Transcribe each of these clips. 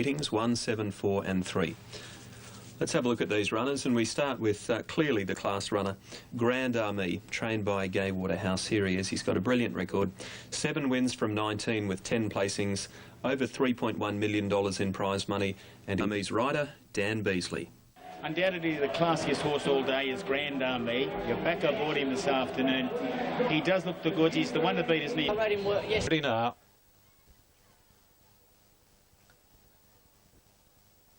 Meetings 1, 7, 4 and 3. Let's have a look at these runners, and we start with clearly the class runner, Grand Army, trained by Gay Waterhouse. Here he is. He's got a brilliant record. 7 wins from 19 with 10 placings, over $3.1 million in prize money, and Army's rider, Dan Beasley. Undoubtedly the classiest horse all day is Grand Army. You're back aboard him this afternoon. He does look the goods. He's the one to beat, isn't he? I rate him well, yes. Ready now.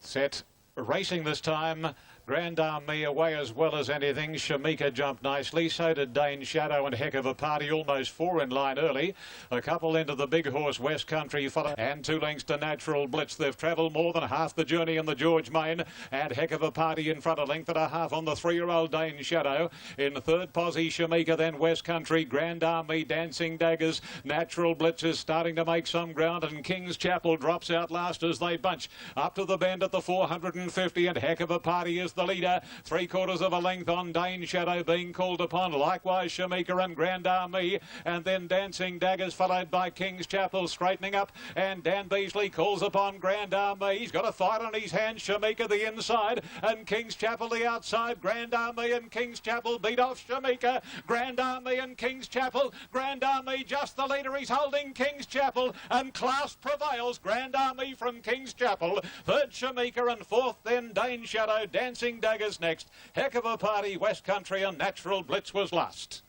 Set. Racing this time. Grand Army away as well as anything. Shamika jumped nicely. So did Dane Shadow and Heck of a Party. Almost 4 in line early. A couple into the big horse West Country follow. And 2 lengths to Natural Blitz. They've travelled more than half the journey in the George Main. And Heck of a Party in front, a length and a half on the 3-year-old Dane Shadow. In third, Posse Shamika, then West Country. Grand Army, Dancing Daggers. Natural Blitz is starting to make some ground. And King's Chapel drops out last as they bunch. Up to the bend at the 450. And Heck of a Party is the leader, 3/4 of a length on Dane Shadow being called upon. Likewise Shamika and Grand Army, and then Dancing Daggers followed by King's Chapel straightening up, and Dan Beasley calls upon Grand Army. He's got a fight on his hands. Shamika the inside and King's Chapel the outside. Grand Army and King's Chapel beat off Shamika. Grand Army and King's Chapel. Grand Army just the leader. He's holding King's Chapel, and class prevails. Grand Army from King's Chapel. Third Shamika, and fourth then Dane Shadow. Dancing Daggers next. Heck of a Party, West Country, and Natural Blitz was last.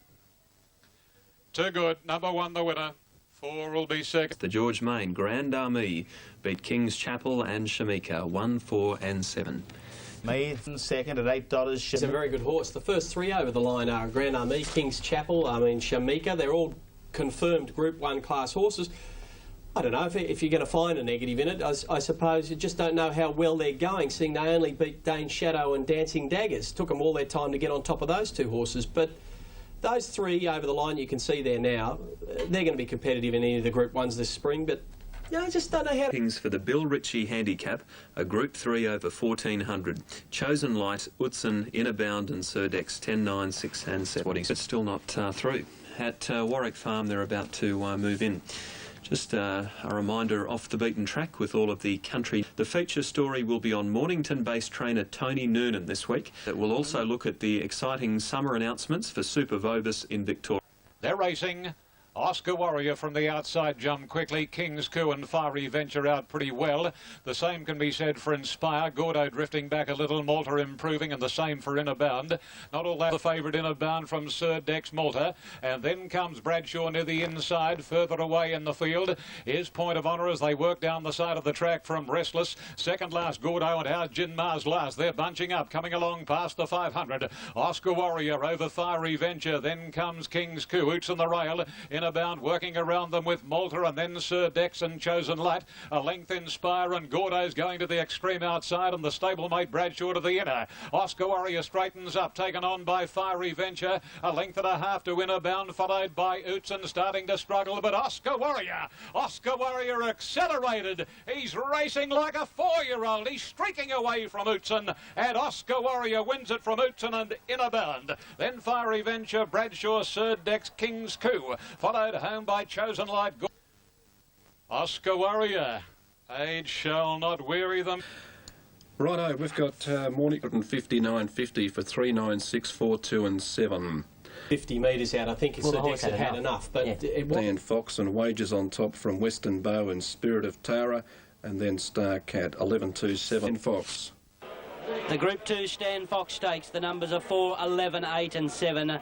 Too good. Number 1 the winner. 4 will be second. The George Main, Grand Army beat King's Chapel and Shamika, 1, 4 and 7. Meath second at $8. He's a very good horse. The first 3 over the line are Grand Army, King's Chapel, Shamika. They're all confirmed Group 1 class horses. I don't know if you're going to find a negative in it. I suppose you just don't know how well they're going, seeing they only beat Dane Shadow and Dancing Daggers. Took them all their time to get on top of those 2 horses. But those 3 over the line you can see there now, they're going to be competitive in any of the Group 1s this spring. But I just don't know how. Things for the Bill Ritchie handicap, a Group 3 over 1400. Chosen Light, Utzon, Inner Bound and Surdex, 10, 9, 6 and 7. It's still not through. At Warwick Farm, they're about to move in. Just a reminder, off the beaten track with all of the country. The feature story will be on Mornington-based trainer Tony Noonan this week. It will also look at the exciting summer announcements for Super Vobis in Victoria. They're racing. Oscar Warrior from the outside jumped quickly. King's Coup and Fiery Venture out pretty well. The same can be said for Inspire. Gordo drifting back a little. Malta improving, and the same for Inner Bound. Not all that the favourite Inner Bound from Sir Dex Malta. And then comes Bradshaw near the inside. Further away in the field is Point of Honour as they work down the side of the track from Restless. Second last Gordo, and how's Jin Mars last. They're bunching up, coming along past the 500. Oscar Warrior over Fiery Venture. Then comes King's Coup. Oots on the rail. Inner Bound working around them with Malta, and then Sir Dex and Chosen Light. A length Inspire, and Gordo's going to the extreme outside, and the stablemate Bradshaw to the inner. Oscar Warrior straightens up, taken on by Fiery Venture. A length and a half to Inner Bound, followed by Utzon starting to struggle, but Oscar Warrior accelerated. He's racing like a 4-year-old. He's streaking away from Utzon, and Oscar Warrior wins it from Utzon and Inner Bound. Then Fiery Venture, Bradshaw, Sir Dex, King's Coup, followed home by Chosen Light. Oscar Warrior, age shall not weary them. Righto, we've got morning 59.50 for 3, 9, 6, 4, 2 and 7. 50 metres out, I think Sir Dex had enough. But it was Dan Fox and Wages on top from Western Bow and Spirit of Tara, and then Star Cat, 11, 2, 7. Fox. The Group 2 Stan Fox Stakes, the numbers are 4, 11, 8 and 7.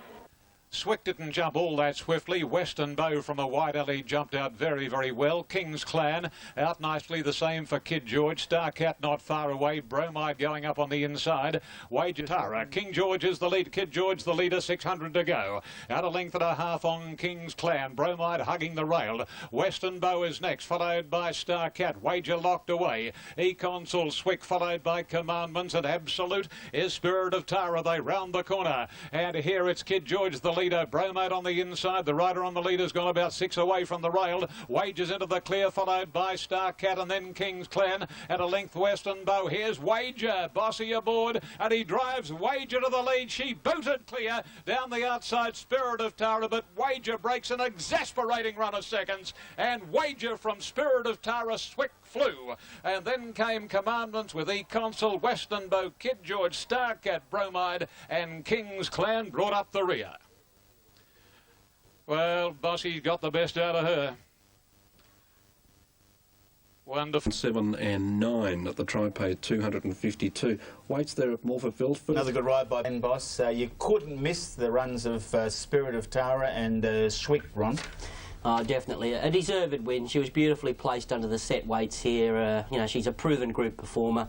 Swick didn't jump all that swiftly. Western Bow from a wide alley jumped out very, very well. King's Clan out nicely. The same for Kid George. Star Cat not far away. Bromide going up on the inside. Wage Tara. King George is the lead. Kid George the leader. 600 to go. Out a length and a half on King's Clan. Bromide hugging the rail. Western Bow is next, followed by Star Cat. Wager locked away. E-Consul Swick followed by Commandments, and Absolute is Spirit of Tara. They round the corner. And here it's Kid George the leader. Bromode on the inside. The rider on the leader's gone about 6 away from the rail. Wages into the clear, followed by Star Cat and then King's Clan. At a length, Western Bow. Here's Wager. Bossy aboard, and he drives Wager to the lead. She booted clear down the outside. Spirit of Tara, but Wager breaks an exasperating run of seconds, and Wager from Spirit of Tara Swick flew. And then came Commandments with E-Consul, Western Bow, Kid George, Star Cat, Bromide, and King's Clan brought up the rear. Well, Bossy got the best out of her. Wonderful. 7 and 9 at the Tri-Paid 252. Weights there at Morphettville. Another good ride by Ben Boss. You couldn't miss the runs of Spirit of Tara and Swick, Ron. Oh, definitely. A deserved win. She was beautifully placed under the set weights here. You know, she's a proven group performer.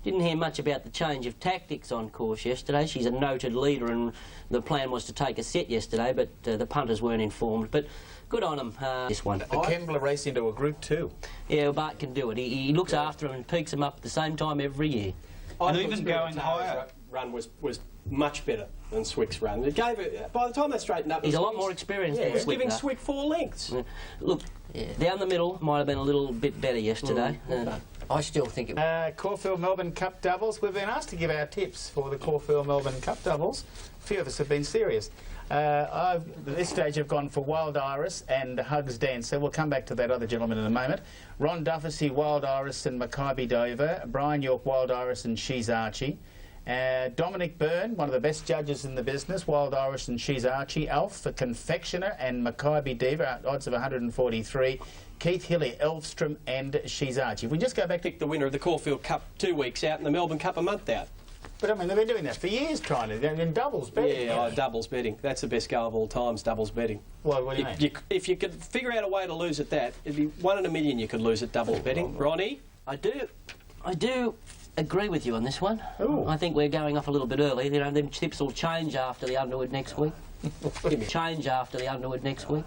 Didn't hear much about the change of tactics on course yesterday. She's a noted leader, and the plan was to take a set yesterday, but the punters weren't informed. But good on them, this one. The Kembla race into a Group 2. Yeah, well, Bart can do it. He looks after them and peaks them up at the same time every year. And even going higher. Run was much better than Swick's run. It gave it, by the time they straightened up, he's a lot more experienced. Yeah, than he's Swick, giving though. Swick 4 lengths. Yeah. Look, down the middle might have been a little bit better yesterday. I still think it. Caulfield Melbourne Cup doubles. We've been asked to give our tips for the Caulfield Melbourne Cup doubles. A few of us have been serious. At this stage I've gone for Wild Iris and Hugs Dancer. We'll come back to that other gentleman in a moment. Ron Dufficy, Wild Iris and Mackay Dover. Brian York, Wild Iris and She's Archie. Dominic Byrne, one of the best judges in the business, Wild Iris and She's Archie. Alf, the Confectioner and Mackay Diva, odds of 143. Keith Hilly, Elfstrom and She's Archie. If we just go back to Pick the winner of the Caulfield Cup 2 weeks out and the Melbourne Cup a month out. But I mean, they've been doing that for years, trying to. They're in doubles betting. Yeah, doubles betting. That's the best go of all times, doubles betting. Well, what do you mean? If you could figure out a way to lose at that, it'd be 1 in a million you could lose at doubles betting. Ronnie? I do agree with you on this one. Ooh. I think we're going off a little bit early. You know, them tips will change after the Underwood next week. Change after the Underwood next week.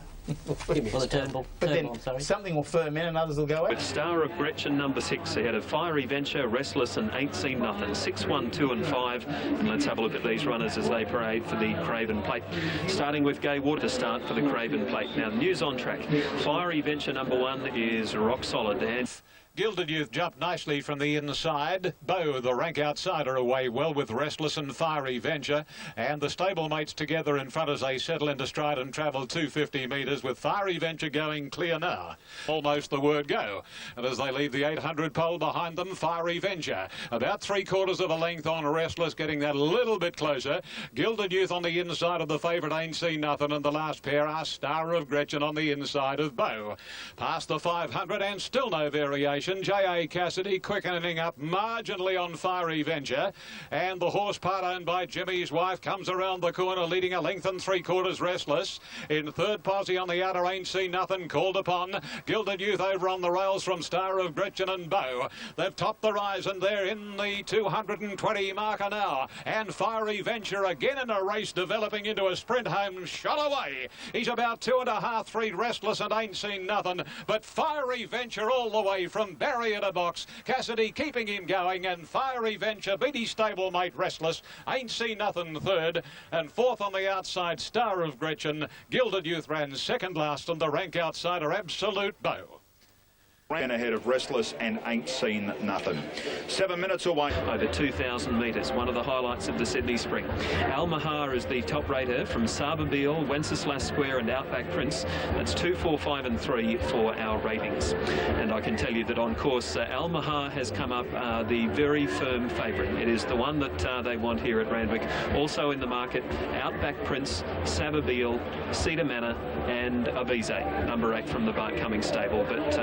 Well, the Turnbull. But then sorry. something will firm in and others will go out. With Star of Gretchen, number 6, ahead of Fiery Venture, Restless and Ain't Seen Nothing. 6, 1, 2 and 5. And let's have a look at these runners as they parade for the Craven Plate. Starting with Gay Water to start for the Craven Plate. Now, news on track. Fiery Venture, number 1, is rock solid. And Gilded Youth jumped nicely from the inside. Bow, the rank outsider, away well with Restless and Fiery Venture. And the stablemates together in front as they settle into stride and travel 250 metres, with Fiery Venture going clear now. Almost the word go. And as they leave the 800 pole behind them, Fiery Venture about 3/4 of a length on Restless, getting that a little bit closer. Gilded Youth on the inside of the favourite Ain't Seen Nothing, and the last pair are Star of Gretchen on the inside of Bow. Past the 500 and still no variation. J.A. Cassidy quickening up marginally on Fiery Venture, and the horse part owned by Jimmy's Wife comes around the corner leading a length and 3/4 Restless. In third posse on the outer Ain't Seen Nothing, called upon. Gilded Youth over on the rails from Star of Gretchen and Bow. They've topped the rise and they're in the 220 marker now, and Fiery Venture again in a race developing into a sprint home shot away. He's about 2.5, 3 Restless and Ain't Seen Nothing, but Fiery Venture all the way from Barry in a box. Cassidy keeping him going, and Fiery Venture beat his stablemate Restless. Ain't Seen Nothing third, and fourth on the outside Star of Gretchen. Gilded Youth ran second last, and the rank outsider Absolute Bow. Ran ahead of Restless and Ain't Seen Nothing. 7 minutes away. over 2,000 metres, one of the highlights of the Sydney Spring. Al Mahar is the top rater from Sababil, Wenceslas Square and Outback Prince. That's 2, 4, 5 and 3 for our ratings. And I can tell you that on course, Al Mahar has come up the very firm favourite. It is the one that they want here at Randwick. Also in the market, Outback Prince, Sababil, Cedar Manor and Avize, number 8 from the Bart Cummings stable. But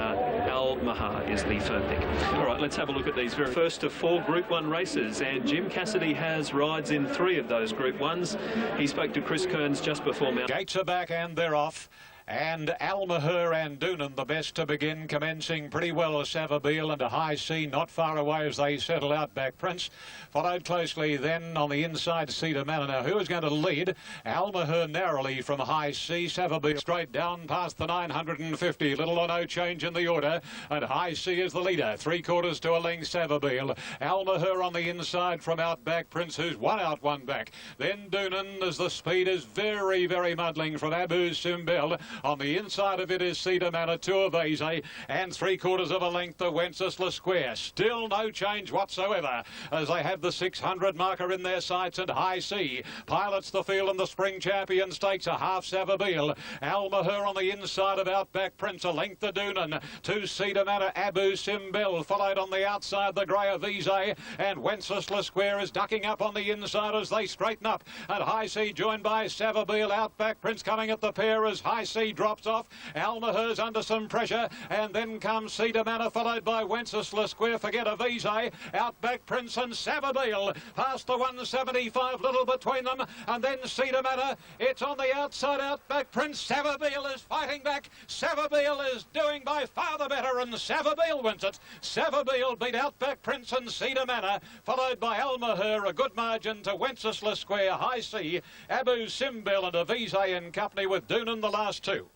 Al Mahar is the firm pick. All right, let's have a look at these very first of 4 Group 1 races, and Jim Cassidy has rides in 3 of those Group 1s. He spoke to Chris Kearns just before Mount. Gates are back and they're off. and Almaher and Doonan the best to begin, commencing pretty well Savabeel and a High C not far away as they settle out back Prince. Followed closely then on the inside Cedar Manor. Now who is going to lead? Almaher narrowly from High C, Savabeel straight down past the 950, little or no change in the order, and High C is the leader, 3/4 to a length Savabeel. Almaher on the inside from out back Prince, who's one out one back. Then Doonan as the speed is very, very muddling from Abu Simbel. On the inside of it is Cedar Manor, 2 of Aze, and 3/4 of a length to Wenceslas Square. Still no change whatsoever as they have the 600 marker in their sights, and High C pilots the field in the Spring Champion Stakes, a half Savabeel. Almaher on the inside of Outback Prince, a length to Doonan, 2 Cedar Manor, Abu Simbel, followed on the outside the grey of Aze, and Wenceslas Square is ducking up on the inside as they straighten up, and High C joined by Savabeel. Outback Prince coming at the pair as High C drops off. Almaher's under some pressure, and then comes Cedar Manor, followed by Wenceslas Square. Forget of Aze, Outback Prince and Savabeel past the 175, little between them, and then Cedar Manor. It's on the outside. Outback Prince. Savabeel is fighting back. Savabeel is doing by far the better, and Savabeel wins it. Savabeel beat Outback Prince and Cedar Manor, followed by Almaher, a good margin to Wenceslas Square, High C, Abu Simbel and Avize in company with Doonan, the last 2.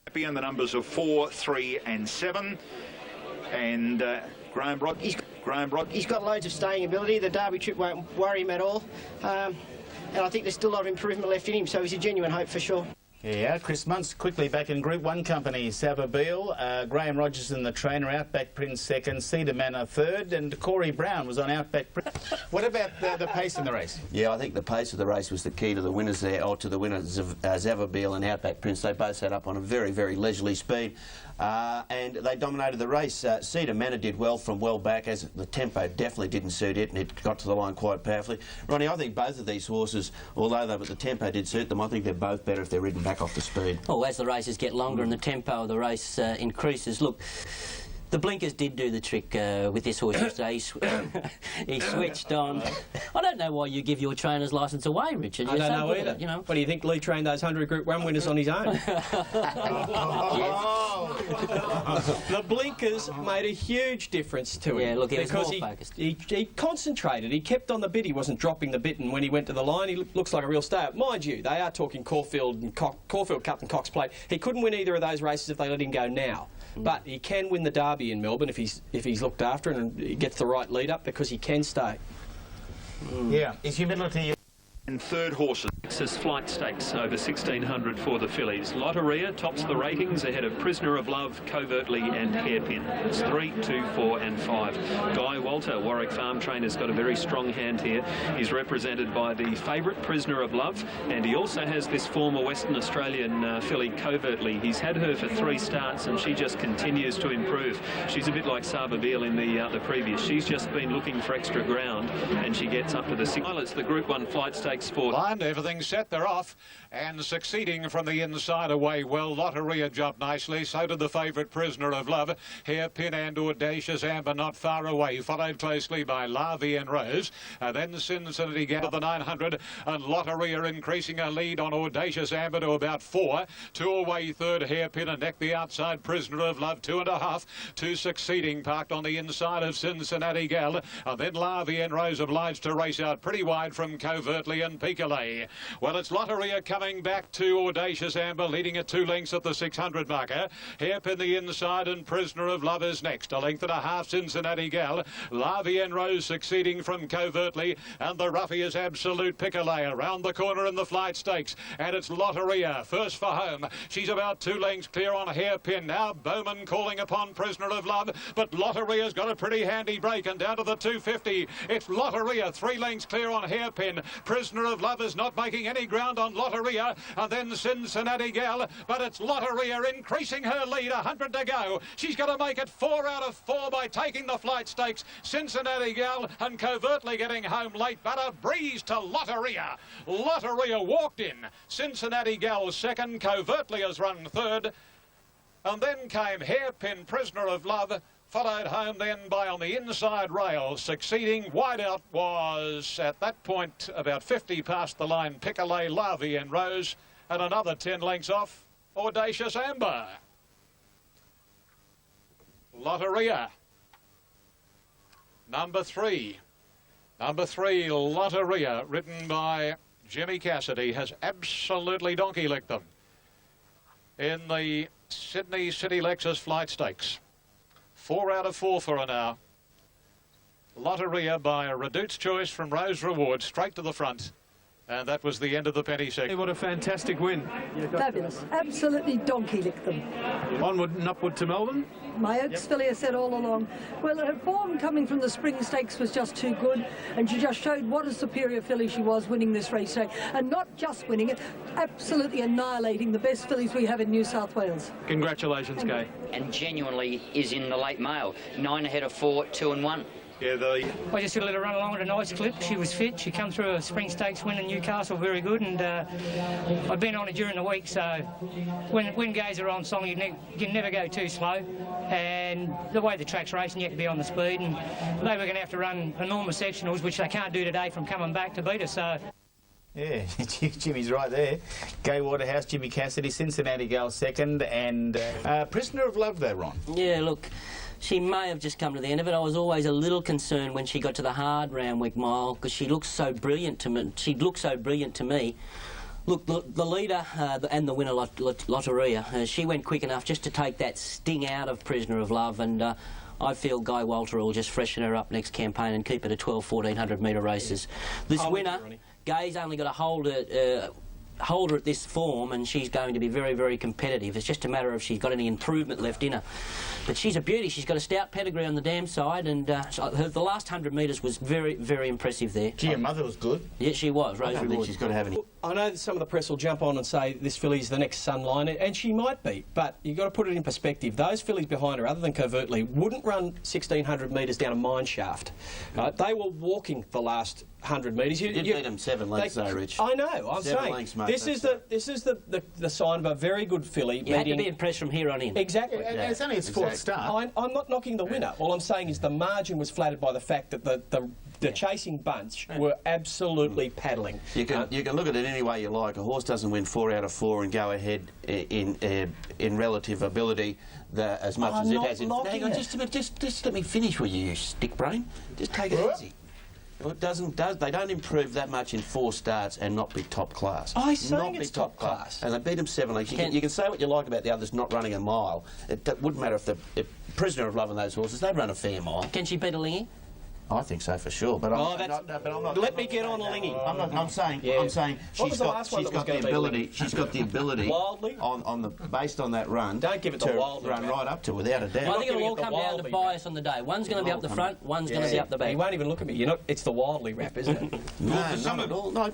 Happy in the numbers of 4, 3 and 7. And Graham Brock. He's got loads of staying ability. The Derby trip won't worry him at all. And I think there's still a lot of improvement left in him, so he's a genuine hope for sure. Yeah, Chris Muntz quickly back in Group 1 company. Savabeel, Graham Rogerson the trainer, Outback Prince second, Cedar Manor third, and Corey Brown was on Outback Prince. What about the pace in the race? Yeah, I think the pace of the race was the key to the winners there, or to the winners of Savabeel and Outback Prince. They both set up on a very, very leisurely speed. And they dominated the race. Cedar Manor did well from well back, as the tempo definitely didn't suit it, and it got to the line quite powerfully. Ronnie, I think both of these horses, although the tempo did suit them, I think they're both better if they're ridden back off the speed. Oh, as the races get longer and the tempo of the race increases, look, the blinkers did do the trick with this horse yesterday. He switched on. I don't know why you give your trainer's licence away, Richard. I don't know either. You know. What do you think? Lee trained those 100 Group 1 winners on his own. The blinkers made a huge difference to him. Yeah, look, he was because more focused. He concentrated. He kept on the bit. He wasn't dropping the bit, and when he went to the line, he looks like a real star. Mind you, they are talking Caulfield and Caulfield Cup and Cox Plate. He couldn't win either of those races if they let him go now. But he can win the Derby in Melbourne if he's looked after and he gets the right lead up, because he can stay. Yeah, his humility. And third horses. Texas Flight Stakes over 1600 for the fillies. Lotteria tops the ratings ahead of Prisoner of Love, Covertly and Hairpin. It's 3, 2, 4 and 5. Guy Walter, Warwick Farm Trainer's got a very strong hand here. He's represented by the favourite Prisoner of Love, and he also has this former Western Australian filly Covertly. He's had her for 3 starts and she just continues to improve. She's a bit like Savabeel in the previous. She's just been looking for extra ground and she gets up to the 6. It's the Group 1 Flight Stakes for line. Everything's set, they're off, and succeeding from the inside away well. Lotteria jumped nicely, so did the favourite Prisoner of Love. Hairpin and Audacious Amber not far away, followed closely by La Vie and Rose. Then Cincinnati Gap of the 900, and Lotteria increasing her lead on Audacious Amber to about 4. 2 away third, Hairpin, and neck the outside Prisoner of Love, 2.5. 2 succeeding, parked on the inside of Cincinnati Gal, and then La Vie and Rose obliged to race out pretty wide from Covertly and Picolet. Well, it's Lotteria coming back to Audacious Amber, leading at 2 lengths at the 600 marker. Hairpin the inside and Prisoner of Love is next. 1.5 Cincinnati Gal. La Vie and Rose succeeding from Covertly, and the roughie is Absolute Picolet around the corner in the Flight Stakes. And it's Lotteria first for home. She's about 2 lengths clear on Hairpin. Now Bowman calling upon Prisoner of Love, but Lotteria's got a pretty handy break, and down to the 250. It's Lotteria 3 lengths clear on Hairpin. Prisoner of Love is not making any ground on Lotteria, and then Cincinnati Gal, but it's Lotteria increasing her lead, 100 to go. She's got to make it 4 out of 4 by taking the Flight Stakes. Cincinnati Gal and Covertly getting home late, but a breeze to Lotteria. Lotteria walked in. Cincinnati Gal second, Covertly has run third, and then came Hairpin, Prisoner of Love, followed home then by on the inside rail. Succeeding wide out was at that point about 50 past the line Picolet, La Vie and Rose, and another 10 lengths off, Audacious Amber. Lotteria. Number 3. Number 3, Lotteria, ridden by Jimmy Cassidy, has absolutely donkey-licked them in the Sydney City Lexus Flight Stakes. 4 out of 4 for her now. Lotteria by a Redute's Choice from Rose Reward, straight to the front. And that was the end of the penny section. What a fantastic win. Fabulous. Absolutely donkey-licked them. Onward and upward to Melbourne. My Oaks filly has said all along, well, her form coming from the Spring Stakes was just too good, and she just showed what a superior filly she was winning this race today. And not just winning it, absolutely annihilating the best fillies we have in New South Wales. Congratulations, Kay. And genuinely is in the late mail. 9 ahead of 4, 2 and 1. Yeah, I just let her run along at a nice clip. She was fit. She come through a Spring Stakes win in Newcastle very good, and I've been on her during the week, so when gays are on song, you can never go too slow. And the way the track's racing, you have to be on the speed, and they were going to have to run enormous sectionals, which they can't do today from coming back to beat us. So. Yeah, Jimmy's right there. Gay Waterhouse, Jimmy Cassidy, Cincinnati Girl second, and Prisoner of Love though, Ron. Yeah, look, she may have just come to the end of it. I was always a little concerned when she got to the hard Randwick Mile because she looked so brilliant to me. She looked so brilliant to me. Look, the leader and the winner, Lotteria, she went quick enough just to take that sting out of Prisoner of Love, and I feel Guy Walter will just freshen her up next campaign and keep it at 1,200-1,400 metre races. This winner, Gay's only got to hold her at this form, and she's going to be very, very competitive. It's just a matter of she's got any improvement left in her. But she's a beauty. She's got a stout pedigree on the dam side, and the last 100 metres was very, very impressive there. Gee, her mother was good. Yeah, she was. Rose I don't think she's got to have any. I know that some of the press will jump on and say this filly's the next Sunline, and she might be, but you've got to put it in perspective. Those fillies behind her, other than Covertly, wouldn't run 1,600 metres down a mine shaft. They were walking the last 100 metres. You beat them 7 lengths though, Rich. I know. I'm 7 saying lengths, mate, this is the sign of a very good filly. You had to be impressed from here on in. Exactly. And it's only its fourth start. I'm not knocking the winner. All I'm saying is the margin was flattered by the fact that the chasing bunch were absolutely paddling. You can look at it any way you like. A horse doesn't win 4 out of 4 and go ahead in relative ability as much as it has in. Hang on, just let me finish with you stick brain. Just take it easy. Well, they don't improve that much in 4 starts and not be top class. I'm saying it's top class. And they beat them 7 lengths. You can say what you like about the others not running a mile. It wouldn't matter if the Prisoner of Love and those horses, they'd run a fair mile. Can she beat a Lingy? I think so for sure, but I'm not. Let me get on a Lingy. I'm saying she's got the ability. She's got the ability. Wildly? Based on that run. Don't give it to Wildly. Run right up to without a doubt. I think it'll all come down to bias on the day. One's going to be up the front, one's going to be up the back. You won't even look at me. It's the Wildly rap, isn't it? No, not at all. No,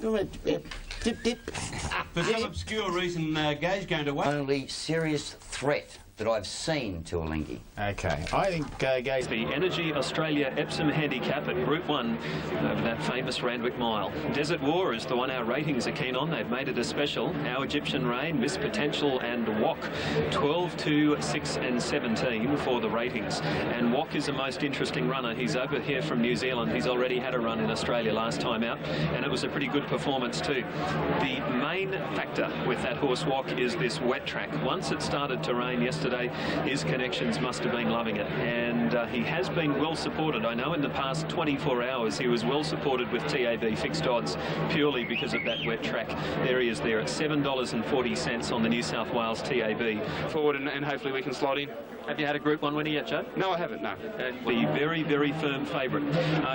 For some obscure reason, Gay's going to win. Only serious threat that I've seen to a Lingy. Okay, I think Gay's... The Energy Australia Epsom Handicap at Group 1 over that famous Randwick Mile. Desert War is the one our ratings are keen on. They've made it a special. Our Egyptian Rain, Miss Potential and Wok. 12, 2, 6 and 17 for the ratings. And Wok is the most interesting runner. He's over here from New Zealand. He's already had a run in Australia last time out, and it was a pretty good performance too. The main factor with that horse Wok is this wet track. Once it started to rain yesterday, his connections must have been loving it, and he has been well supported. I know in the past 24 hours he was well supported with TAB fixed odds purely because of that wet track. There he is there at $7.40 on the New South Wales TAB. Forward and hopefully we can slot in. Have you had a Group 1 winner yet, Joe? No, I haven't, no. The very, very firm favourite.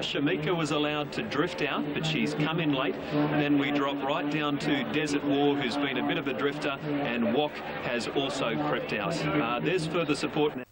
Shamika was allowed to drift out, but she's come in late. And then we drop right down to Desert War, who's been a bit of a drifter, and Wok has also crept out. There's further support now.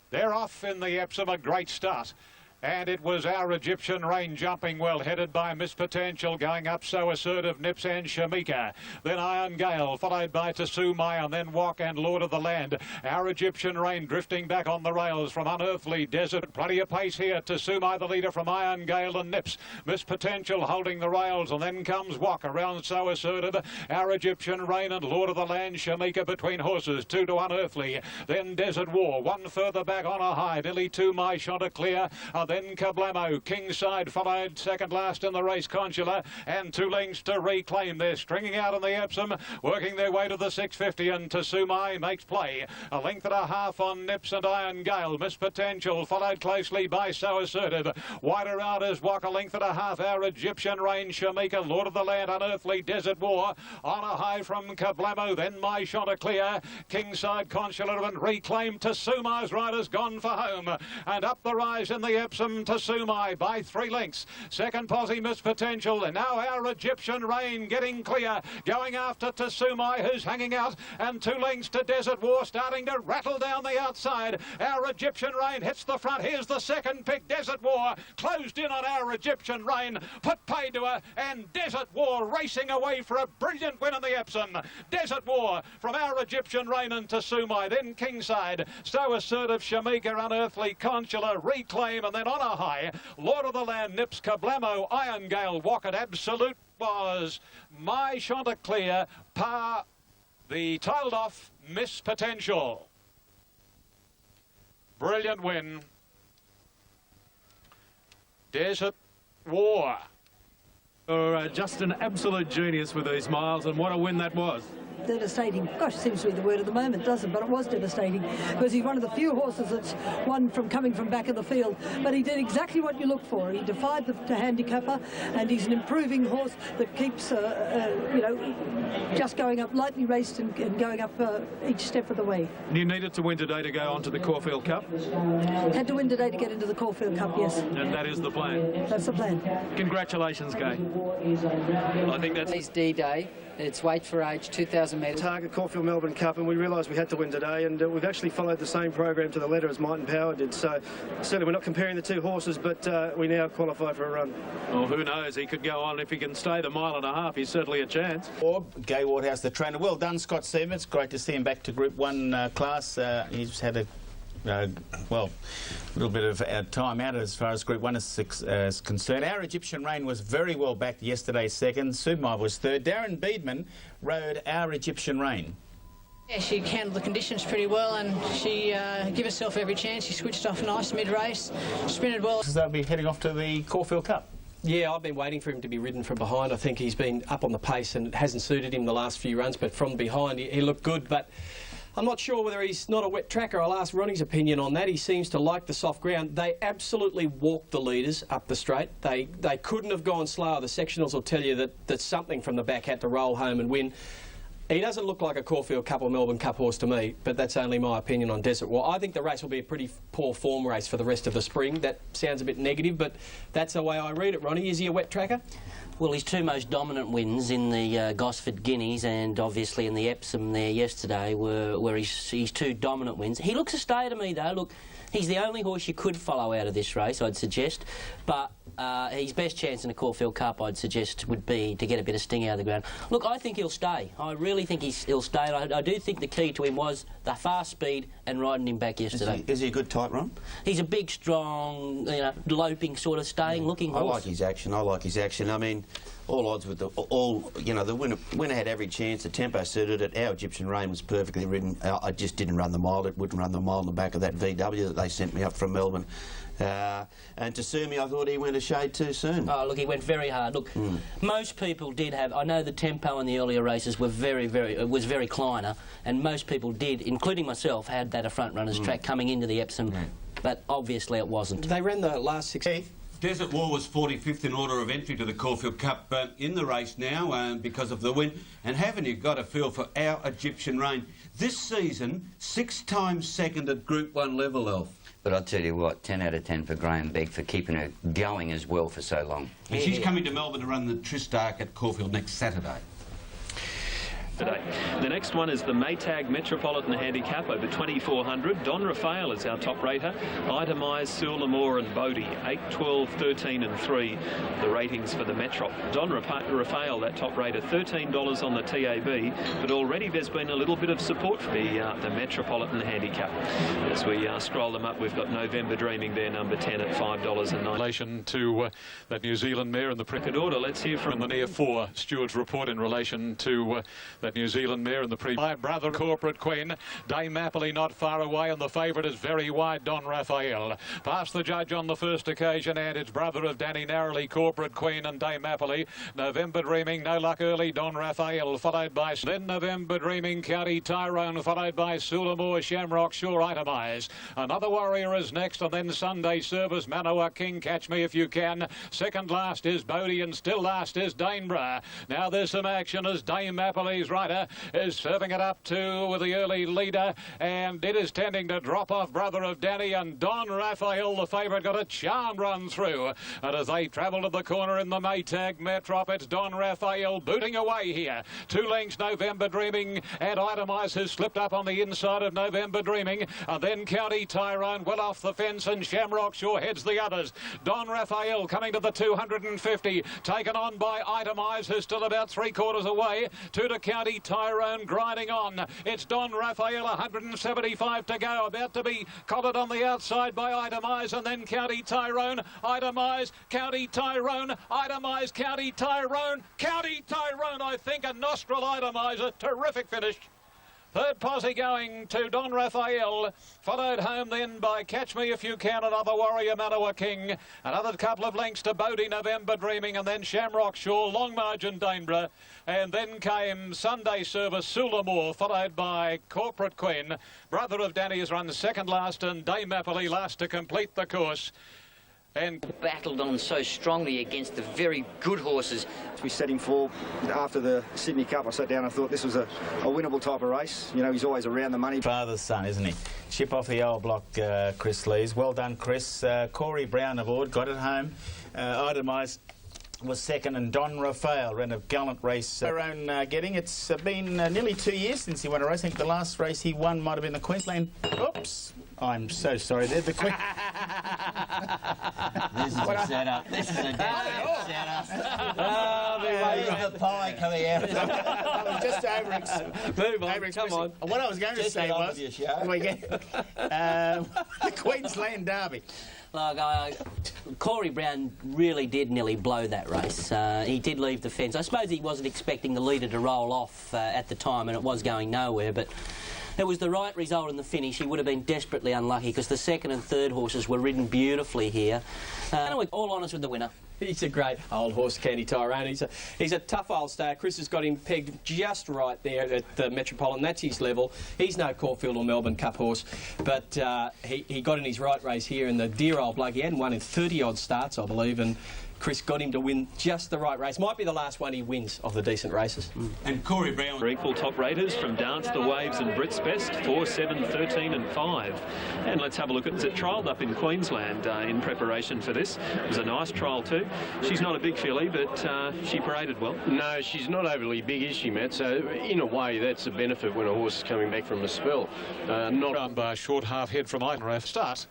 They're off in the Epsom, a great start. And it was our Egyptian Rain jumping well, headed by Miss Potential, going up so assertive, Nips and Shamika. Then Iron Gale, followed by Tasumai, and then Wok and Lord of the Land. Our Egyptian Rain drifting back on the rails from Unearthly Desert. Plenty of pace here. Tasumai, the leader from Iron Gale and Nips. Miss Potential holding the rails, and then comes Wok around so assertive. Our Egyptian Rain and Lord of the Land, Shamika between horses, 2 to Unearthly. Then Desert War, 1 further back on a high, nearly 2 my Chanticleer. then Kablamo. Kingside followed second last in the race, Consular, and 2 lengths to Reclaim. They're stringing out in the Epsom, working their way to the 650, and Tasumai makes play. A length and a half on Nips and Iron Gale. Miss Potential followed closely by So Assertive. Wider out is Walk, a length and a half. Our Egyptian Rain, Shamika, Lord of the Land, Unearthly, Desert War. On a high from Kablamo, then My Chanticleer, Kingside, Consular, and Reclaim. Tasumai's rider's gone for home. And up the rise in the Epsom, Tasumai by 3 lengths. Second posse, Miss Potential. And now Our Egyptian Rain getting clear. Going after Tasumai, who's hanging out. And 2 lengths to Desert War, starting to rattle down the outside. Our Egyptian Rain hits the front. Here's the second pick, Desert War. Closed in on Our Egyptian Rain. Put paid to her. And Desert War racing away for a brilliant win in the Epsom. Desert War from Our Egyptian Rain and Tasumai. Then Kingside. So Assertive, Shamika, Unearthly, Consular, Reclaim. And then on a high, Lord of the Land, Nips, Kablamo, Iron Gale, Walker, Absolute was My Chanticleer, par the tailed off Miss Potential. Brilliant win. Desert War. Just an absolute genius with these miles, and what a win that was. Devastating. Gosh, seems to be the word of the moment, doesn't it? But it was devastating because he's one of the few horses that's won from coming from back of the field. But he did exactly what you look for. He defied the handicapper, and he's an improving horse that keeps, you know, just going up, lightly raced and going up each step of the way. You needed to win today to go on to the Caulfield Cup? Had to win today to get into the Caulfield Cup, yes. And that is the plan? That's the plan. Congratulations, Gay. I think that's... It's D-Day. It's weight for age, 2,000 metres. Target Caulfield Melbourne Cup, and we realised we had to win today, and we've actually followed the same program to the letter as Might and Power did. So certainly we're not comparing the 2 horses, but we now qualify for a run. Well, who knows? He could go on. If he can stay the 1.5 miles, he's certainly a chance. Gay Waterhouse, the trainer. Well done, Scott Stevens. Great to see him back to Group 1 class. He's had a well, a little bit of time out as far as Group 1 is concerned. Our Egyptian Rain was very well backed yesterday, second. Sumai was third. Darren Beedman rode Our Egyptian Rain. Yeah, she handled the conditions pretty well, and she gave herself every chance. She switched off nice mid-race, sprinted well. So they'll be heading off to the Caulfield Cup. Yeah, I've been waiting for him to be ridden from behind. I think he's been up on the pace and it hasn't suited him the last few runs, but from behind he looked good. But I'm not sure whether he's not a wet tracker. I'll ask Ronnie's opinion on that. He seems to like the soft ground. They absolutely walked the leaders up the straight. They couldn't have gone slower. The sectionals will tell you that something from the back had to roll home and win. He doesn't look like a Caulfield Cup or Melbourne Cup horse to me, but that's only my opinion on Desert War. I think the race will be a pretty poor form race for the rest of the spring. That sounds a bit negative, but that's the way I read it, Ronnie. Is he a wet tracker? Well, his 2 most dominant wins in the Gosford Guineas and obviously in the Epsom there yesterday were his 2 dominant wins. He looks a stay to me, though. Look, he's the only horse you could follow out of this race, I'd suggest. But his best chance in the Caulfield Cup, I'd suggest, would be to get a bit of sting out of the ground. Look, I think he'll stay. I really think he'll stay. I do think the key to him was the fast speed and riding him back yesterday. Is he a good type, Ron? He's a big, strong, you know, loping sort of staying-looking horse. I like his action. I like his action. I mean, all odds with the winner had every chance. The tempo suited it. Our Egyptian Rain was perfectly ridden. I just didn't run the mile. It wouldn't run the mile in the back of that VW that they sent me up from Melbourne. And Tasumi, I thought he went a shade too soon. Oh, look, he went very hard. Look, most people did have... I know the tempo in the earlier races were was very Kleiner, and most people did, including myself, had that a front runner's track coming into the Epsom, but obviously it wasn't. They ran the last 6... Desert War was 45th in order of entry to the Caulfield Cup in the race now because of the win. And haven't you got a feel for Our Egyptian Rain? This season, 6 times second at Group 1 level, Elf. But I'll tell you what, 10 out of 10 for Graham Begg for keeping her going as well for so long. And she's coming to Melbourne to run the Tristark at Caulfield next Saturday. Today. The next one is the Maytag Metropolitan Handicap over 2,400. Don Rafael is our top rater. Itemised, Sulamore and Bodie. 8, 12, 13 and 3, the ratings for the Metrop. Don Rafael, that top rater, $13 on the TAB, but already there's been a little bit of support for the Metropolitan Handicap. As we scroll them up, we've got November Dreaming there, number 10 at $5.09. In relation to that New Zealand mare in the cricket order, let's hear from the near 4 stewards report in relation to that That New Zealand mare in the my brother Corporate Queen. Dame Appley not far away, and the favourite is very wide, Don Raphael. Past the judge on the first occasion, and it's brother of Danny narrowly, Corporate Queen and Dame Appley. November Dreaming, no luck early, Don Raphael, followed by then November Dreaming, County Tyrone, followed by Sulamore, Shamrock, Sure Itemise. Another Warrior is next, and then Sunday Service, Manawa King, Catch Me If You Can. Second last is Bodie, and still last is Danebra. Now there's some action as Dame Appley's rider is serving it up to with the early leader, and it is tending to drop off brother of Danny, and Don Raphael, the favourite, got a charm run through. And as they travel to the corner in the Maytag Metrop, it's Don Raphael booting away here. 2 lengths November Dreaming, and Itemise has slipped up on the inside of November Dreaming, and then County Tyrone well off the fence, and Shamrock Shore heads the others. Don Raphael coming to the 250, taken on by Itemise, who's still about 3/4 away. To County Tyrone grinding on. It's Don Raphael, 175 to go, about to be collared on the outside by Itemise, and then County Tyrone, Itemise, County Tyrone, Itemise, County Tyrone, County Tyrone, I think, a nostril Itemise, a terrific finish. Third posse going to Don Raphael, followed home then by Catch Me If You Can, another Warrior, Manawa King. Another couple of lengths to Bodie, November Dreaming, and then Shamrock Shore, long margin Danebra. And then came Sunday Service, Sulamore, followed by Corporate Queen. Brother of Danny has run second last, and Dame Appley last to complete the course. And battled on so strongly against the very good horses. We set him for after the Sydney Cup. I sat down and thought this was a winnable type of race. You know, he's always around the money. Father's son, isn't he? Chip off the old block, Chris Lees. Well done, Chris. Corey Brown aboard, got it home. Itemise was second, and Don Raphael ran a gallant race. Our own getting. It's been nearly 2 years since he won a race. I think the last race he won might have been the Queensland. Oops. I'm so sorry. They're the Queen. This is a setup. This is a dead setup. There's the pie coming out. I was just Come on. What I was going to say was we get the Queensland Derby. Look, Corey Brown really did nearly blow that race. He did leave the fence. I suppose he wasn't expecting the leader to roll off at the time, and it was going nowhere, but it was the right result in the finish. He would have been desperately unlucky because the second and third horses were ridden beautifully here. All honours with the winner. He's a great old horse, County Tyrone. He's a tough old star. Chris has got him pegged just right there at the Metropolitan. That's his level. He's no Caulfield or Melbourne Cup horse, but he got in his right race here, and the dear old bloke, he hadn't won in 30-odd starts, I believe, and Chris got him to win just the right race. Might be the last one he wins of the decent races. And Corey Brown. Equal top raters from Dance the Waves and Brits Best, 4, 7, 13 and 5. And let's have a look at it. Trialled up in Queensland in preparation for this. It was a nice trial too. She's not a big filly, but she paraded well. No, she's not overly big, is she, Matt? So in a way, that's a benefit when a horse is coming back from a spell. Not on by a short half head from Idenraf. Start.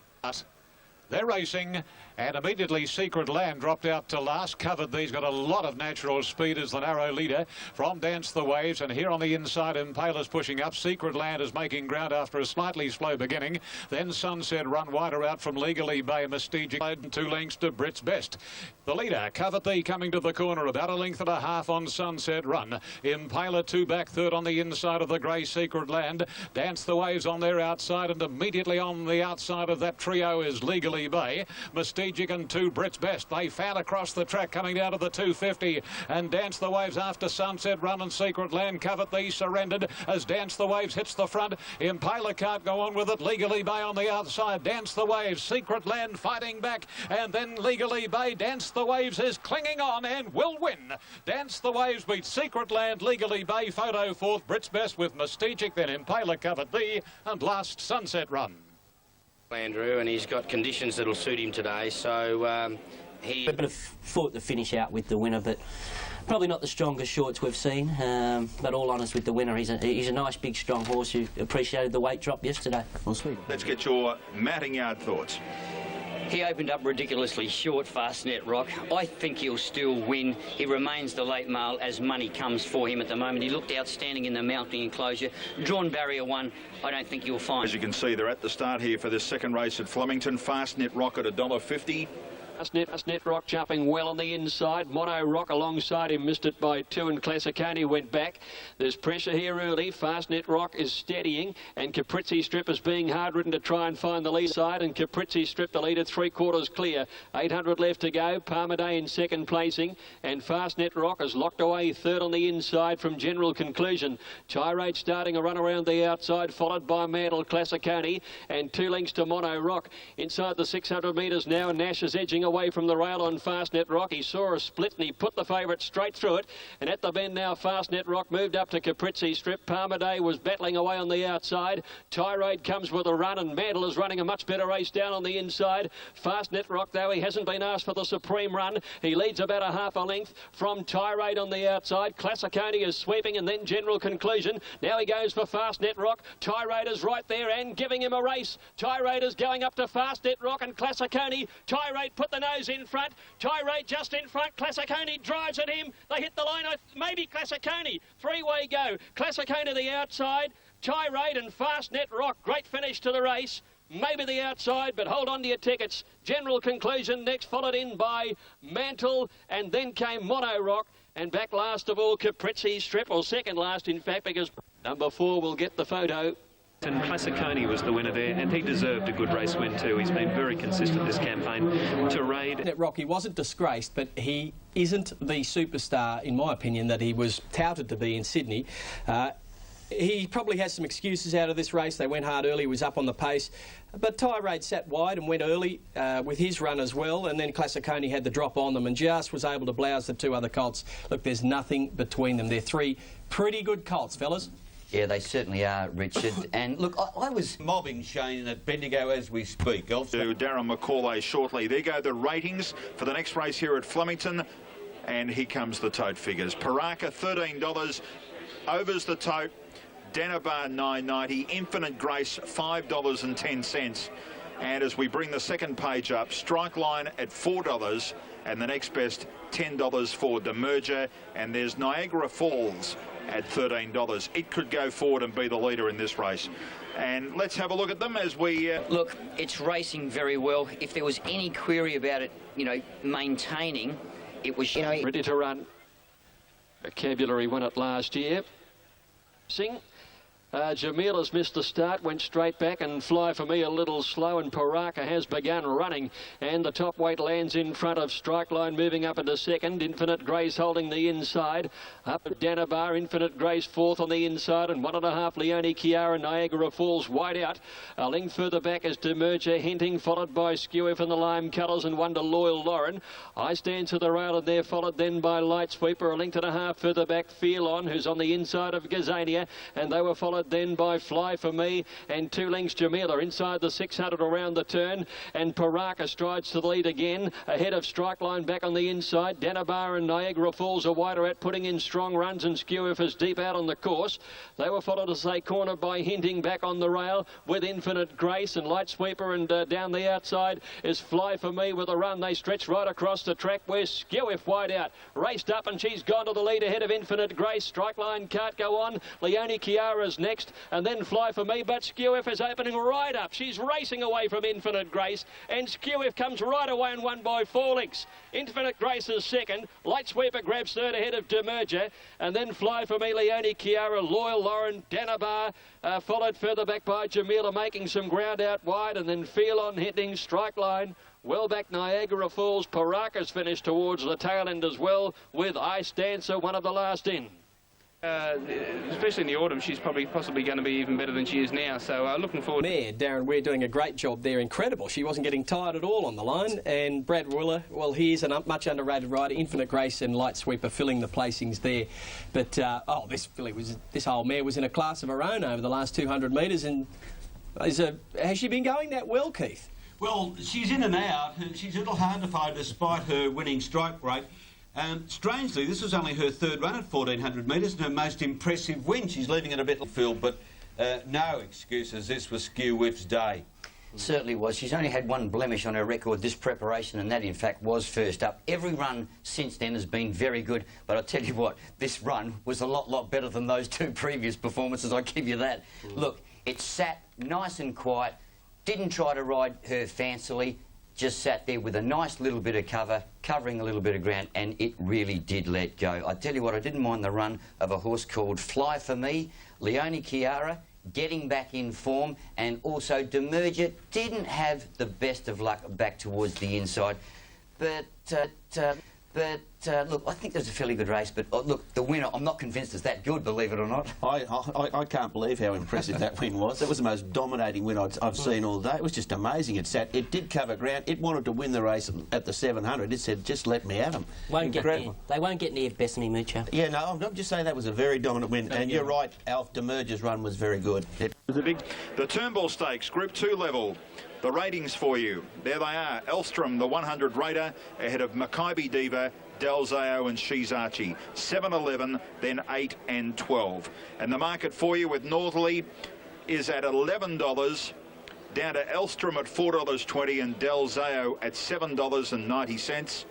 They're racing, and immediately Secret Land dropped out to last. Covered these, got a lot of natural speed as the narrow leader from Dance the Waves, and here on the inside Impala's pushing up. Secret Land is making ground after a slightly slow beginning. Then Sunset Run wider out from Legally Bay, Mystique 2 lengths to Brits Best. The leader, Covered Thee, coming to the corner, about 1.5 lengths on Sunset Run. Impala 2 back, third on the inside of the grey Secret Land. Dance the Waves on their outside, and immediately on the outside of that trio is Legally Bay. Mystique and 2 Brits Best. They fan across the track coming down to the 250, and Dance the Waves after Sunset Run and Secret Land. Covered Thee surrendered as Dance the Waves hits the front. Impala can't go on with it. Legally Bay on the outside. Dance the Waves, Secret Land fighting back, and then Legally Bay. Dance the Waves is clinging on and will win. Dance the Waves beats Secret Land, Legally Bay, photo fourth, Brits Best with Mystique, then Impala, Covered Thee, and last Sunset Run. Andrew, and he's got conditions that'll suit him today, so he... A bit of fought the finish out with the winner, but probably not the strongest shorts we've seen, but all honours with the winner. He's a nice, big, strong horse who appreciated the weight drop yesterday. Well, sweet. Let's get your matting yard thoughts. He opened up ridiculously short, Fastnet Rock. I think he'll still win. He remains the late mail as money comes for him at the moment. He looked outstanding in the mounting enclosure. Drawn barrier 1, I don't think you'll find. As you can see, they're at the start here for this second race at Flemington. Fastnet Rock at $1.50. Fastnet Rock jumping well on the inside. Mono Rock alongside him, missed it by 2, and Classicani went back. There's pressure here early. Fastnet Rock is steadying, and Caprizi Strip is being hard-ridden to try and find the lead side, and Caprizi Strip the leader 3/4 clear. 800 left to go. Palmaday in second placing, and Fastnet Rock is locked away third on the inside from General Conclusion. Tirade starting a run around the outside, followed by Mantle, Classicani, and 2 lengths to Mono Rock. Inside the 600 metres now, Nash is edging away from the rail on Fastnet Rock. He saw a split and he put the favourite straight through it, and at the bend now Fastnet Rock moved up to Caprizi Strip. Palmaday was battling away on the outside. Tirade comes with a run, and Mantle is running a much better race down on the inside. Fastnet Rock, though, he hasn't been asked for the supreme run. He leads about a half a length from Tirade on the outside. Classicani is sweeping, and then General Conclusion. Now he goes for Fastnet Rock. Tirade is right there and giving him a race. Tirade is going up to Fastnet Rock and Classicani. Tirade put the nose in front. Tirade just in front. Classicani drives at him. They hit the line. Maybe Classicani. 3-way go. Classicani to the outside. Tirade and Fastnet Rock. Great finish to the race. Maybe the outside, but hold on to your tickets. General Conclusion next, followed in by Mantle, and then came Mono Rock, and back last of all Caprizi Strip, or second last in fact, because number 4 will get the photo. And Classicani was the winner there, and he deserved a good race win too. He's been very consistent this campaign. Tirade. Rocky wasn't disgraced, but he isn't the superstar, in my opinion, that he was touted to be in Sydney. He probably has some excuses out of this race. They went hard early, was up on the pace. But Tirade sat wide and went early with his run as well, and then Classicani had the drop on them and just was able to blouse the 2 other colts. Look, there's nothing between them. They're 3 pretty good colts, fellas. Yeah, they certainly are, Richard. And look, I was mobbing Shane at Bendigo as we speak. Also, to Darren McCauley shortly. There go the ratings for the next race here at Flemington. And here comes the tote figures. Paraka, $13. Overs the tote. Danabar, $9.90. Infinite Grace, $5.10. And as we bring the second page up, Strike Line at $4. And the next best, $10 for Demerger. And there's Niagara Falls at $13. It could go forward and be the leader in this race. And let's have a look at them as we... Look, it's racing very well. If there was any query about it, you know, maintaining, it was... Ready to run. Vocabulary won it last year. Sing. Jamila's missed the start, went straight back, and Fly For Me a little slow, and Paraka has begun running, and the top weight lands in front of Strike Line, moving up into second. Infinite Grace holding the inside. Up at Danabar, Infinite Grace fourth on the inside, and 1.5 Leone Chiara. Niagara Falls wide out. A length further back is Demerger Hinting, followed by Skewer in the lime colours, and 1 to Loyal Lauren. I stand to the rail, and they're followed then by Light Sweeper. A length and a half further back, Feel On, who's on the inside of Gazania, and they were followed then by Fly For Me, and 2 lengths Jamila inside the 600 around the turn, and Paraka strides to the lead again, ahead of Strike Line back on the inside. Danabar and Niagara Falls are wider out, putting in strong runs, and Skewiff is deep out on the course. They were followed, as they cornered by Hinting back on the rail with Infinite Grace and Light Sweeper, and down the outside is Fly For Me with a run. They stretch right across the track where Skewiff wide out, raced up, and she's gone to the lead ahead of Infinite Grace. Strike Line can't go on. Leone Chiara's next, and then Fly For Me, but Skewiff is opening right up. She's racing away from Infinite Grace, and Skewiff comes right away and won by 4 lengths. Infinite Grace is second. Light Sweeper grabs third ahead of Demerger, and then Fly For Me, Leone Chiara, Loyal Lauren, Danabar, followed further back by Jamila, making some ground out wide, and then Feel On hitting Strike Line. Well back Niagara Falls. Paraka's finished towards the tail end as well, with Ice Dancer one of the last in. Especially in the autumn, she's possibly going to be even better than she is now. So looking forward. Mare, Darren, we're doing a great job there. Incredible. She wasn't getting tired at all on the line. And Brad Willer, well, he's a much underrated rider. Infinite Grace and Light Sweeper filling the placings there. But this whole mare was in a class of her own over the last 200 metres. And has she been going that well, Keith? Well, she's in and out. She's a little hard to find despite her winning strike rate. Strangely, this was only her third run at 1,400 metres and her most impressive win. She's leaving it a bit field, but no excuses. This was Skewiff's day. Certainly was. She's only had one blemish on her record this preparation, and that, in fact, was first up. Every run since then has been very good, but I'll tell you what, this run was a lot better than those 2 previous performances, I'll give you that. Look, it sat nice and quiet, didn't try to ride her fancily, just sat there with a nice little bit of cover, covering a little bit of ground, and it really did let go. I tell you what, I didn't mind the run of a horse called Fly For Me, Leone Chiara, getting back in form, and also Demerger didn't have the best of luck back towards the inside. But look, I think there's a fairly good race, but look, the winner, I'm not convinced it's that good, believe it or not. I can't believe how impressive that win was. That was the most dominating win I've seen all day. It was just amazing. It did cover ground. It wanted to win the race at the 700. It said, just let me at them. They won't get near Besame Mucho. Yeah, no, I'm just saying that was a very dominant win. And you're right, Alf, Demerger's run was very good. The Turnbull Stakes, Group 2 level. The ratings for you. There they are. Elstrom, the 100 Raider, ahead of Mackay Diva, Delzao and She's Archie. 7, 11, then 8 and 12. And the market for you with Northerly is at $11, down to Elstrom at $4.20 and Delzao at $7.90.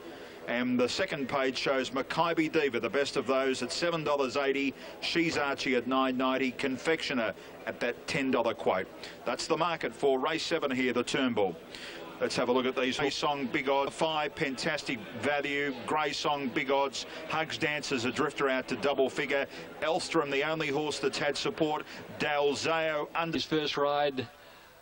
And the second page shows Mackay Diva, the best of those, at $7.80. She's Archie at $9.90. Confectioner at that $10 quote. That's the market for race 7 here, the Turnbull. Let's have a look at these. Grey Song, big odds. 5, fantastic value. Grey Song, big odds. Hugs Dancer's a drifter out to double figure. Elstrom, the only horse that's had support. Dalzao under his first ride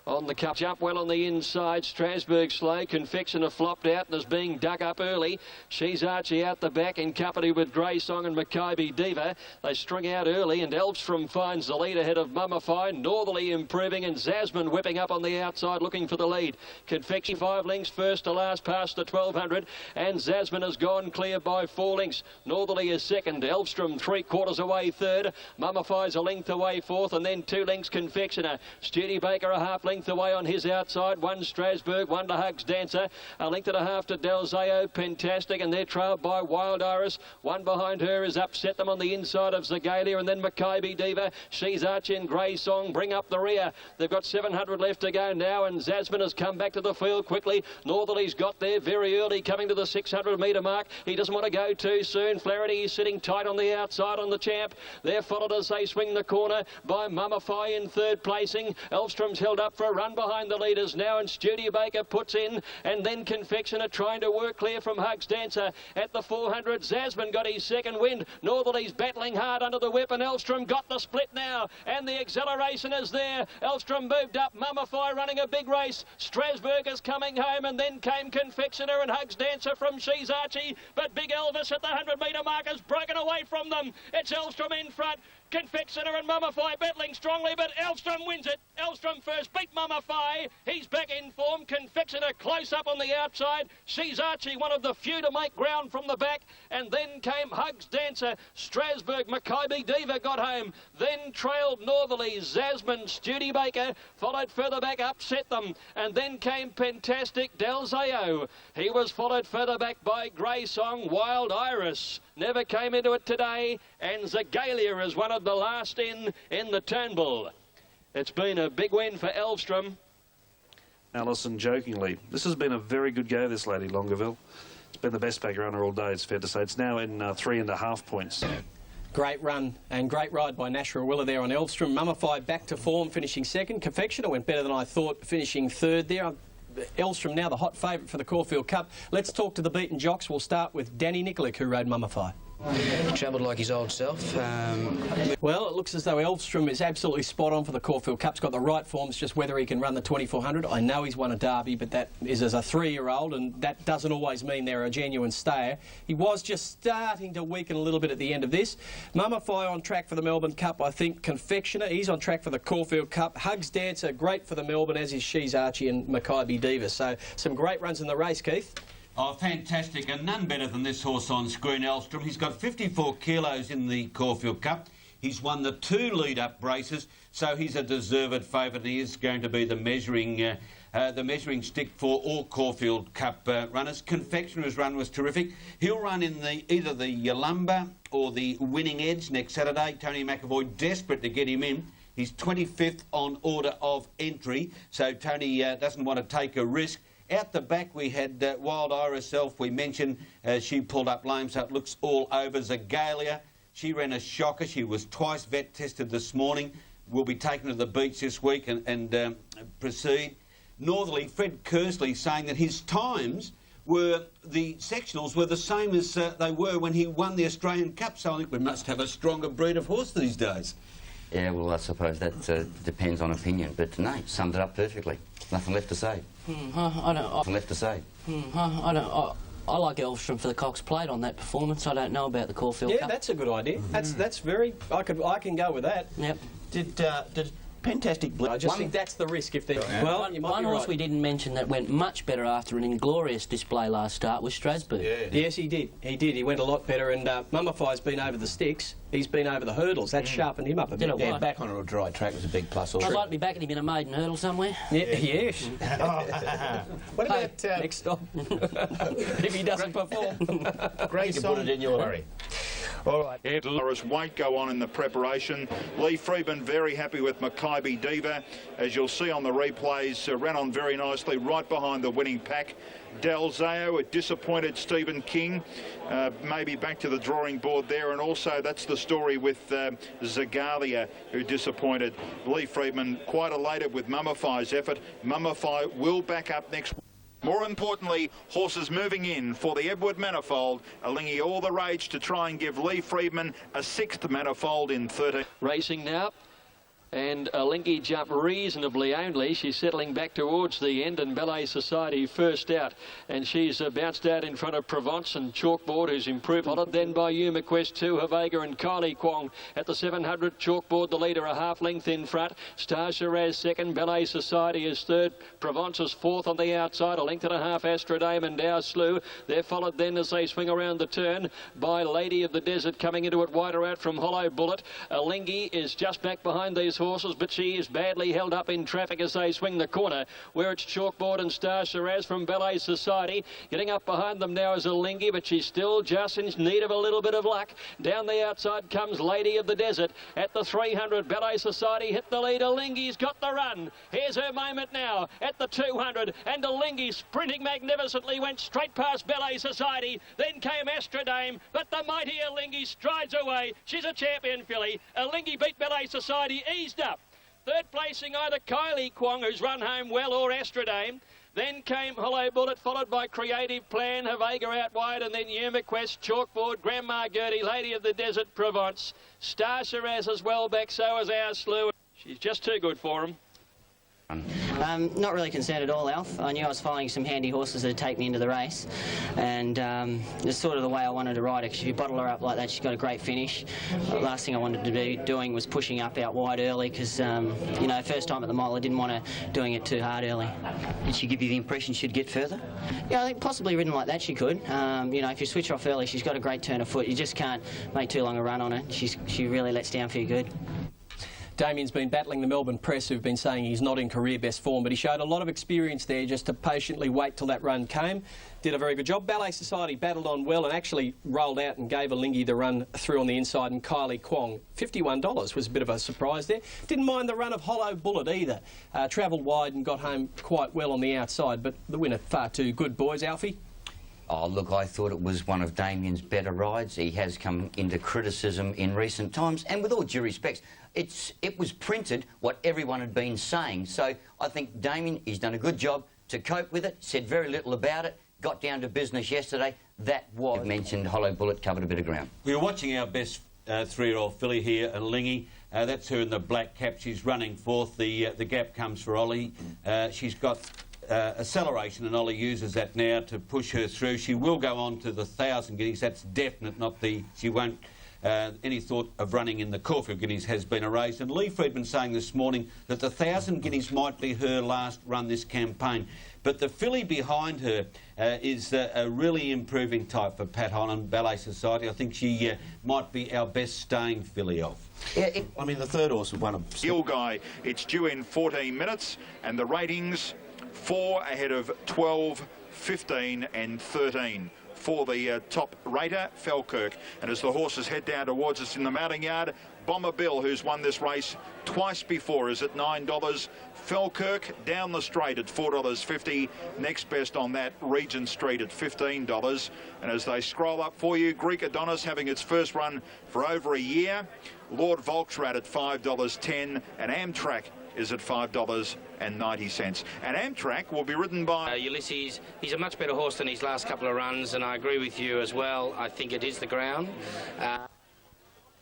on the cup. Jump well on the inside. Strasbourg slow. Confectioner flopped out and is being dug up early. She's Archie out the back in company with Grey Song and Mackay Diva. They string out early and Elstrom finds the lead ahead of Mummify. Northerly improving and Zasmine whipping up on the outside looking for the lead. Confection 5 lengths first to last past the 1200 and Zasmine has gone clear by 4 lengths. Northerly is second. Elstrom 3/4 away third. Mummify's a length away fourth and then 2 lengths Confectioner. Studebaker a half length away on his outside. 1 Strasbourg, 1 to Hugs Dancer, a length and a half to Delzao, Pentastic, and they're trailed by Wild Iris. 1 behind her has upset them on the inside of Zagalia, and then Mackay Diva. She's Archie and Grey Song bring up the rear. They've got 700 left to go now, and Zasmine has come back to the field quickly. Northerly's got there very early, coming to the 600 metre mark. He doesn't want to go too soon. Flaherty is sitting tight on the outside on the champ. They're followed as they swing the corner by Mummify in third placing. Elstrom's held up for a run behind the leaders now, and Studebaker puts in, and then Confectioner trying to work clear from Hugs Dancer at the 400. Zasmine got his second wind. Northerly's battling hard under the whip, and Elstrom got the split now, and the acceleration is there. Elstrom moved up. Mummify running a big race. Strasbourg is coming home, and then came Confectioner and Hugs Dancer from She's Archie, but Big Elvis at the 100 metre mark has broken away from them. It's Elstrom in front. Confectioner and Mummify battling strongly, but Elstrom wins it. Elstrom first beat Mummify. He's back in form. Confectioner close up on the outside. She's Archie, one of the few to make ground from the back. And then came Hugs Dancer. Strasbourg, Mackay Diva got home. Then trailed Northerly, Zasmine, Studebaker. Followed further back, upset them. And then came Pentastic, Delzao. He was followed further back by Grey Song, Wild Iris. Never came into it today, and Zagalia is one of the last in the Turnbull. It's been a big win for Elstrom. Alison jokingly, this has been a very good go, this Lady Longueville. It's been the best back runner all day, it's fair to say. It's now in 3.5 points. Great run and great ride by Nashua Willa there on Elstrom. Mummify back to form, finishing second. Confectioner went better than I thought, finishing third there. Elstrom now the hot favourite for the Caulfield Cup. Let's talk to the beaten jocks. We'll start with Danny Nikolic, who rode Mummify. Travelled like his old self. Well, it looks as though Elstrom is absolutely spot on for the Caulfield Cup. He's got the right form. It's just whether he can run the 2400. I know he's won a derby, but that is as a 3-year-old, and that doesn't always mean they're a genuine stayer. He was just starting to weaken a little bit at the end of this. Mummify on track for the Melbourne Cup, I think. Confectioner, he's on track for the Caulfield Cup. Hugs Dancer, great for the Melbourne, as is She's Archie and Mackay Diva. So some great runs in the race, Keith. Oh, fantastic, and none better than this horse on screen, Elstrom. He's got 54 kilos in the Caulfield Cup. He's won the 2 lead-up races, so he's a deserved favourite. He is going to be the measuring stick for all Caulfield Cup runners. Confectioner's run was terrific. He'll run in either the Yalumba or the Winning Edge next Saturday. Tony McAvoy desperate to get him in. He's 25th on order of entry, so Tony doesn't want to take a risk. Out the back we had Wild Iris Elf. We mentioned she pulled up lame, so it looks all over. Zagalia, she ran a shocker. She was twice vet tested this morning. Will be taken to the beach this week and proceed. Northerly, Fred Kersley, saying that his times the sectionals were the same as they were when he won the Australian Cup, so I think we must have a stronger breed of horse these days. Yeah, well, I suppose that depends on opinion, but no, summed it up perfectly. Nothing left to say. Nothing left to say. I like Elvstrom for the Cox Plate on that performance. I don't know about the Caulfield Yeah, Cup. that's a good idea. That's very. I can go with that. Yep. Did Fantastic Blitz? I just think that's the risk if they. Well, you might one be horse right. we didn't mention that went much better after an inglorious display last start was Strasbourg. Yeah. Yes, he did. He did. He went a lot better. And Mummify's been over the sticks. He's been over the hurdles. That sharpened him up a bit. Yeah, back on a dry track was a big plus. I'd like to be backing him in a maiden hurdle somewhere. Yeah, yes. What about next stop? If he doesn't perform, Grace put it in your worry. All right. Loris won't go on in the preparation. Lee Freeman very happy with Mackay Diva. As you'll see on the replays, ran on very nicely right behind the winning pack. Dalzao, a disappointed Stephen King, maybe back to the drawing board there, and also that's the story with Zagalia, who disappointed. Lee Freeman quite elated with Mummify's effort. Mummify will back up next. More importantly, horses moving in for the Edward Manifold. Alingi all the rage to try and give Lee Freedman a 6th Manifold in 13. Racing now. And Alingi jumped reasonably only. She's settling back towards the end, and Ballet Society first out. And she's bounced out in front of Provence and Chalkboard, who's improved. Followed then by Yuma Quest 2, Havega and Kylie Kwong at the 700. Chalkboard, the leader, a half length in front. Star Shiraz second. Ballet Society is third. Provence is fourth on the outside. A length and a half, Astrodame and Dow Slew. They're followed then as they swing around the turn by Lady of the Desert coming into it wider out from Hollow Bullet. Alingi is just back behind these horses, but she is badly held up in traffic as they swing the corner, where it's Chalkboard and Star Shiraz from Ballet Society. Getting up behind them now is Alingi, but she's still just in need of a little bit of luck. Down the outside comes Lady of the Desert at the 300. Ballet Society hit the lead. Alingi's got the run. Here's her moment now at the 200, and Alingi sprinting magnificently went straight past Ballet Society. Then came Astrodame, but the mighty Alingi strides away. She's a champion filly. Alingi beat Ballet Society, eased up. Third placing either Kylie Kwong, who's run home well, or Astrodame. Then came Hollow Bullet, followed by Creative Plan, Havega out wide, and then Yuma Quest, Chalkboard, Grandma Gertie, Lady of the Desert, Provence. Star Shiraz as well back, so is our Slew. She's just too good for him. Not really concerned at all, Alf. I knew I was following some handy horses that would take me into the race, and it's sort of the way I wanted to ride her, because if you bottle her up like that, she's got a great finish. The last thing I wanted to be doing was pushing up out wide early, because, you know, first time at the mile, I didn't want her doing it too hard early. Did she give you the impression she'd get further? Yeah, I think possibly ridden like that she could. You know, if you switch off early, she's got a great turn of foot. You just can't make too long a run on her. She really lets down for you good. Damien's been battling the Melbourne press, who've been saying he's not in career best form, but he showed a lot of experience there just to patiently wait till that run came. Did a very good job. Ballet Society battled on well and actually rolled out and gave Alingi the run through on the inside, and Kylie Kwong. $51 was a bit of a surprise there. Didn't mind the run of Hollow Bullet either. Travelled wide and got home quite well on the outside, but the winner far too good, boys. Alfie? Oh, look, I thought it was one of Damien's better rides. He has come into criticism in recent times, and with all due respect, it was printed what everyone had been saying. So I think Damien, he's done a good job to cope with it, said very little about it, got down to business yesterday. That was... You've mentioned Hollow Bullet covered a bit of ground. We were watching our best 3-year-old filly here, Alingi. That's her in the black cap. She's running fourth. The gap comes for Ollie. She's got... acceleration, and Ollie uses that now to push her through. She will go on to the 1,000 guineas. That's definite, not the... She won't... any thought of running in the Caulfield guineas has been erased. And Lee Freedman saying this morning that the 1,000 guineas might be her last run this campaign. But the filly behind her is a really improving type for Pat Holland, Ballet Society. I think she might be our best staying filly off. Yeah, I mean, the third horse was one of... Hill Guy, it's due in 14 minutes, and the ratings... 4 ahead of 12, 15 and 13 for the top rater, Falkirk. And as the horses head down towards us in the mounting yard, Bomber Bill, who's won this race twice before, is at $9. Falkirk down the straight at $4.50. Next best on that, Regent Street at $15. And as they scroll up for you, Greek Adonis having its first run for over a year. Lord Volksrat at $5.10, and Amtrak is at $5.90. And Amtrak will be ridden by Ulysses. He's a much better horse than his last couple of runs, and I agree with you as well. I think it is the ground.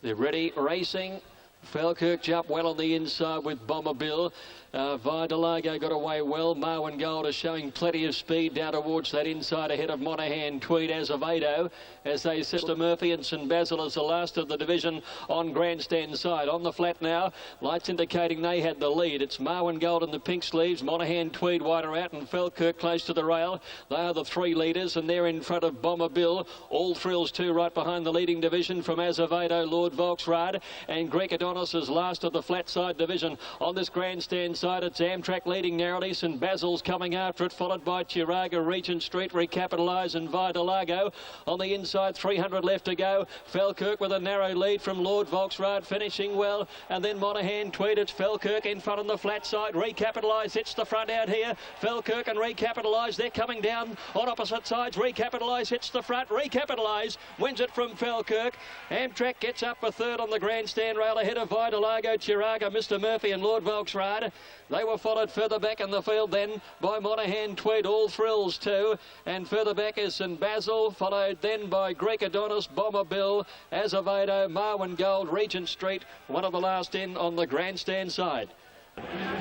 They're ready, racing. Falkirk jumped well on the inside with Bomber Bill. Vidalago got away well. Marwin Gold is showing plenty of speed down towards that inside ahead of Monaghan Tweed Azevedo as they Sister Murphy and St Basil as the last of the division on grandstand side. On the flat now, lights indicating they had the lead. It's Marwin Gold in the pink sleeves, Monaghan Tweed wider out and Falkirk close to the rail. They are the three leaders and they're in front of Bomber Bill. All Thrills too right behind the leading division from Azevedo, Lord Volksrad and Greg Adonis is last of the flat side division. On this grandstand side, it's Amtrak leading narrowly. St Basil's coming after it, followed by Chiraga, Regent Street, Recapitalise and Vidalago. On the inside, 300 left to go. Falkirk with a narrow lead from Lord Volksrad, finishing well. And then Monaghan Tweed, it's Falkirk in front on the flat side. Recapitalise hits the front out here. Falkirk and Recapitalise, they're coming down on opposite sides. Recapitalise hits the front. Recapitalise wins it from Falkirk. Amtrak gets up for third on the grandstand rail ahead of Vidalago, Chiraga, Mr Murphy and Lord Volksrad. They were followed further back in the field then by Monaghan Tweed, All Thrills too. And further back is St Basil, followed then by Greek Adonis, Bomber Bill, Azevedo, Marwin Gold, Regent Street, one of the last in on the grandstand side.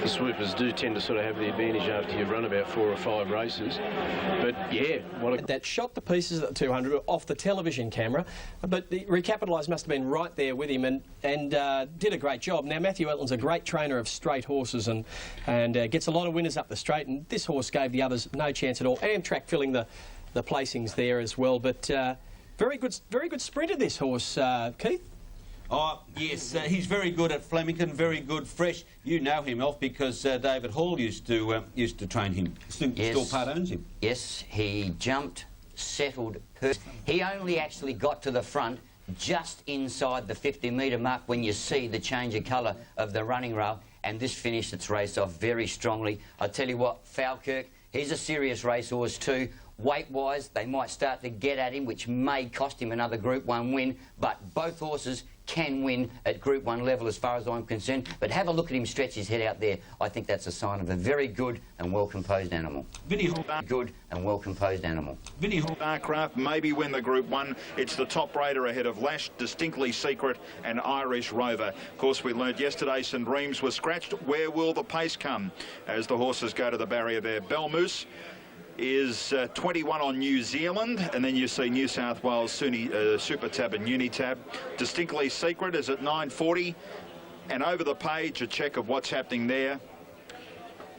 The swoopers do tend to sort of have the advantage after you've run about 4 or 5 races. But yeah, that shot the pieces at the 200 off the television camera, but the Recapitalise must have been right there with him and did a great job. Now Matthew Elton's a great trainer of straight horses and gets a lot of winners up the straight, and this horse gave the others no chance at all. Amtrak filling the placings there as well, but very good sprinter this horse, Keith. Oh, yes, he's very good at Flemington, very good, fresh. You know him, Alf, because David Hall used to train him. Still part owns him. Yes, he jumped, settled. He only actually got to the front just inside the 50-metre mark when you see the change of colour of the running rail, and this finished its race off very strongly. I tell you what, Falkirk, he's a serious racehorse too. Weight-wise, they might start to get at him, which may cost him another Group 1 win, but both horses can win at Group 1 level as far as I'm concerned. But have a look at him stretch his head out there. I think that's a sign of a very good and well-composed animal. Vinnie Hall. Good and well-composed animal. Vinnie Hall Starcraft maybe win the Group 1. It's the top raider ahead of Lash, Distinctly Secret and Irish Rover. Of course, we learnt yesterday St Reams was scratched. Where will the pace come as the horses go to the barrier there? Belmoose is 21 on New Zealand, and then you see New South Wales, Super Tab and Unitab. Distinctly Secret is at 9.40, and over the page a check of what's happening there.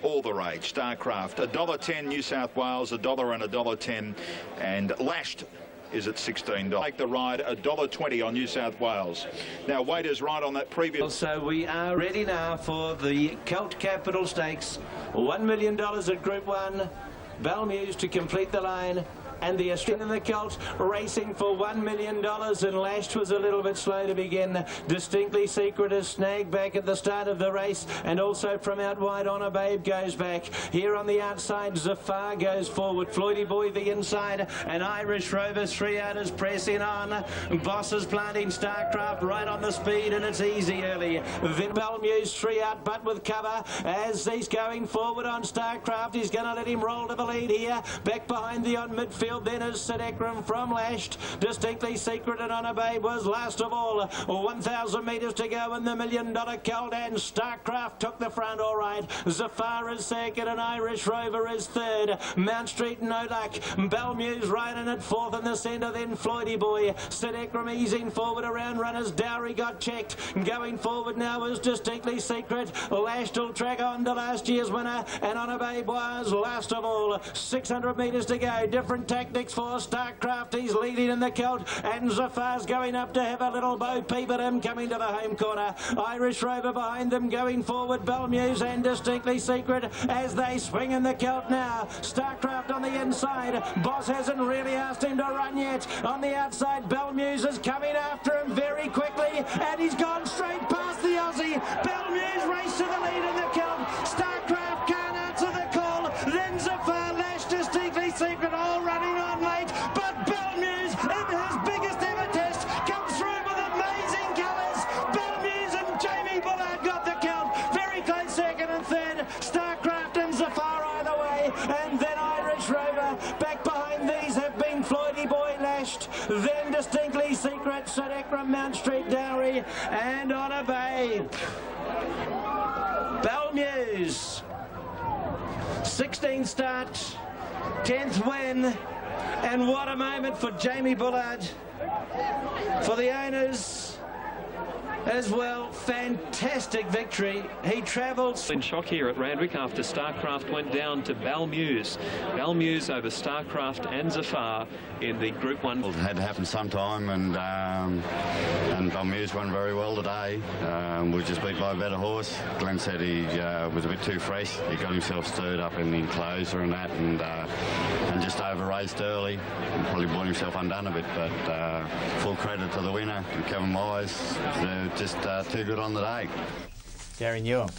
All the rage. Starcraft $1.10 New South Wales, $1 and $1.10, and Lashed is at $16. Take the ride, $1.20 on New South Wales. Now waiters right on that previous. So we are ready now for the Celt Capital Stakes. $1 million at Group 1. Belmuse to complete the line, and the Australian and the Celt racing for $1 million, and Lashed was a little bit slow to begin. Distinctly Secret is snagged back at the start of the race, and also from out wide Honor Babe goes back. Here on the outside Zafar goes forward, Floydy Boy the inside, and Irish Rover 3 outers pressing on. Boss is planting Starcraft right on the speed, and it's easy early. Then Belmuse 3 out but with cover as he's going forward on Starcraft. He's going to let him roll to the lead here. Back behind the on midfield then is Sid Ekram from Lashed. Distinctly Secret and Honor Babe was last of all. 1,000 metres to go in the $1 million Colt, and Starcraft took the front all right. Zafar is second and Irish Rover is third. Mount Street no luck. Belmuse right in at fourth in the centre, then Floydy Boy. Sid Ekram easing forward around runners. Dowry got checked. Going forward now is Distinctly Secret. Lashed will track on to last year's winner, and Honor Babe was last of all. 600 metres to go. Different tactics for Starcraft. He's leading in the Celt, and Zafar's going up to have a little Bo Peep at him coming to the home corner. Irish Rover behind them going forward. Belmuse and Distinctly Secret as they swing in the Celt now. Starcraft on the inside. Boss hasn't really asked him to run yet. On the outside, Belmuse is coming after him very quickly, and he's gone straight past the Aussie. Belmuse race to the lead in the Celt. Starcraft can't answer the call. Then Zafar, Lash, Distinctly Secret all running on late, but Belmuse in his biggest ever test comes through with amazing colours. Belmuse and Jamie Bullard got the count. Very close second Back behind these have been Floydie Boy Lashed, then Distinctly Secret, Sadekra, Mount Street Dowry, and Honor Babe. Belmuse, 16th start, 10th win, and what a moment for Jamie Bullard. For the owners as well, fantastic victory. He travels in shock here at Randwick after Starcraft went down to Belmuse. Belmuse over Starcraft and Zafar in the Group 1. It had to happen sometime, and Belmuse won very well today. We just beat by a better horse. Glenn said he was a bit too fresh. He got himself stirred up in the enclosure and that, and just over-raced early. He probably brought himself undone a bit, but full credit to the winner, Kevin Wise. They're just too good on the day. Gary Newham.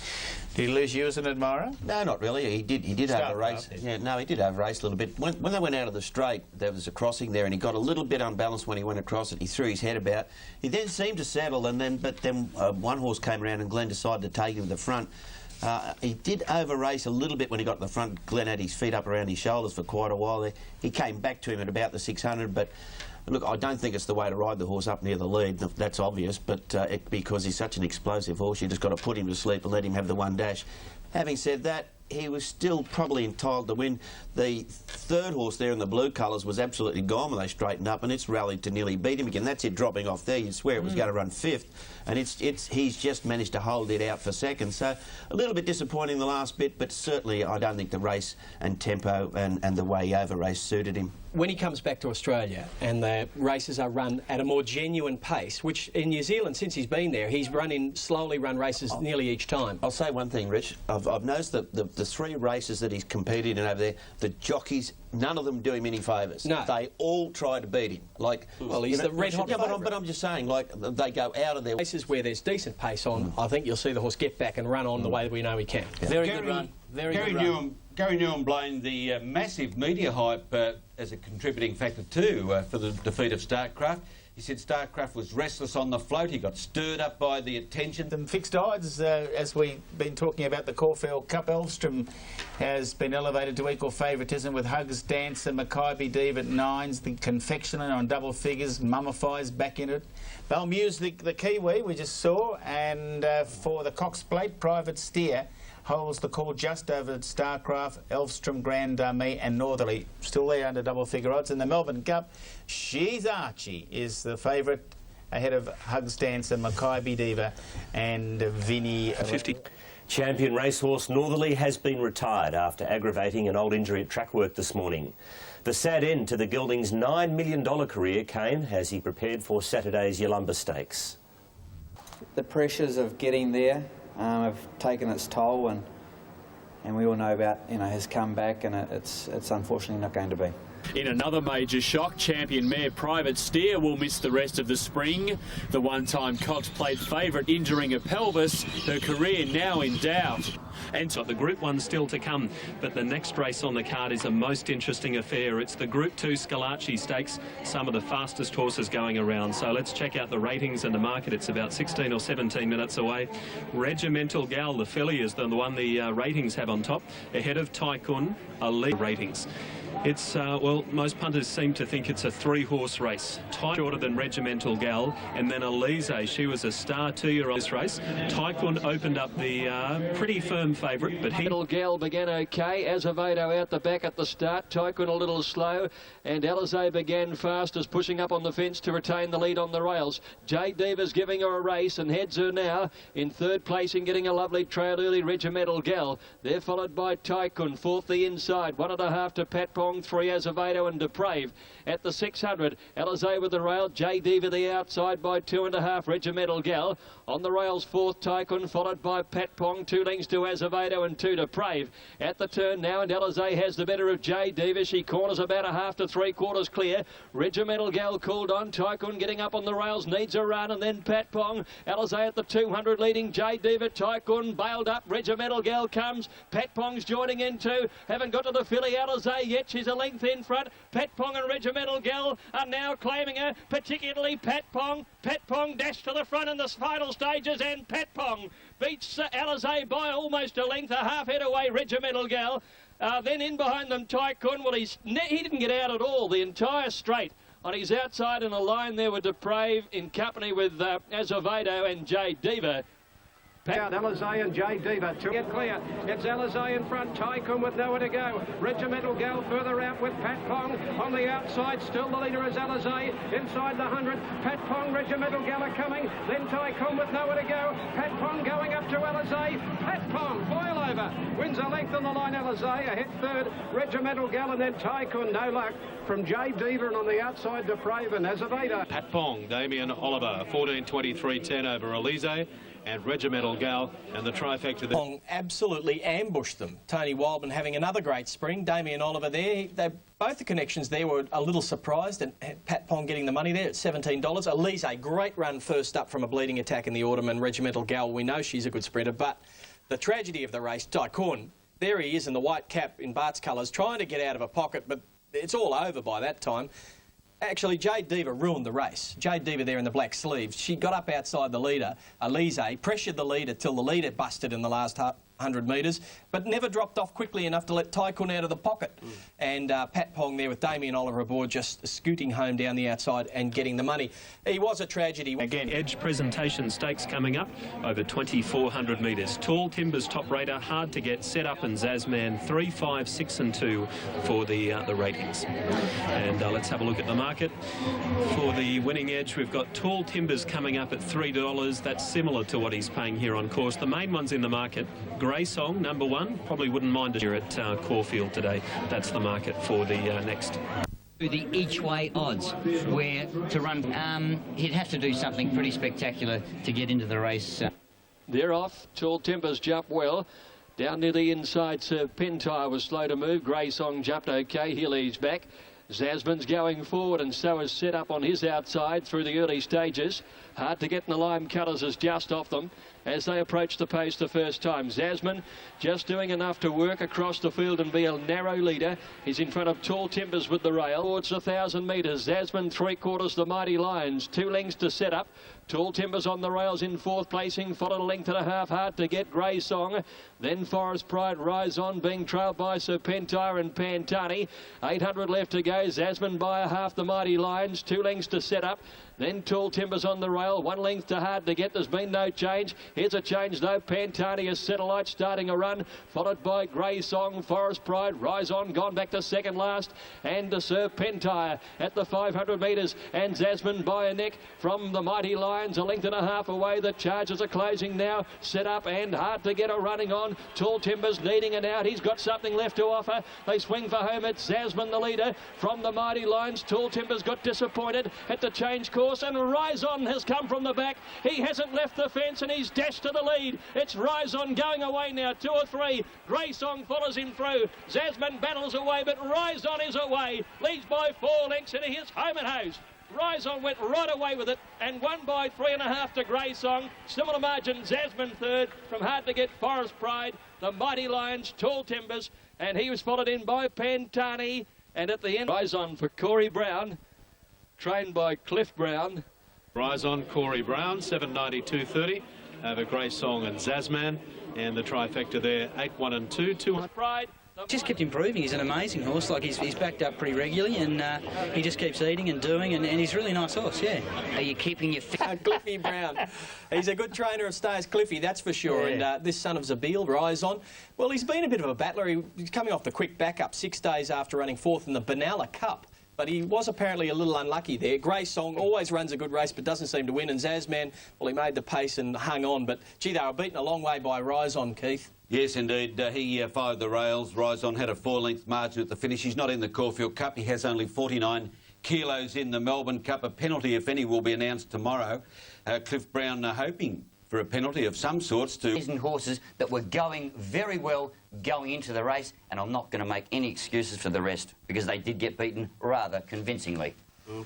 Did he lose you as an admirer? No, not really. He did over-race. Yeah, no, he did over-race a little bit. When they went out of the straight, there was a crossing there, and he got a little bit unbalanced when he went across it. He threw his head about. He then seemed to settle, but then one horse came around, and Glenn decided to take him to the front. He did over-race a little bit when he got to the front. Glenn had his feet up around his shoulders for quite a while there. He came back to him at about the 600, but look, I don't think it's the way to ride the horse up near the lead. That's obvious, but because he's such an explosive horse, you just got to put him to sleep and let him have the one dash. Having said that, he was still probably entitled to win. The third horse there in the blue colours was absolutely gone when they straightened up, and it's rallied to nearly beat him again. That's it dropping off there. You'd swear it was going to run fifth, and he's just managed to hold it out for second. So a little bit disappointing the last bit, but certainly I don't think the race and tempo and the way he over-raced suited him. When he comes back to Australia and the races are run at a more genuine pace, which in New Zealand, since he's been there, he's slowly run races nearly each time. I'll say one thing, Rich. I've noticed that the three races that he's competed in over there, the jockeys, none of them do him any favours. No. They all try to beat him. Well, he's the red-hot favourite. But I'm just saying, they go out of their... Races where there's decent pace on, I think you'll see the horse get back and run on the way that we know he can. Yeah. Very good run. Very good run. Gary Newham blamed the massive media hype as a contributing factor too for the defeat of Starcraft. He said Starcraft was restless on the float. He got stirred up by the attention. Some fixed odds, as we've been talking about the Caulfield Cup. Elvstrom has been elevated to equal favouritism with Hugs Dancer, Mackay Diva at 9s, the Confectioner on double figures, Mummifies back in it. Belmuse, the Kiwi we just saw, and for the Cox Plate, Private Steer holds the call just over Starcraft, Elvstrom, Grand Army and Northerly. Still there under double figure odds. In the Melbourne Cup, She's Archie is the favourite ahead of Hugs Dancer, Mackay Diva and Vinny. 50. Champion racehorse Northerly has been retired after aggravating an old injury at track work this morning. The sad end to the gelding's $9 million career came as he prepared for Saturday's Yalumba Stakes. The pressures of getting there have taken its toll, and we all know about his comeback, and it's unfortunately not going to be. In another major shock, champion mare Private Steer will miss the rest of the spring. The one-time Cox Plate favourite injuring a pelvis, her career now in doubt. And so the Group 1 still to come, but the next race on the card is a most interesting affair. It's the Group 2 Scalacci Stakes, some of the fastest horses going around. So let's check out the ratings and the market. It's about 16 or 17 minutes away. Regimental Gal, the filly, is the one the ratings have on top, ahead of Tycoon, elite ratings. It's, well, most punters seem to think it's a three-horse race. Shorter than Regimental Gal, and then Elise, she was a star 2-year-old this race. Tycoon opened up the pretty firm favourite, but Little Gal began okay. Azevedo out the back at the start. Tycoon a little slow, and Alizé began fast as pushing up on the fence to retain the lead on the rails. J Diva's giving her a race and heads her now in third place and getting a lovely trail early. Regimental Gal. They're followed by Tycoon, fourth the inside, 1.5 to Pat Pong, 3 Azevedo and Depraved. At the 600, Alizé with the rail, J Diva the outside by 2.5, Regimental Gal. On the rails, fourth Tycoon, followed by Pat Pong, 2 lengths to Azevedo and 2 Depraved. At the turn now, and Alizé has the better of J Diva. She corners about 1/2 to 3/4 clear. Regimental Gal called on. Tycoon getting up on the rails, needs a run, and then Pat Pong. Alizé at the 200 leading J Diva. Tycoon bailed up. Regimental Gal comes. Pat Pong's joining in too. Haven't got to the filly Alizé yet. She's a length in front. Pat Pong and Regimental Gal are now claiming her, particularly Pat Pong. Pat Pong dashed to the front in the final stages, and Pat Pong beats Alizé by almost a length, a half head away. Regimental Gal. Then in behind them, Tycoon. Well, he didn't get out at all the entire straight. On his outside in a line there with Deprave in company with Azevedo and J Diva. Out Alizé and J Diva to get clear. It's Alizé in front, Tycoon with nowhere to go. Regimental Gal further out with Pat Pong on the outside. Still the leader is Alizé inside the 100. Pat Pong, Regimental Gal are coming. Then Tycoon with nowhere to go. Pat Pong going up to Alizé. Pat Pong, boil over. Wins a length on the line. Alizé ahead third. Regimental Gal and then Tycoon. No luck from J Diva and on the outside Deprave and Azevedo. Pat Pong, Damien Oliver, 14.23.10 over Elise. And Regimental Gal and the trifecta there. Pong absolutely ambushed them. Tony Wildman having another great spring. Damien Oliver there. Both the connections there were a little surprised, and Pat Pong getting the money there at $17. Elise, great run first up from a bleeding attack in the autumn, and Regimental Gal, we know she's a good sprinter, but the tragedy of the race, Tycoon, there he is in the white cap in Bart's colours, trying to get out of a pocket, but it's all over by that time. Actually, Jade Diva ruined the race. Jade Diva there in the black sleeves. She got up outside the leader, Elise, pressured the leader till the leader busted in the last 100 metres, but never dropped off quickly enough to let Tycoon out of the pocket. And Pat Pong there with Damien Oliver aboard just scooting home down the outside and getting the money. He was a tragedy. Again, Edge Presentation Stakes coming up over 2,400 metres. Tall Timbers top rater, hard to get, set up, and Zazman 3, 5, 6 and 2 for the ratings. And let's have a look at the market. For the winning Edge, we've got Tall Timbers coming up at $3. That's similar to what he's paying here on course. The main ones in the market, Grey Song, number 1, probably wouldn't mind it here at Caulfield today. That's the market for the next. The each-way odds, where to run, he'd have to do something pretty spectacular to get into the race. They're off. Tall Timbers jump well. Down near the inside, Serpentire was slow to move. Grey Song jumped okay. Healy's back. Zasman's going forward, and so is set up on his outside through the early stages. Hard to get in the lime colours is just off them as they approach the pace the first time. Zasman just doing enough to work across the field and be a narrow leader. He's in front of Tall Timbers with the rail. Towards 1,000 metres. Zasman 3/4 the Mighty Lions. 2 lengths to set up. Tall Timbers on the rails in 4th placing, followed a length and a half, hard to get. Grey Song, then Forest Pride, Rise On, being trailed by Serpentire and Pantani. 800 left to go. Zasman by a half, the Mighty Lions. 2 lengths to set up. Then Tall Timbers on the rail, 1 length to hard to get. There's been no change. Here's a change though. Pantani is Satellite starting a run, followed by Grey Song, Forest Pride, Rise On, gone back to second last, and Serpentire at the 500 metres, and Zasman by a neck from the Mighty Lions, a length and a half away. The charges are closing now. Set up and hard to get a running on. Tall Timbers needing an out. He's got something left to offer. They swing for home. It's Zasman the leader from the Mighty Lions. Tall Timbers got disappointed at the change course, and Rise On has come from the back. He hasn't left the fence and he's dashed to the lead. It's Rise On going away now, 2 or 3. Grey Song follows him through. Zasman battles away, but Rise On is away. Leads by 4 lengths into his home and house. Rise On went right away with it and won by 3.5 to Grey Song. Similar margin, Zasman third from hard to get Forest Pride, the Mighty Lions, Tall Timbers, and he was followed in by Pantani. And at the end, Rise On for Corey Brown, trained by Cliff Brown. Rise On, Corey Brown, 7.92.30 over Grey Song and Zasman. And the trifecta there, 8, 1 and 2. 2 Pride. Just kept improving. He's an amazing horse. Like he's backed up pretty regularly, and he just keeps eating and doing, and he's a really nice horse. Yeah. Are you keeping your Cliffy Brown? He's a good trainer of stayers, Cliffy, that's for sure. Yeah. And this son of Zabeel, Rise On, well, he's been a bit of a battler. He's coming off the quick backup 6 days after running 4th in the Benalla Cup. But he was apparently a little unlucky there. Grey Song always runs a good race but doesn't seem to win. And Zasman, well, he made the pace and hung on. But, gee, they were beaten a long way by Rise On, Keith. Yes, indeed. He followed the rails. Rise On had a 4-length margin at the finish. He's not in the Caulfield Cup. He has only 49 kilos in the Melbourne Cup. A penalty, if any, will be announced tomorrow. Cliff Brown hoping for a penalty of some sorts to... Horses that were going very well going into the race, and I'm not going to make any excuses for the rest because they did get beaten rather convincingly.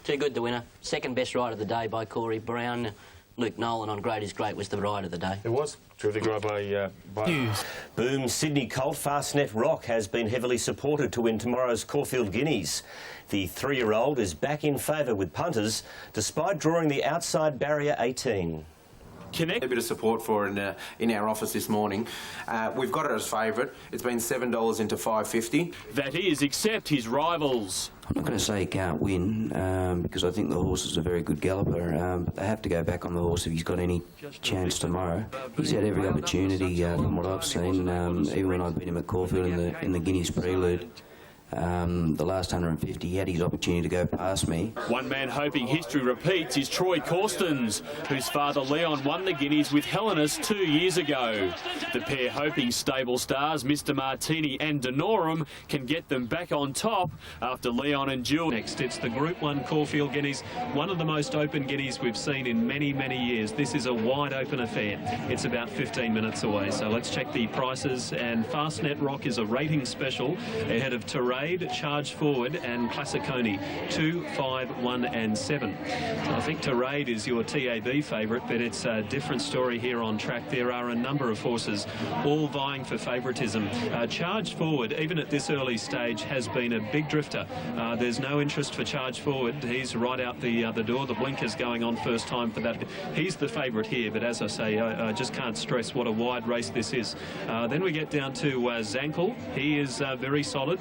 Too good the winner. Second best ride of the day by Corey Brown. Luke Nolan on Great is Great was the ride of the day. It was. Terrific ride by... Boom Sydney Colt Fastnet Rock has been heavily supported to win tomorrow's Caulfield Guineas. The 3-year-old is back in favour with punters despite drawing the outside barrier 18. Connect. A bit of support for in our office this morning. We've got it as favourite. It's been $7 into $5.50. That is, except his rivals. I'm not going to say he can't win because I think the horse is a very good galloper, but they have to go back on the horse if he's got any chance tomorrow. He's had every opportunity from what I've seen, even when I beat him at Caulfield in the Guineas Prelude. The last 150, he had his opportunity to go past me. One man hoping history repeats is Troy Corstens, whose father Leon won the Guineas with Helenus 2 years ago. The pair hoping stable stars Mr Martini and Denorum can get them back on top after Leon and Jewel. Next, it's the Group 1 Caulfield Guineas, one of the most open Guineas we've seen in many, many years. This is a wide open affair. It's about 15 minutes away, so let's check the prices. And Fastnet Rock is a rating special ahead of Terrain, Charge Forward and Classiconi, 2, 5, 1 and 7. So I think Terrain is your TAB favourite, but it's a different story here on track. There are a number of horses all vying for favouritism. Charge Forward, even at this early stage, has been a big drifter. There's no interest for Charge Forward. He's right out the door. The blinker's going on first time for that. He's the favourite here, but as I say, I just can't stress what a wide race this is. Then we get down to Zankel. He is very solid.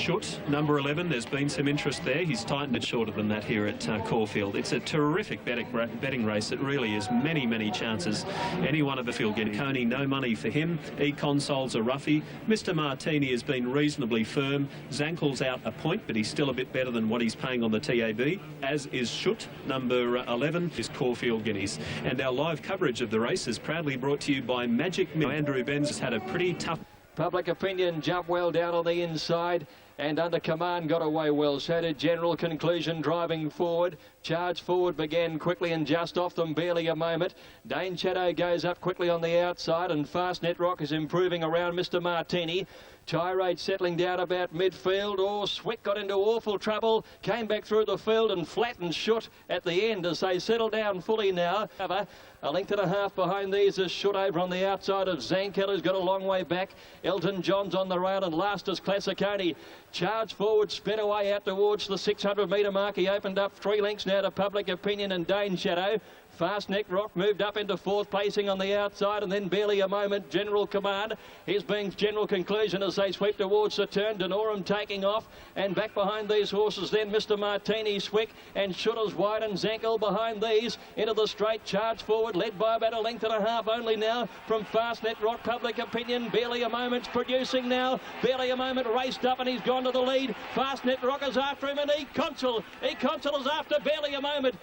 Shoot, number 11, there's been some interest there. He's tightened it shorter than that here at Caulfield. It's a terrific betting race. It really is. Many, many chances. Any one of the field get Coney, no money for him. E-Console's a roughie. Mr Martini has been reasonably firm. Zankel's out a point, but he's still a bit better than what he's paying on the TAB, as is Shoot, number 11, is Caulfield Guineas. And our live coverage of the race is proudly brought to you by Magic Mill. Andrew Benz has had a pretty tough... Public Opinion jumped well down on the inside and Under Command got away well. So did General Conclusion driving forward. Charge Forward began quickly and just off them, barely a moment. Dane Shadow goes up quickly on the outside and Fastnet Rock is improving around Mr Martini. Tirade settling down about midfield. Oh, Swick got into awful trouble, came back through the field and flattened Shoot at the end as they settle down fully now. A length and a half behind these is Shoot over on the outside of Zankel, who's got a long way back. Elton John's on the rail and last is Classiconi. Charge Forward sped away out towards the 600 metre mark. He opened up 3 lengths now to Public Opinion and Dane Shadow. Fastnet Rock moved up into 4th placing on the outside and then barely a moment General Command. Here's being General Conclusion as they sweep towards the turn. Denorum taking off and back behind these horses then Mr Martini, Swick and Shooters wide and Zankel behind these into the straight. Charge Forward led by about a length and a half only now from Fastnet Rock. Public Opinion barely a moment's producing now. Barely a moment raced up and he's gone to the lead. Fastnet Rock is after him and E-Consul is after barely a moment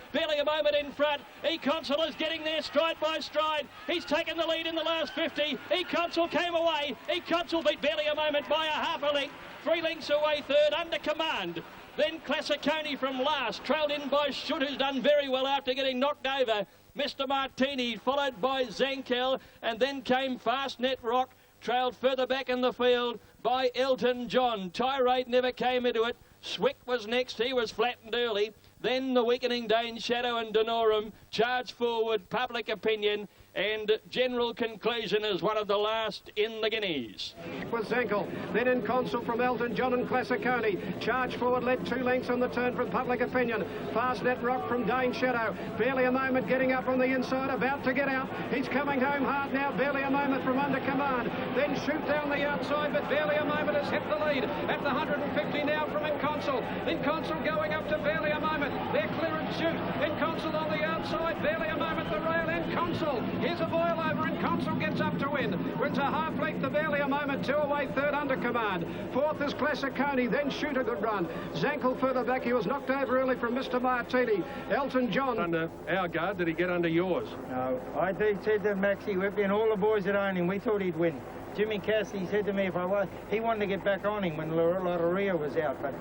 in front. E-Consul is getting there stride by stride. He's taken the lead in the last 50. E-Consul came away. E-Consul beat barely a moment by a half a length. 3 lengths away third, Under Command. Then Classiconi from last, trailed in by Shoot, who's done very well after getting knocked over. Mr Martini, followed by Zankel, and then came Fastnet Rock, trailed further back in the field by Elton John. Tirade never came into it. Swick was next, he was flattened early. Then the weakening Dane Shadow and Denorum. Charge Forward, Public Opinion, and General Conclusion is one of the last in the Guineas. Was Zankel, then in Consul from Elton John and Classiconi. Charge Forward led 2 lengths on the turn from Public Opinion. Fastnet Rock from Dane Shadow. Barely a moment getting up on the inside, about to get out. He's coming home hard now, barely a moment from Under Command. Then Shoot down the outside, but barely a moment has hit the lead. At the 150 now from Inconsul. Inconsul going up to barely a moment. They're clearing Shoot. Inconsul on the outside, barely a moment the rail. Inconsul. Here's a boil over and Consul gets up to win. Wins a half length to barely a moment. 2 away third, Under Command. 4th is Classiconi, then Shoot a good run. Zankel further back. He was knocked over early from Mr Martini. Elton John. Under our guard, did he get under yours? No, I said to Maxie Whippy and all the boys that own him, we thought he'd win. Jimmy Cassidy said to me if I was, he wanted to get back on him when Lotteria was out, but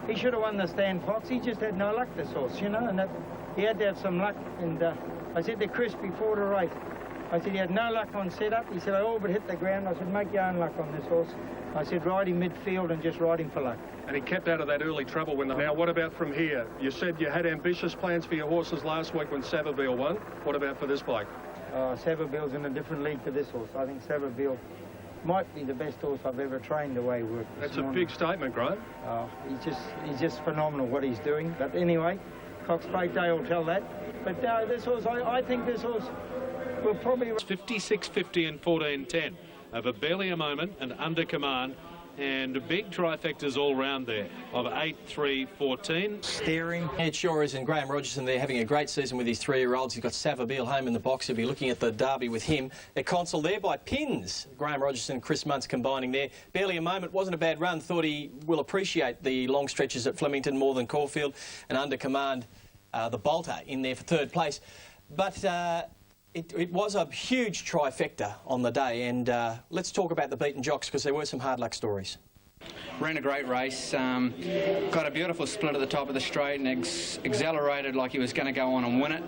he should have won the Stan Fox. He just had no luck, this horse, you know, and he had to have some luck. And I said to Chris before the race, I said, he had no luck on setup. He said, I all but hit the ground. I said, make your own luck on this horse. I said, ride him midfield and just ride him for luck. And he kept out of that early trouble when... Now, what about from here? You said you had ambitious plans for your horses last week when Savabeel won. What about for this bike? Savabeel's in a different league to this horse. I think Savabeel might be the best horse I've ever trained the way he worked. That's a big statement, Graham. He's just phenomenal what he's doing. But anyway, Cox Plate Day will tell that. But this horse, I think this horse... we'll probably... 56.50 and 14.10 over barely a moment and under command. And big trifectas all round there of 8, 3, 14. Steering. It sure is, and Graham Rogerson there having a great season with his 3-year-olds. He's got Savabeel home in the box. He'll be looking at the derby with him. A console there by pins. Graham Rogerson and Chris Muntz combining there. Barely a moment, wasn't a bad run. Thought he will appreciate the long stretches at Flemington more than Caulfield. And under command, the Bolter in there for third place. But it was a huge trifecta on the day, and let's talk about the beaten jocks because there were some hard luck stories. Ran a great race, got a beautiful split at the top of the straight and accelerated like he was going to go on and win it,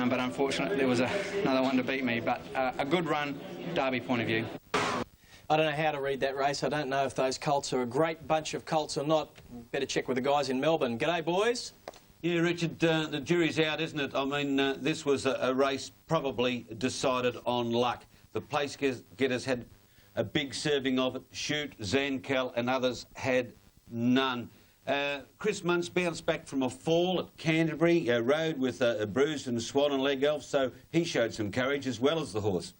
but unfortunately there was another one to beat me, but a good run, Derby point of view. I don't know how to read that race. I don't know if those colts are a great bunch of colts or not. Better check with the guys in Melbourne. G'day, boys. Yeah, Richard, the jury's out, isn't it? I mean, this was a race probably decided on luck. The place getters had a big serving of it. Shoot, Zankel and others had none. Chris Muntz bounced back from a fall at Canterbury, rode with a bruised and swollen leg off, so he showed some courage as well as the horse.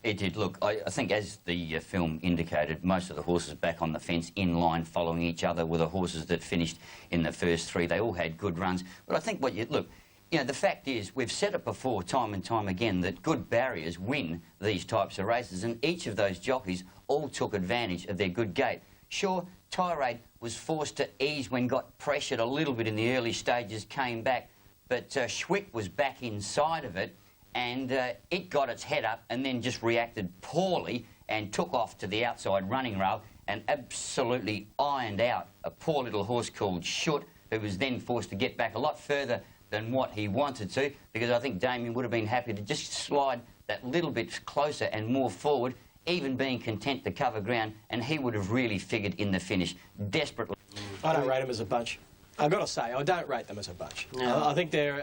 It did. Look, I think as the film indicated, most of the horses back on the fence in line following each other were the horses that finished in the first 3. They all had good runs. But I think the fact is, we've said it before time and time again that good barriers win these types of races, and each of those jockeys all took advantage of their good gait. Sure, Tirade was forced to ease when got pressured a little bit in the early stages, came back, but Schwick was back inside of it, and it got its head up and then just reacted poorly and took off to the outside running rail and absolutely ironed out a poor little horse called Shoot, who was then forced to get back a lot further than what he wanted to, because I think Damien would have been happy to just slide that little bit closer and more forward, even being content to cover ground, and he would have really figured in the finish desperately. I don't rate him as a bunch. I've got to say, I don't rate them as a bunch. No. I think you're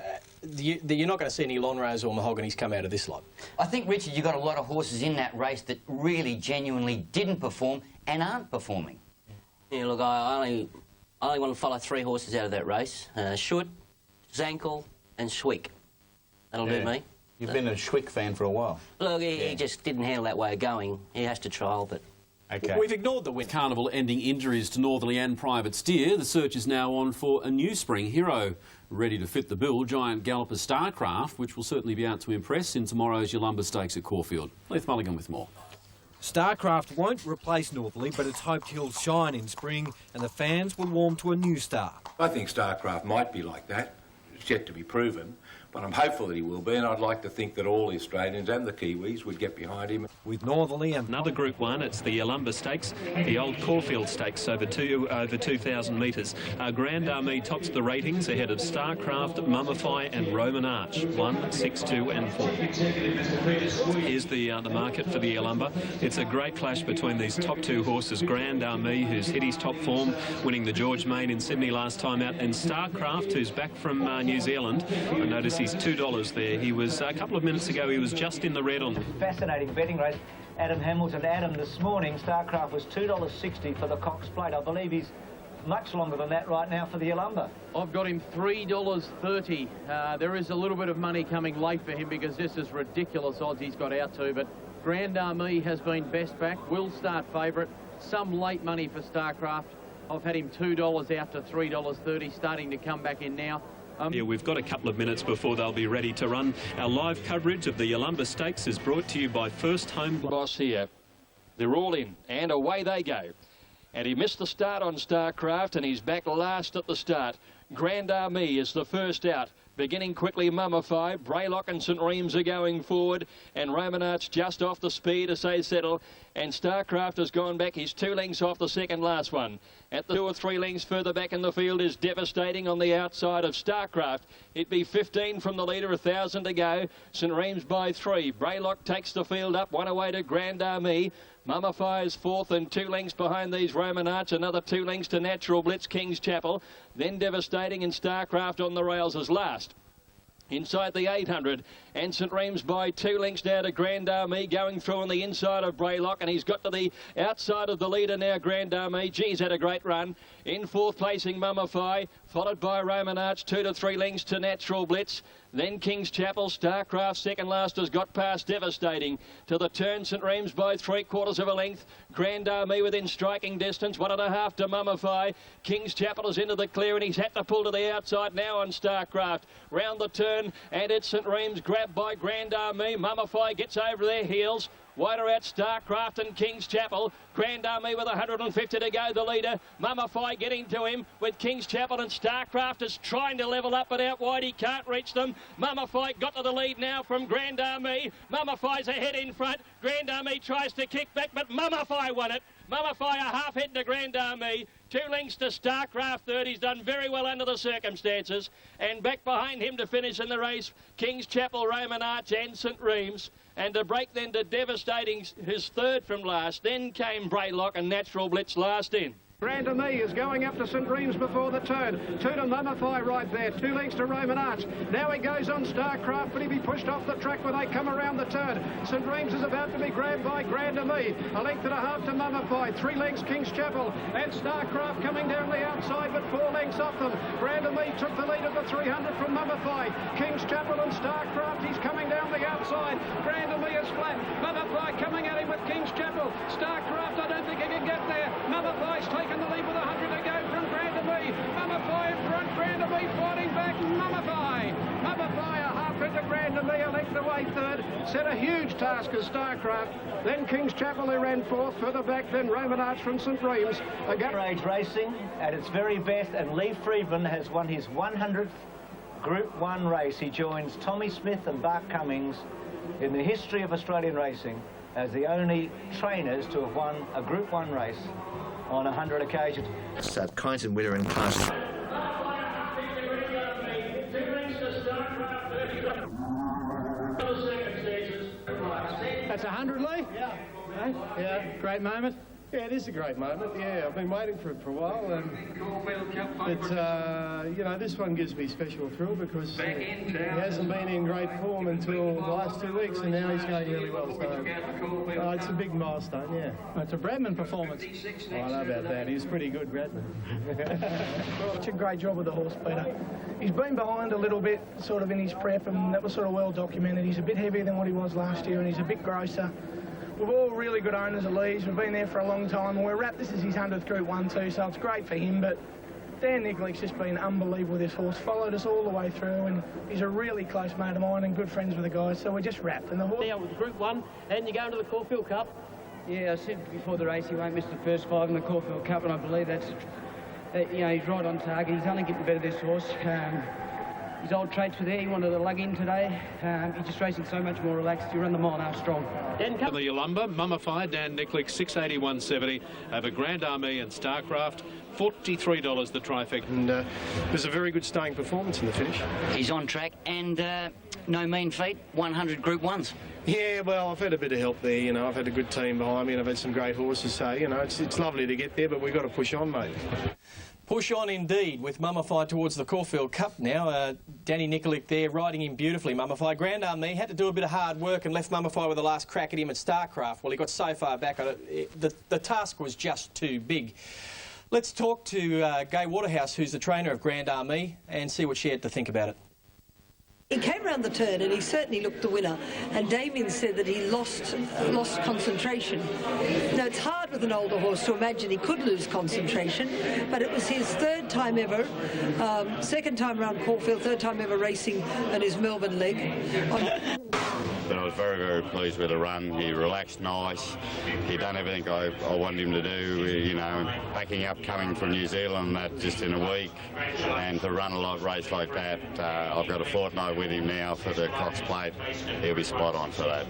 not going to see any Lonrose or Mahoganies come out of this lot. I think, Richard, you've got a lot of horses in that race that really genuinely didn't perform and aren't performing. Yeah, look, I only want to follow 3 horses out of that race. Shoot, Zankel and Schwick. That'll do me. You've been a Schwick fan for a while. Look, he just didn't handle that way of going. He has to trial, but... Okay. We've ignored the win. Carnival ending injuries to Northerly and Private Steer. The search is now on for a new spring hero. Ready to fit the bill, giant galloper Starcraft, which will certainly be out to impress in tomorrow's Yalumba Stakes at Caulfield. Leith Mulligan with more. Starcraft won't replace Northerly, but it's hoped he'll shine in spring and the fans will warm to a new star. I think Starcraft might be like that. It's yet to be proven, but I'm hopeful that he will be, and I'd like to think that all the Australians and the Kiwis would get behind him. With Northerly and another Group 1, it's the Yalumba Stakes, the old Caulfield Stakes over 2,000 metres. Grand Army tops the ratings ahead of Starcraft, Mummify and Roman Arch, 1, 6, 2 and 4. Here's the market for the Yalumba. It's a great clash between these top 2 horses, Grand Army, who's hit his top form, winning the George Main in Sydney last time out, and Starcraft, who's back from New Zealand. I notice he's $2 there. He was, a couple of minutes ago, he was just in the red on. Fascinating betting race. Adam Hamilton. Adam, this morning, Starcraft was $2.60 for the Cox Plate. I believe he's much longer than that right now for the Yalumba. I've got him $3.30. There is a little bit of money coming late for him because this is ridiculous odds he's got out to, but Grand Army has been best back, will start favourite. Some late money for Starcraft. I've had him $2 out to $3.30, starting to come back in now. Yeah, we've got a couple of minutes before they'll be ready to run. Our live coverage of the Yalumba Stakes is brought to you by First Home Boss here. They're all in, and away they go. And he missed the start on Starcraft, and he's back last at the start. Grand Army is the first out. Beginning quickly, Mummify. Braylock and St Reems are going forward, and Roman Arch just off the speed as they settle. And Starcraft has gone back. He's 2 lengths off the second last one. At the 2 or 3 lengths further back in the field is Devastating on the outside of Starcraft. It'd be 15 from the leader, 1,000 to go. St Reems by 3. Braylock takes the field up, 1 away to Grand Army. Mummify is 4th and 2 lengths behind these Roman Arch, another 2 lengths to Natural Blitz, King's Chapel. Then Devastating and Starcraft on the rails as last. Inside the 800, and St Reems by 2 lengths now to Grand Army, going through on the inside of Braylock, and he's got to the outside of the leader now, Grand Army. Geez, had a great run. In 4th placing, Mummify. followed by Roman Arch, 2 to 3 lengths to Natural Blitz. Then King's Chapel, Starcraft second last has got past Devastating. To the turn, St Reems by 3/4 of a length. Grand Army within striking distance, 1.5 to Mummify. King's Chapel is into the clear and he's had to pull to the outside now on Starcraft. Round the turn and it's St Reems grabbed by Grand Army. Mummify gets over their heels. Wider out Starcraft and King's Chapel. Grand Army with 150 to go, the leader. Mummify getting to him with King's Chapel, and Starcraft is trying to level up, but out wide he can't reach them. Mummify got to the lead now from Grand Army. Mummify's ahead in front. Grand Army tries to kick back, but Mummify won it. Mummify a half head to Grand Army. 2 lengths to Starcraft third. He's done very well under the circumstances. And back behind him to finish in the race, King's Chapel, Roman Arch and St Reems. And to break then to Devastating, his third from last. Then came Braylock and Natural Blitz last in. Grand Army is going up to St Reems before the turn. 2 to Mummify right there. 2 lengths to Roman Arch. Now he goes on Starcraft, but he'll be pushed off the track when they come around the turn. St Reems is about to be grabbed by Grand Army. 1.5 lengths to Mummify. 3 lengths King's Chapel. And Starcraft coming down the outside, but 4 lengths off them. Grand Army took the lead at the 300 from Mummify. King's Chapel and Starcraft, he's coming down the outside. Grand Army is flat. Mummify coming at him with King's Chapel. Starcraft, I don't think he can get there. Mummify's taken the lead with 100 to go from Grand Army. Mummify in front, Grand Army fighting back. Mummify a half into Grand Army, a length away third. Set a huge task as Starcraft. Then King's Chapel, who ran fourth. Further back, then Roman Arch from St Reems. Age racing at its very best, and Lee Friedman has won his 100th Group 1 race. He joins Tommy Smith and Bart Cummings in the history of Australian racing as the only trainers to have won a Group 1 race on 100 occasions. It's Kyneton winner in class. That's 100, Lee? Yeah. Yeah, great moment. Yeah, it is a great moment. Yeah, I've been waiting for it for a while, and you know, this one gives me special thrill because he hasn't been in great form until the last 2 weeks, and now he's going really well. So it's a big milestone. Yeah, it's a Bradman performance. Oh, I know about that. He was pretty good, Bradman. Such a great job with the horse, Peter. He's been behind a little bit, sort of in his prep, and that was sort of well documented. He's a bit heavier than what he was last year, and he's a bit grosser. We're all really good owners of Lee's. We've been there for a long time. We're wrapped. This is his 100th Group 1 too, so it's great for him. But Dan Nicolic's just been unbelievable with this horse. Followed us all the way through, and he's a really close mate of mine and good friends with the guys. So we're just wrapped. And the horse. Now with Group 1, and you go into the Caulfield Cup. Yeah, I said before the race he won't miss the first 5 in the Caulfield Cup, and I believe that's, you know, he's right on target. He's only getting better, this horse. His old traits were there. He wanted to lug in today. He's just racing so much more relaxed. He run the mile now strong. The Yolumba, Mummify, Dan Nicklick, 681.70 over Grand Army and Starcraft, $43 the trifecta. And it was a very good staying performance in the finish. He's on track and no mean feat, 100 Group 1s. Yeah, well, I've had a bit of help there, you know. I've had a good team behind me and I've had some great horses, so, you know, it's lovely to get there, but we've got to push on, mate. Push on indeed with Mummify towards the Caulfield Cup now. Danny Nicolic there riding him beautifully, Mummify. Grand Army had to do a bit of hard work and left Mummify with the last crack at him at Starcraft. Well, he got so far back on it, the task was just too big. Let's talk to Gay Waterhouse, who's the trainer of Grand Army, and see what she had to think about it. He came round the turn and he certainly looked the winner, and Damien said that he lost concentration. Now it's hard with an older horse to imagine he could lose concentration, but it was his third time ever, second time around Caulfield, third time ever racing on his Melbourne leg. But I was very, very pleased with the run. He relaxed nice. He done everything I wanted him to do, you know, backing up, coming from New Zealand, that just in a week. And to run a race like that, I've got a fortnight with him now for the Cox Plate. He'll be spot on for that.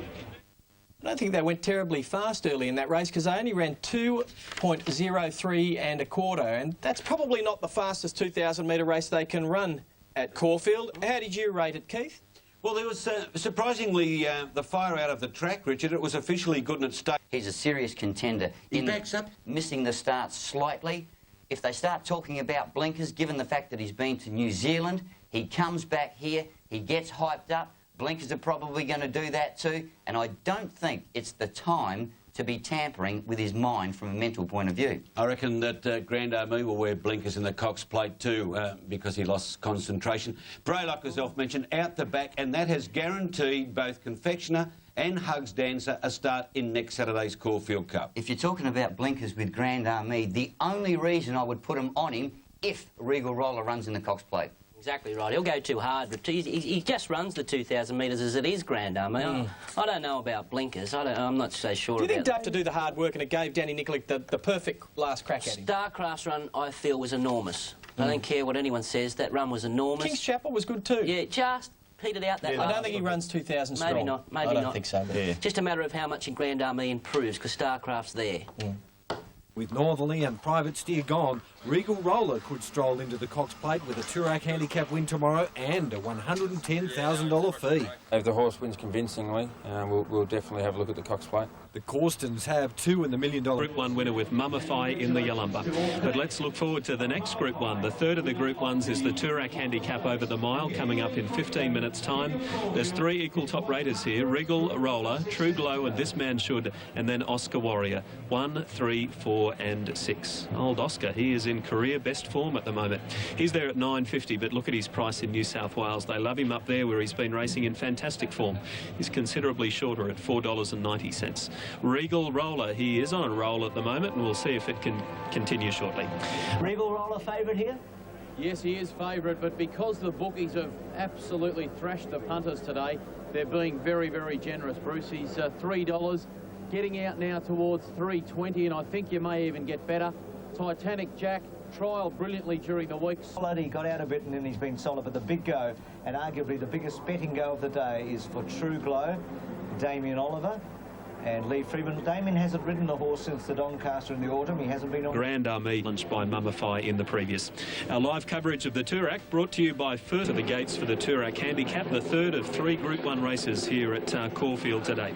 I don't think they went terribly fast early in that race because they only ran 2.03 and a quarter, and that's probably not the fastest 2,000 metre race they can run at Caulfield. How did you rate it, Keith? Well, there was surprisingly the fire out of the track, Richard. It was officially good and at stake. He's a serious contender. He backs up. Missing the start slightly. If they start talking about blinkers, given the fact that he's been to New Zealand, he comes back here, he gets hyped up. Blinkers are probably going to do that too, and I don't think it's the time to be tampering with his mind from a mental point of view. I reckon that Grand Army will wear blinkers in the Cox Plate too because he lost concentration. Braylock, as Elf mentioned, out the back, and that has guaranteed both Confectioner and Hugs Dancer a start in next Saturday's Caulfield Cup. If you're talking about blinkers with Grand Army, the only reason I would put them on him if Regal Roller runs in the Cox Plate. Exactly right. He'll go too hard, but he just runs the 2,000 metres as it is, Grand Army. I don't know about blinkers. I'm not so sure about Do you think Dave to do the hard work and it gave Danny Nikolic the perfect last crack at him? Starcraft's run, I feel, was enormous. I don't care what anyone says, that run was enormous. King's Chapel was good too. Yeah, just petered out that I don't think he runs 2,000 strong. Maybe not, maybe not. I don't think so. Yeah. Just a matter of how much in Grand Army improves, because Starcraft's there. With Northerly and Private Steer gone, Regal Roller could stroll into the Cox Plate with a Toorak handicap win tomorrow and a $110,000 fee. If the horse wins convincingly, we'll definitely have a look at the Cox Plate. The Corstons have two in the $1 million. Group 1 winner with Mummify in the Yalumba. But let's look forward to the next Group 1. The third of the Group 1s is the Toorak Handicap over the mile, coming up in 15 minutes' time. There's 3 equal top raters here: Regal Roller, True Glow and This Man Should, and then Oscar Warrior. 1, 3, 4 and 6. Old Oscar, he is in career best form at the moment. He's there at $9.50, but look at his price in New South Wales. They love him up there where he's been racing in fantastic form. He's considerably shorter at $4.90. Regal Roller, he is on a roll at the moment, and we'll see if it can continue shortly. Regal Roller favourite here? Yes, he is favourite, but because the bookies have absolutely thrashed the punters today, they're being very, very generous. Bruce, he's $3, getting out now towards $3.20, and I think you may even get better. Titanic Jack trialled brilliantly during the week. He got out a bit and then he's been solid, but the big go, and arguably the biggest betting go of the day, is for True Glow, Damien Oliver and Lee Freeman. Damien hasn't ridden the horse since the Doncaster in the autumn. He hasn't been on. Grand Army launched by Mummify in the previous. Our live coverage of the Toorak brought to you by First of the Gates for the Toorak Handicap, the third of 3 Group 1 races here at Caulfield today.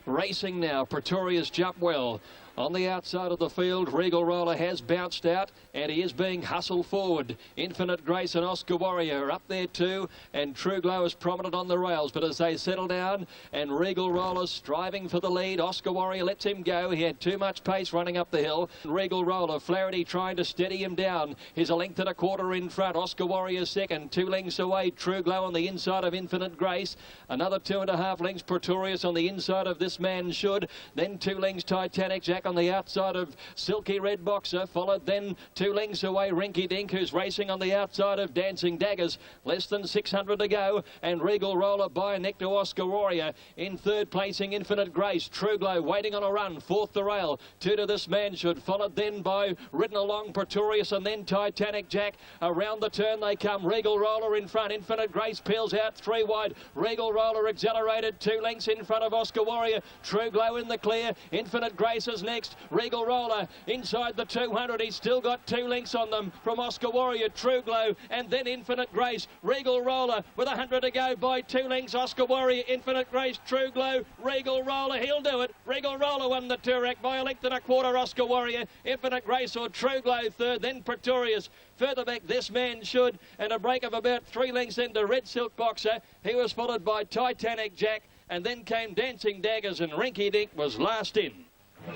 Racing now, Pretoria's Jump Well. On the outside of the field, Regal Roller has bounced out and he is being hustled forward. Infinite Grace and Oscar Warrior are up there too, and True Glow is prominent on the rails, but as they settle down and Regal Roller striving for the lead, Oscar Warrior lets him go. He had too much pace running up the hill. Regal Roller, Flaherty trying to steady him down. He's a length and a quarter in front. Oscar Warrior second, 2 lengths away. True Glow on the inside of Infinite Grace. Another 2.5 lengths Pretorius on the inside of This Man Should. Then 2 lengths Titanic Jack on the outside of Silky Red Boxer, followed then 2 lengths away Rinky Dink, who's racing on the outside of Dancing Daggers. Less than 600 to go, and Regal Roller by neck to Oscar Warrior. In third placing Infinite Grace. True Glow waiting on a run, 4th the rail, 2 to This Man Should, followed then by Ridden Along Pretorius and then Titanic Jack. Around the turn they come. Regal Roller in front. Infinite Grace peels out 3 wide. Regal Roller accelerated 2 lengths in front of Oscar Warrior. True Glow in the clear. Infinite Grace is next. Regal Roller inside the 200. He's still got 2 lengths on them from Oscar Warrior, True Glow, and then Infinite Grace. Regal Roller with 100 to go by 2 lengths. Oscar Warrior, Infinite Grace, True Glow, Regal Roller. He'll do it. Regal Roller won the Toorak by a length and a quarter. Oscar Warrior, Infinite Grace or True Glow third, then Pretorius. Further back, This Man Should, and a break of about 3 lengths into Red Silk Boxer. He was followed by Titanic Jack, and then came Dancing Daggers, and Rinky Dink was last in.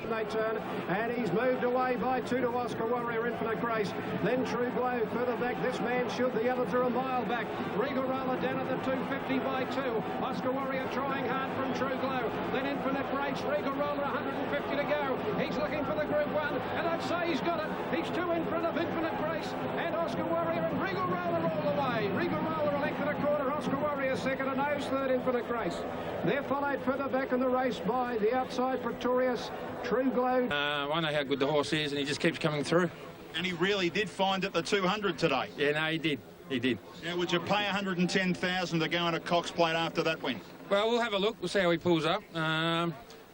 They turn, and he's moved away by 2 to Oscar Warrior, Infinite Grace. Then True Glow further back. This Man Should, the others are a mile back. Regal Roller down at the 250 by 2. Oscar Warrior trying hard from True Glow. Then Infinite Grace, Regal Roller 150 to go. He's looking for the Group 1, and I'd say he's got it. He's 2 in front of Infinite Grace and Oscar Warrior, and Regal Roller all the way. Regal Roller a length and a quarter. Oscar Warrior second, and nose third, Infinite Grace. They're followed further back in the race by the outside Pretorius, True Glow. I know how good the horse is, and he just keeps coming through. And he really did find it the 200 today. Yeah, no, he did. He did. Now, would you pay $110,000 to go on a Cox Plate after that win? Well, we'll have a look. We'll see how he pulls up.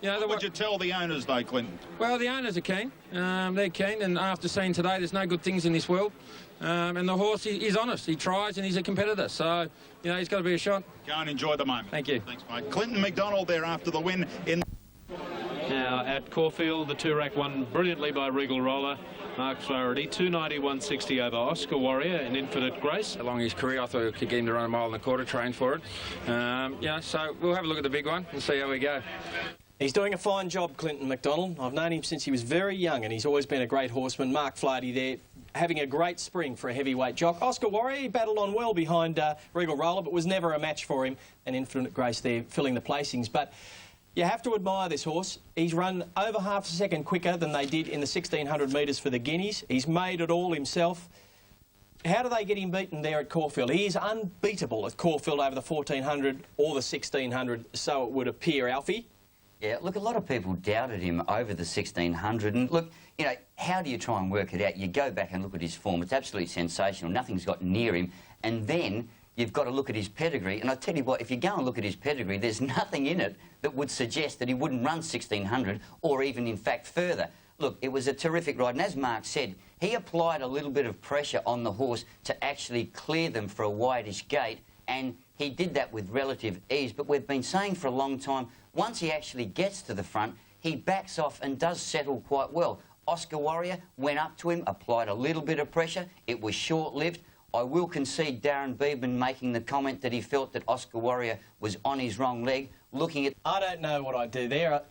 You know, what would you tell the owners, though, Clinton? Well, the owners are keen. They're keen, and after seeing today, there's no good things in this world. And the horse, he's honest. He tries, and he's a competitor. So, you know, he's got to be a shot. Go and enjoy the moment. Thank you. Thanks, mate. Clinton McDonald there after the win in... Now at Caulfield, the Toorak won brilliantly by Regal Roller. Mark Flaherty, 291.60 over Oscar Warrior and Infinite Grace. Along his career, I thought I could get him to run a mile and a quarter, train for it. Yeah, so we'll have a look at the big one and see how we go. He's doing a fine job, Clinton McDonald. I've known him since he was very young, and he's always been a great horseman. Mark Flaherty there, having a great spring for a heavyweight jock. Oscar Warrior, he battled on well behind Regal Roller, but was never a match for him. And Infinite Grace there filling the placings. But you have to admire this horse. He's run over half a second quicker than they did in the 1,600 metres for the Guineas. He's made it all himself. How do they get him beaten there at Caulfield? He is unbeatable at Caulfield over the 1,400 or the 1,600, so it would appear, Alfie. Yeah, look, a lot of people doubted him over the 1,600, and look, you know, how do you try and work it out? You go back and look at his form. It's absolutely sensational. Nothing's got near him. And then you've got to look at his pedigree. And I tell you what, if you go and look at his pedigree, there's nothing in it that would suggest that he wouldn't run 1,600 or even, in fact, further. Look, it was a terrific ride. And as Mark said, he applied a little bit of pressure on the horse to actually clear them for a wideish gate. And he did that with relative ease. But we've been saying for a long time, once he actually gets to the front, he backs off and does settle quite well. Oscar Warrior went up to him, applied a little bit of pressure. It was short-lived. I will concede Darren Beedman making the comment that he felt that Oscar Warrior was on his wrong leg. Looking at... I don't know what I'd do there.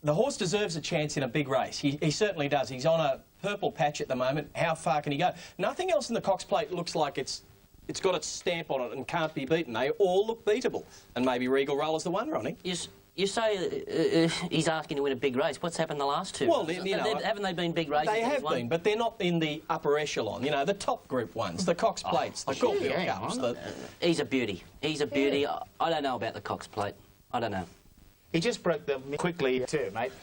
The horse deserves a chance in a big race. He certainly does. He's on a purple patch at the moment. How far can he go? Nothing else in the Cox Plate looks like it's got its stamp on it and can't be beaten. They all look beatable. And maybe Regal Roller's the one, Ronnie. Yes. You say he's asking to win a big race. What's happened the last two? Well, you know, haven't they been big races? They have been, but they're not in the upper echelon. You know, the top group ones, the Cox Plates, the Caulfield Cups. He's a beauty. He's a beauty. Yeah. I don't know about the Cox Plate. I don't know. He just broke them quickly too, mate.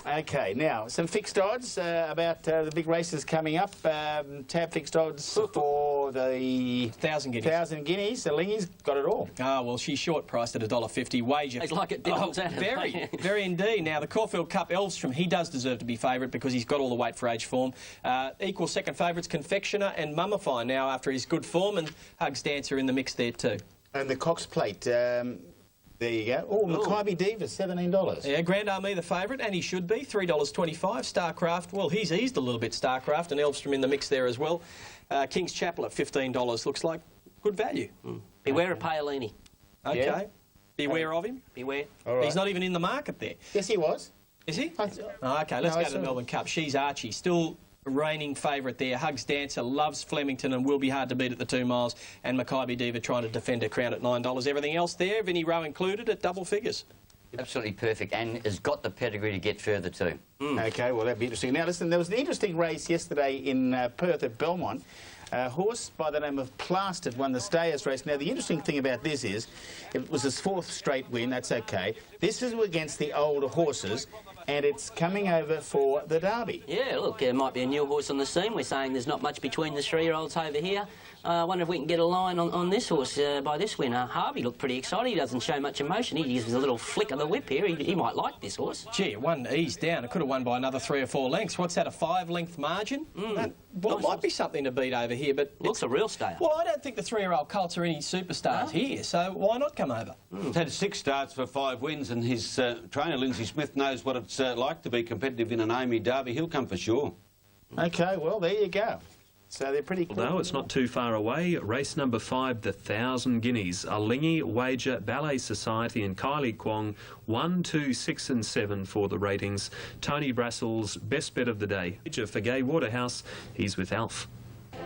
OK, now, some fixed odds about the big races coming up. Tab fixed odds for the 1,000 guineas. 1,000 guineas. The Lingy's got it all. Ah, well, she's short priced at $1.50. Wager. It's like it didn't. Very, very indeed. Now, the Caulfield Cup, Elvstrom, he does deserve to be favourite because he's got all the weight for age form. Equal second favourites, Confectioner and Mummify now after his good form, and Hugs Dancer in the mix there too. And the Cox Plate. There you go. Oh, Maccabi Diva, $17. Yeah, Grand Army the favourite, and he should be, $3.25. Starcraft, well, he's eased a little bit, Starcraft, and Elvstrom in the mix there as well. King's Chapel at $15 looks like good value. Beware of Paolini. OK. Yeah. Beware of him? Beware. All right. He's not even in the market there. Yes, he was. Is he? Oh, OK, let's go to the Melbourne Cup. She's Archie, still reigning favourite there. Hugs Dancer, loves Flemington and will be hard to beat at the 2 miles. And Maccabi Diva trying to defend her crown at $9. Everything else there, Vinnie Rowe included, at double figures. Absolutely perfect, and has got the pedigree to get further too. OK, well, that'd be interesting. Now, listen, there was an interesting race yesterday in Perth at Belmont. A horse by the name of Plastered won the Stayers race. Now, the interesting thing about this is it was his 4th straight win. That's OK. This is against the older horses, and it's coming over for the Derby. Yeah, look, there might be a new horse on the scene. We're saying there's not much between the 3-year-olds over here. I wonder if we can get a line on this horse by this winner. Harvey looked pretty excited. He doesn't show much emotion. He gives a little flick of the whip here. He might like this horse. Gee, it won ease down. It could have won by another 3 or 4 lengths. What's that, a 5-length margin? That might be something to beat over here, but... Looks a real stayer. Well, I don't think the 3-year-old colts are any superstars here, so why not come over? He's had 6 starts for 5 wins, and his trainer, Lindsay Smith, knows what it's like to be competitive in an AAMI Derby. He'll come for sure. OK, well, there you go. So they're pretty cool. No, it's not too far away. Race number 5, the 1,000 guineas. Alingi, Wager, Ballet Society and Kylie Kwong, 1, 2, 6 and 7 for the ratings. Tony Brassell's best bet of the day. For Gay Waterhouse, he's with Alf.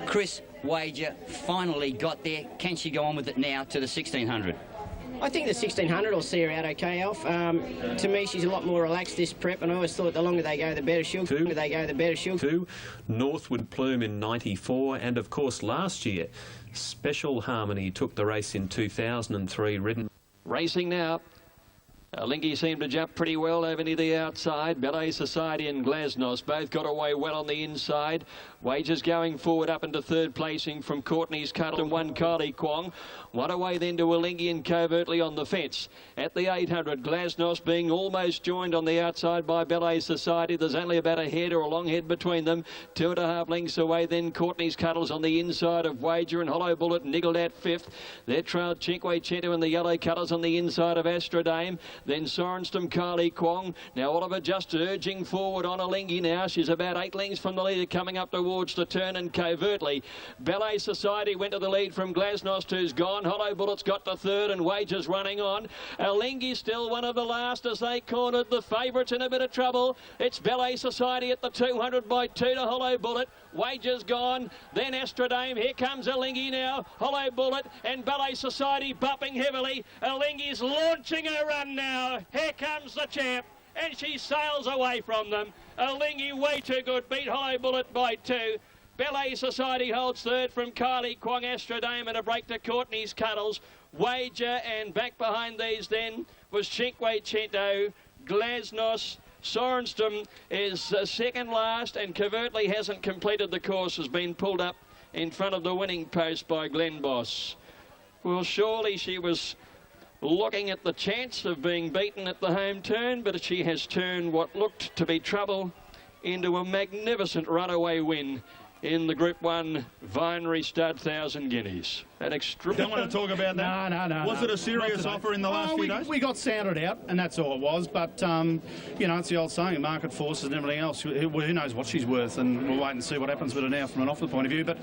Chris, Wager finally got there. Can she go on with it now to the 1,600? I think the 1,600 will see her out OK, Alf. To me, she's a lot more relaxed this prep, and I always thought the longer they go, the better she'll go. The better she'll 2, Northwood Plume in 94, and of course last year, Special Harmony took the race in 2003, ridden. Racing now. Lingy seemed to jump pretty well over near the outside. Ballet Society and Glasnost both got away well on the inside. Wages going forward up into 3rd placing from Courtney's Cuddle and 1 Kylie Kwong. One away then to Alingi and covertly on the fence. At the 800, Glasnost being almost joined on the outside by Ballet Society. There's only about a head or a long head between them. 2.5 lengths away then Courtney's Cuddles on the inside of Wager and Hollow Bullet niggled at 5th. They're trailed Chinque Cento and the Yellow Colours on the inside of Astrodame. then Sorenstam, Kylie Kwong. Now Oliver just urging forward on Alingi now. She's about 8 lengths from the leader coming up towards the turn, and covertly Ballet Society went to the lead from Glasnost, who's gone. Hollow Bullet's got to third and Wages running on. Alingi still one of the last as they cornered the favourites in a bit of trouble. It's Ballet Society at the 200 by 2 to Hollow Bullet. Wages gone, then Astrodame. Here comes Alingi now. Hollow Bullet and Ballet Society bumping heavily. Alingi's launching her run now. Here comes the champ, and she sails away from them. Alingi way too good, beat Hollow Bullet by 2. Ballet Society holds third from Kylie Kwong, Astrodame, and a break to Courtney's Cuddles. Wager, and back behind these then was Chinkwe Cento, Glasnost. Sorenstam is second last, and covertly hasn't completed the course, has been pulled up in front of the winning post by Glenn Boss. Well, surely she was looking at the chance of being beaten at the home turn, but she has turned what looked to be trouble into a magnificent runaway win in the Group 1 Vinery Stud 1,000 Guineas. An extra. Don't want to talk about that? No. Was it a serious offer in the last few days? We got sounded out, and that's all it was. But, you know, it's the old saying, market forces and everything else. Who knows what she's worth, and we'll wait and see what happens with her now from an offer point of view. But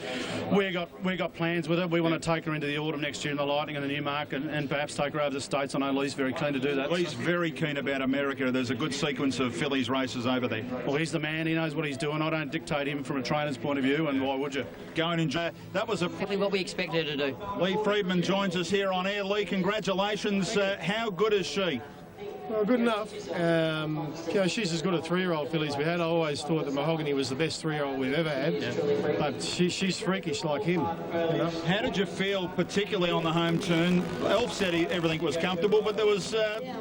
we got plans with her. We want to take her into the autumn next year in the Lightning and the Newmarket, and perhaps take her over the States. I know Lee's very keen to do that. Lee's very keen about America. There's a good sequence of fillies races over there. Well, he's the man. He knows what he's doing. I don't dictate him from a trainer's point of view, and why would you? Go and enjoy. That was exactly what we expected her to do. Lee Friedman joins us here on air. Lee, congratulations. How good is she? Well, good enough. You know, she's as good a 3-year-old filly as we had. I always thought that Mahogany was the best 3-year-old we've ever had. Yeah. But she's freakish like him. You know? How did you feel, particularly on the home turn? Elf said everything was comfortable, but there was,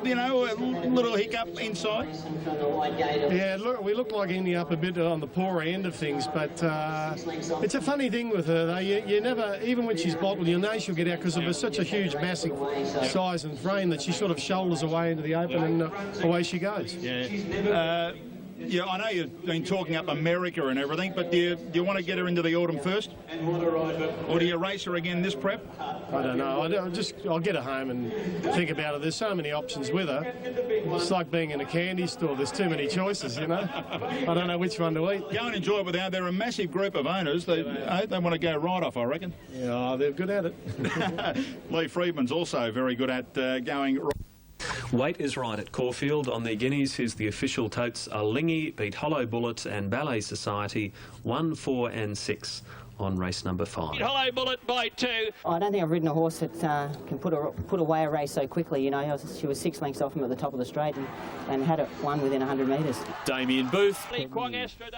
you know, a little hiccup inside. Yeah, look, we looked like ending up a bit on the poorer end of things, but it's a funny thing with her, though. You never, even when she's bottled, you'll know she'll get out because of such a huge, massive size and frame that she sort of shoulders away into the open, and away she goes. Yeah. Yeah, I know you've been talking up America and everything, but do you want to get her into the autumn first? Or do you race her again this prep? I don't know. I'll get her home and think about it. There's so many options with her. It's like being in a candy store. There's too many choices, you know. I don't know which one to eat. Go and enjoy it without. They're a massive group of owners. They want to go right off, I reckon. Yeah, they're good at it. Lee Friedman's also very good at going right. Weight is right at Caulfield. On their guineas, here's the official totes. Alingi beat Hollow Bullet and Ballet Society 1, 4 and 6 on race number 5. Hollow Bullet by 2. I don't think I've ridden a horse that can put away a race so quickly. You know, she was 6 lengths off him at the top of the straight and had it won within 100 metres. Damien Booth.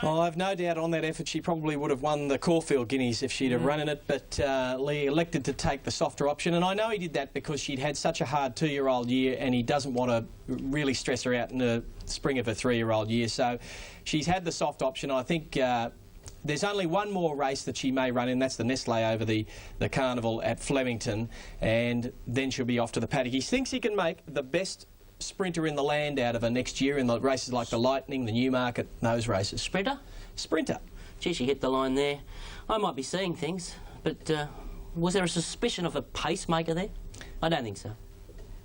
Oh, I've no doubt on that effort she probably would have won the Caulfield Guineas if she'd have run in it, but Lee elected to take the softer option, and I know he did that because she'd had such a hard 2-year-old year and he doesn't want to really stress her out in the spring of her 3-year-old year. So she's had the soft option. I think there's only one more race that she may run in, that's the Nestle over the Carnival at Flemington, and then she'll be off to the paddock. He thinks he can make the best sprinter in the land out of her next year in the races like the Lightning, the Newmarket, those races. Sprinter? Sprinter. Gee, she hit the line there. I might be seeing things, but was there a suspicion of a pacemaker there? I don't think so.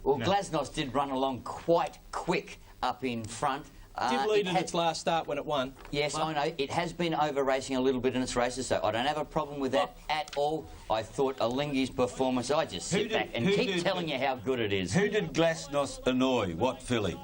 Well, no. Glasnost did run along quite quick up in front. Did lead in its last start when it won. Yes, I know. It has been over-racing a little bit in its races, so I don't have a problem with that at all. I thought Alingi's performance, I just sit back and keep telling you how good it is. Who did Glasnost annoy? What filly?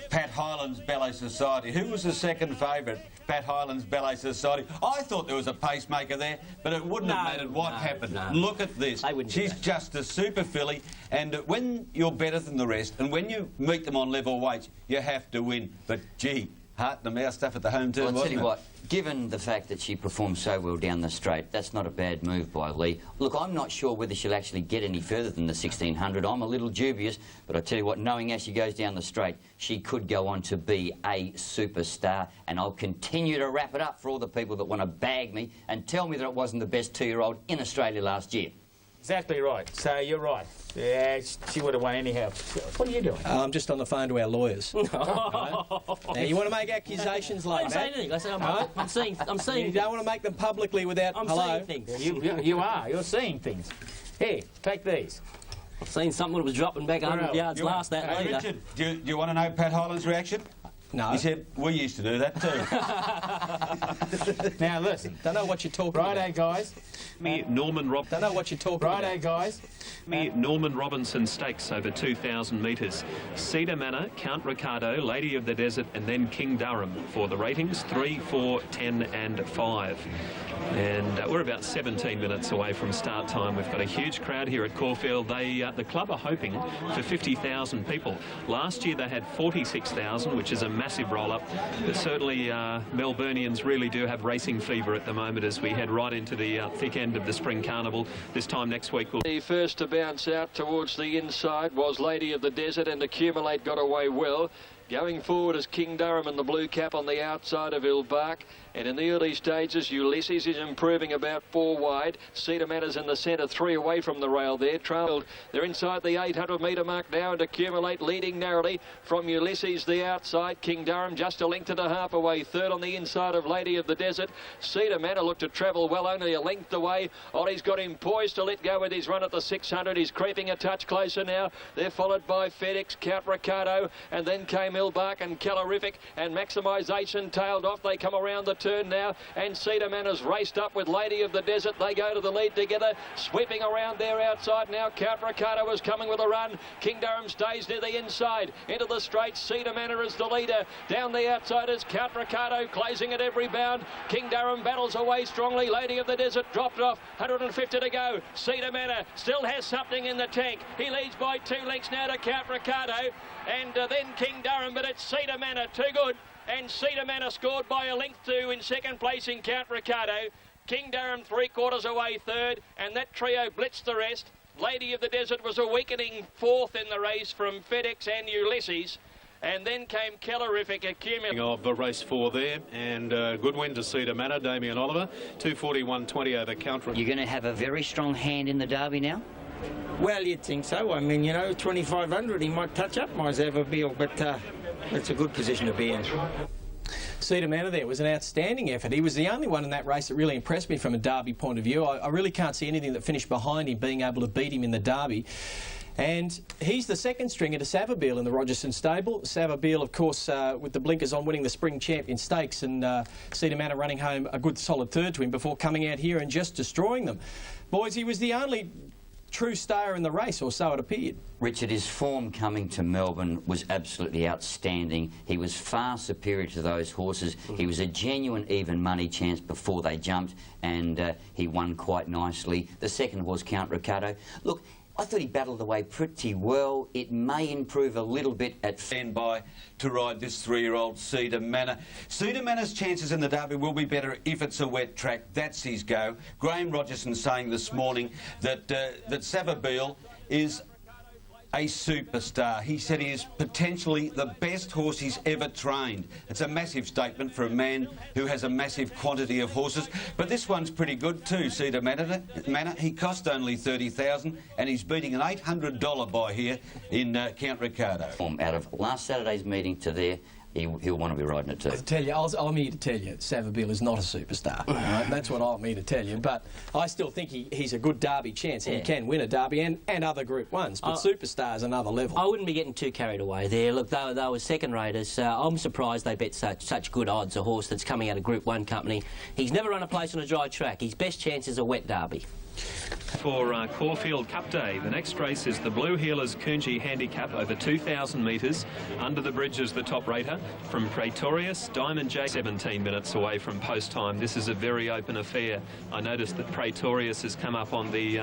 Pat Hyland's Ballet Society. Who was the second favourite? Pat Hyland's Ballet Society. I thought there was a pacemaker there, but it wouldn't have mattered what happened. No. Look at this. She's just a super filly, and when you're better than the rest, and when you meet them on level weights, you have to win. But, gee, heart and the mouth stuff at the home turn, well, I'll tell you wasn't what, given the fact that she performed so well down the straight, that's not a bad move by Lee. Look, I'm not sure whether she'll actually get any further than the 1600. I'm a little dubious, but I tell you what, knowing as she goes down the straight, she could go on to be a superstar, and I'll continue to wrap it up for all the people that want to bag me and tell me that it wasn't the best 2-year-old in Australia last year. Exactly right. So you're right. Yeah, she would have won anyhow. What are you doing? I'm just on the phone to our lawyers. Now, you want to make accusations like that? I didn't say anything. I said I'm seeing. You don't want to make them publicly without. I'm hello. seeing things. You are. You're seeing things. Here, take these. I've seen something that was dropping back 100 yards last that Hey, leader. Richard, do you want to know Pat Hyland's reaction? No. He said, we used to do that too. Now listen. Don't know what you're talking about. Righto, guys. Norman Rob. Don't know what you're talking about. Righto, guys. Norman Robinson Stakes over 2,000 metres. Cedar Manor, Count Ricardo, Lady of the Desert, and then King Durham for the ratings 3, 4, 10 and 5. And we're about 17 minutes away from start time. We've got a huge crowd here at Caulfield. The club are hoping for 50,000 people. Last year they had 46,000, which is a massive roll-up. But certainly Melburnians really do have racing fever at the moment as we head right into the thick end of the Spring Carnival. This time next week we'll... The first to bounce out towards the inside was Lady of the Desert, and Accumulate got away well. Going forward is King Durham and the blue cap on the outside of Ilbark. And in the early stages, Ulysses is improving about 4 wide. Cedar Manor's in the centre, 3 away from the rail there. Trailed, they're inside the 800-metre mark now, and Accumulate leading narrowly from Ulysses the outside. King Durham just a length and a half away. Third on the inside of Lady of the Desert. Cedar Manor looked to travel well, only a length away. Ollie's got him poised to let go with his run at the 600. He's creeping a touch closer now. They're followed by FedEx, Count Ricardo, and then came Ilbark and Calorific, and Maximisation tailed off. They come around the turn now, and Cedar Manor's raced up with Lady of the Desert. They go to the lead together, sweeping around there outside now. Count Ricardo is coming with a run. King Durham stays near the inside, into the straight. Cedar Manor is the leader. Down the outside is Count Ricardo, closing at every bound. King Durham battles away strongly. Lady of the Desert dropped off, 150 to go. Cedar Manor still has something in the tank. He leads by 2 lengths now to Count Ricardo, and then King Durham, but it's Cedar Manor, too good. And Cedar Manor scored by a length 2 in second place in Count Ricardo. King Durham 3/4 away third, and that trio blitzed the rest. Lady of the Desert was a weakening 4th in the race from FedEx and Ulysses. And then came Calorific, Accumulate. Of race 4 there, and good win to Cedar Manor, Damien Oliver, 241.20 over Count. You're going to have a very strong hand in the Derby now? Well, you'd think so. I mean, you know, 2,500, he might touch up my Zavabil, but it's a good position to be in. Cedar Manor there was an outstanding effort. He was the only one in that race that really impressed me from a Derby point of view. I really can't see anything that finished behind him being able to beat him in the Derby. And he's the second stringer to Savabeel in the Rogerson stable. Savabeel, of course, with the blinkers on, winning the Spring Champion Stakes, and Cedar Manor running home a good solid third to him before coming out here and just destroying them. Boys, he was the only true star in the race, or so it appeared. Richard, his form coming to Melbourne was absolutely outstanding. He was far superior to those horses. He was a genuine even money chance before they jumped, and he won quite nicely. The second horse, Count Ricardo. Look, I thought he battled away pretty well. It may improve a little bit at Stand by to ride this 3-year-old Cedar Manor. Cedar Manor's chances in the Derby will be better if it's a wet track. That's his go. Graham Rogerson saying this morning that that Savabeel is a superstar. He said he is potentially the best horse he's ever trained. It's a massive statement for a man who has a massive quantity of horses. But this one's pretty good too, Cedar Manor. He cost only $30,000, and he's beating an $800 buy here in Count Ricardo. Out of last Saturday's meeting to there, he'll want to be riding it too. I'm here to tell you, Savabeel is not a superstar. Right? That's what I'm here to tell you. But I still think he's a good Derby chance, and he can win a Derby and other Group 1s. But superstar's another level. I wouldn't be getting too carried away there. Look, they were second raters. I'm surprised they bet such good odds. A horse that's coming out of Group 1 company. He's never run a place on a dry track. His best chance is a wet Derby. For Caulfield Cup Day, the next race is the Blue Heelers Coonji Handicap over 2,000 metres. Under the Bridge is the top rater. From Praetorius, Diamond J, 17 minutes away from post time. This is a very open affair. I noticed that Praetorius has come up on the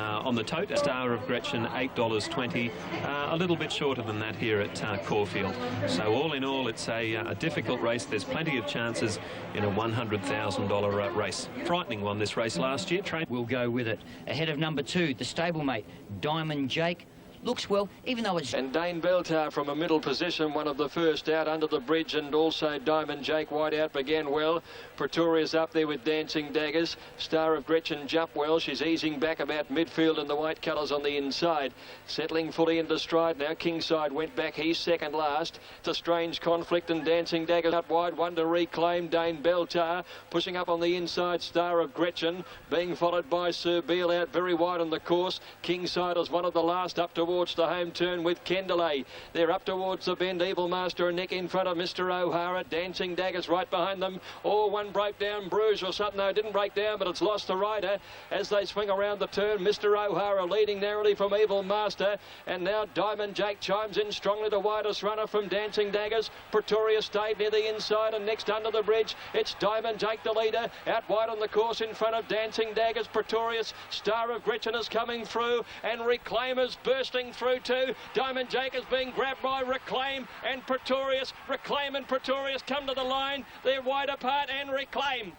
tote. Star of Gretchen, $8.20. A little bit shorter than that here at Caulfield. So all in all, it's a difficult race. There's plenty of chances in a $100,000 race. Frightening one this race last year. We'll go with it. Ahead of number 2, the stablemate, Diamond Jake. Looks well, even though it's... And Dane Beltar from a middle position, one of the first out under the bridge, and also Diamond Jake wide out began well. Pretoria's up there with Dancing Daggers. Star of Gretchen jumped well. She's easing back about midfield in the white colours on the inside. Settling fully into stride now. Kingside went back. He's second last. It's a Strange Conflict and Dancing Daggers up wide. One to reclaim. Dane Beltar pushing up on the inside. Star of Gretchen being followed by Sir Beale out very wide on the course. Kingside is one of the last up towards towards the home turn with Kendelay. They're up towards the bend. Evil Master and Nick in front of Mr. O'Hara. Dancing Daggers right behind them. Oh, one broke down, bruise or something. No, it didn't break down, but it's lost the rider as they swing around the turn. Mr. O'Hara leading narrowly from Evil Master. And now Diamond Jake chimes in strongly, the widest runner from Dancing Daggers. Pretoria stayed near the inside, and next under the bridge, it's Diamond Jake, the leader, out wide on the course in front of Dancing Daggers. Pretorius, Star of Gretchen is coming through, and Reclaimers bursting through too. Diamond Jake is being grabbed by Reclaim and Pretorius. Reclaim and Pretorius come to the line. They're wide apart, and Reclaim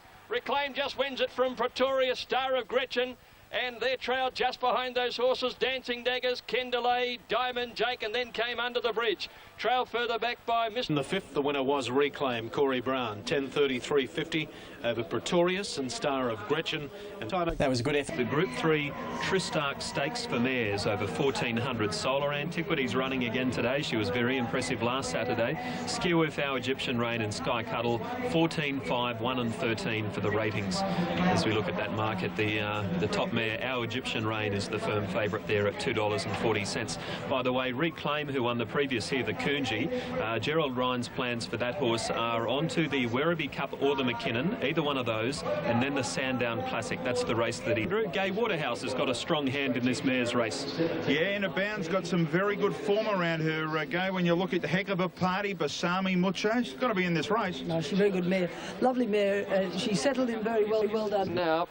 just wins it from Pretorius, Star of Gretchen. And their trail just behind those horses, Dancing Daggers, Kendelay, Diamond Jake, and then came under the bridge. Trail further back by Mr. In the fifth, the winner was Reclaim, Corey Brown, 10:33.50 over Pretorius and Star of Gretchen. And that was a good effort. The Group 3 Tristark Stakes for mares over 1,400. Solar Antiquities running again today. She was very impressive last Saturday. Skew with Our Egyptian Rain and Sky Cuddle, 14, 5, 1 and 13 for the ratings. As we look at that market, the top mare, Our Egyptian Rain, is the firm favourite there at $2.40. By the way, Reclaim, who won the previous here, the Coonji, Gerald Ryan's plans for that horse are onto the Werribee Cup or the McKinnon, either one of those, and then the Sandown Classic. That's the race that he drew. Gay Waterhouse has got a strong hand in this mare's race. Yeah, Inabound's got some very good form around her, Gay. When you look at the Heck of a Party, Basami Mucho, she's got to be in this race. No, she's a very good mare. Lovely mare. She settled in very well. Well done. Now,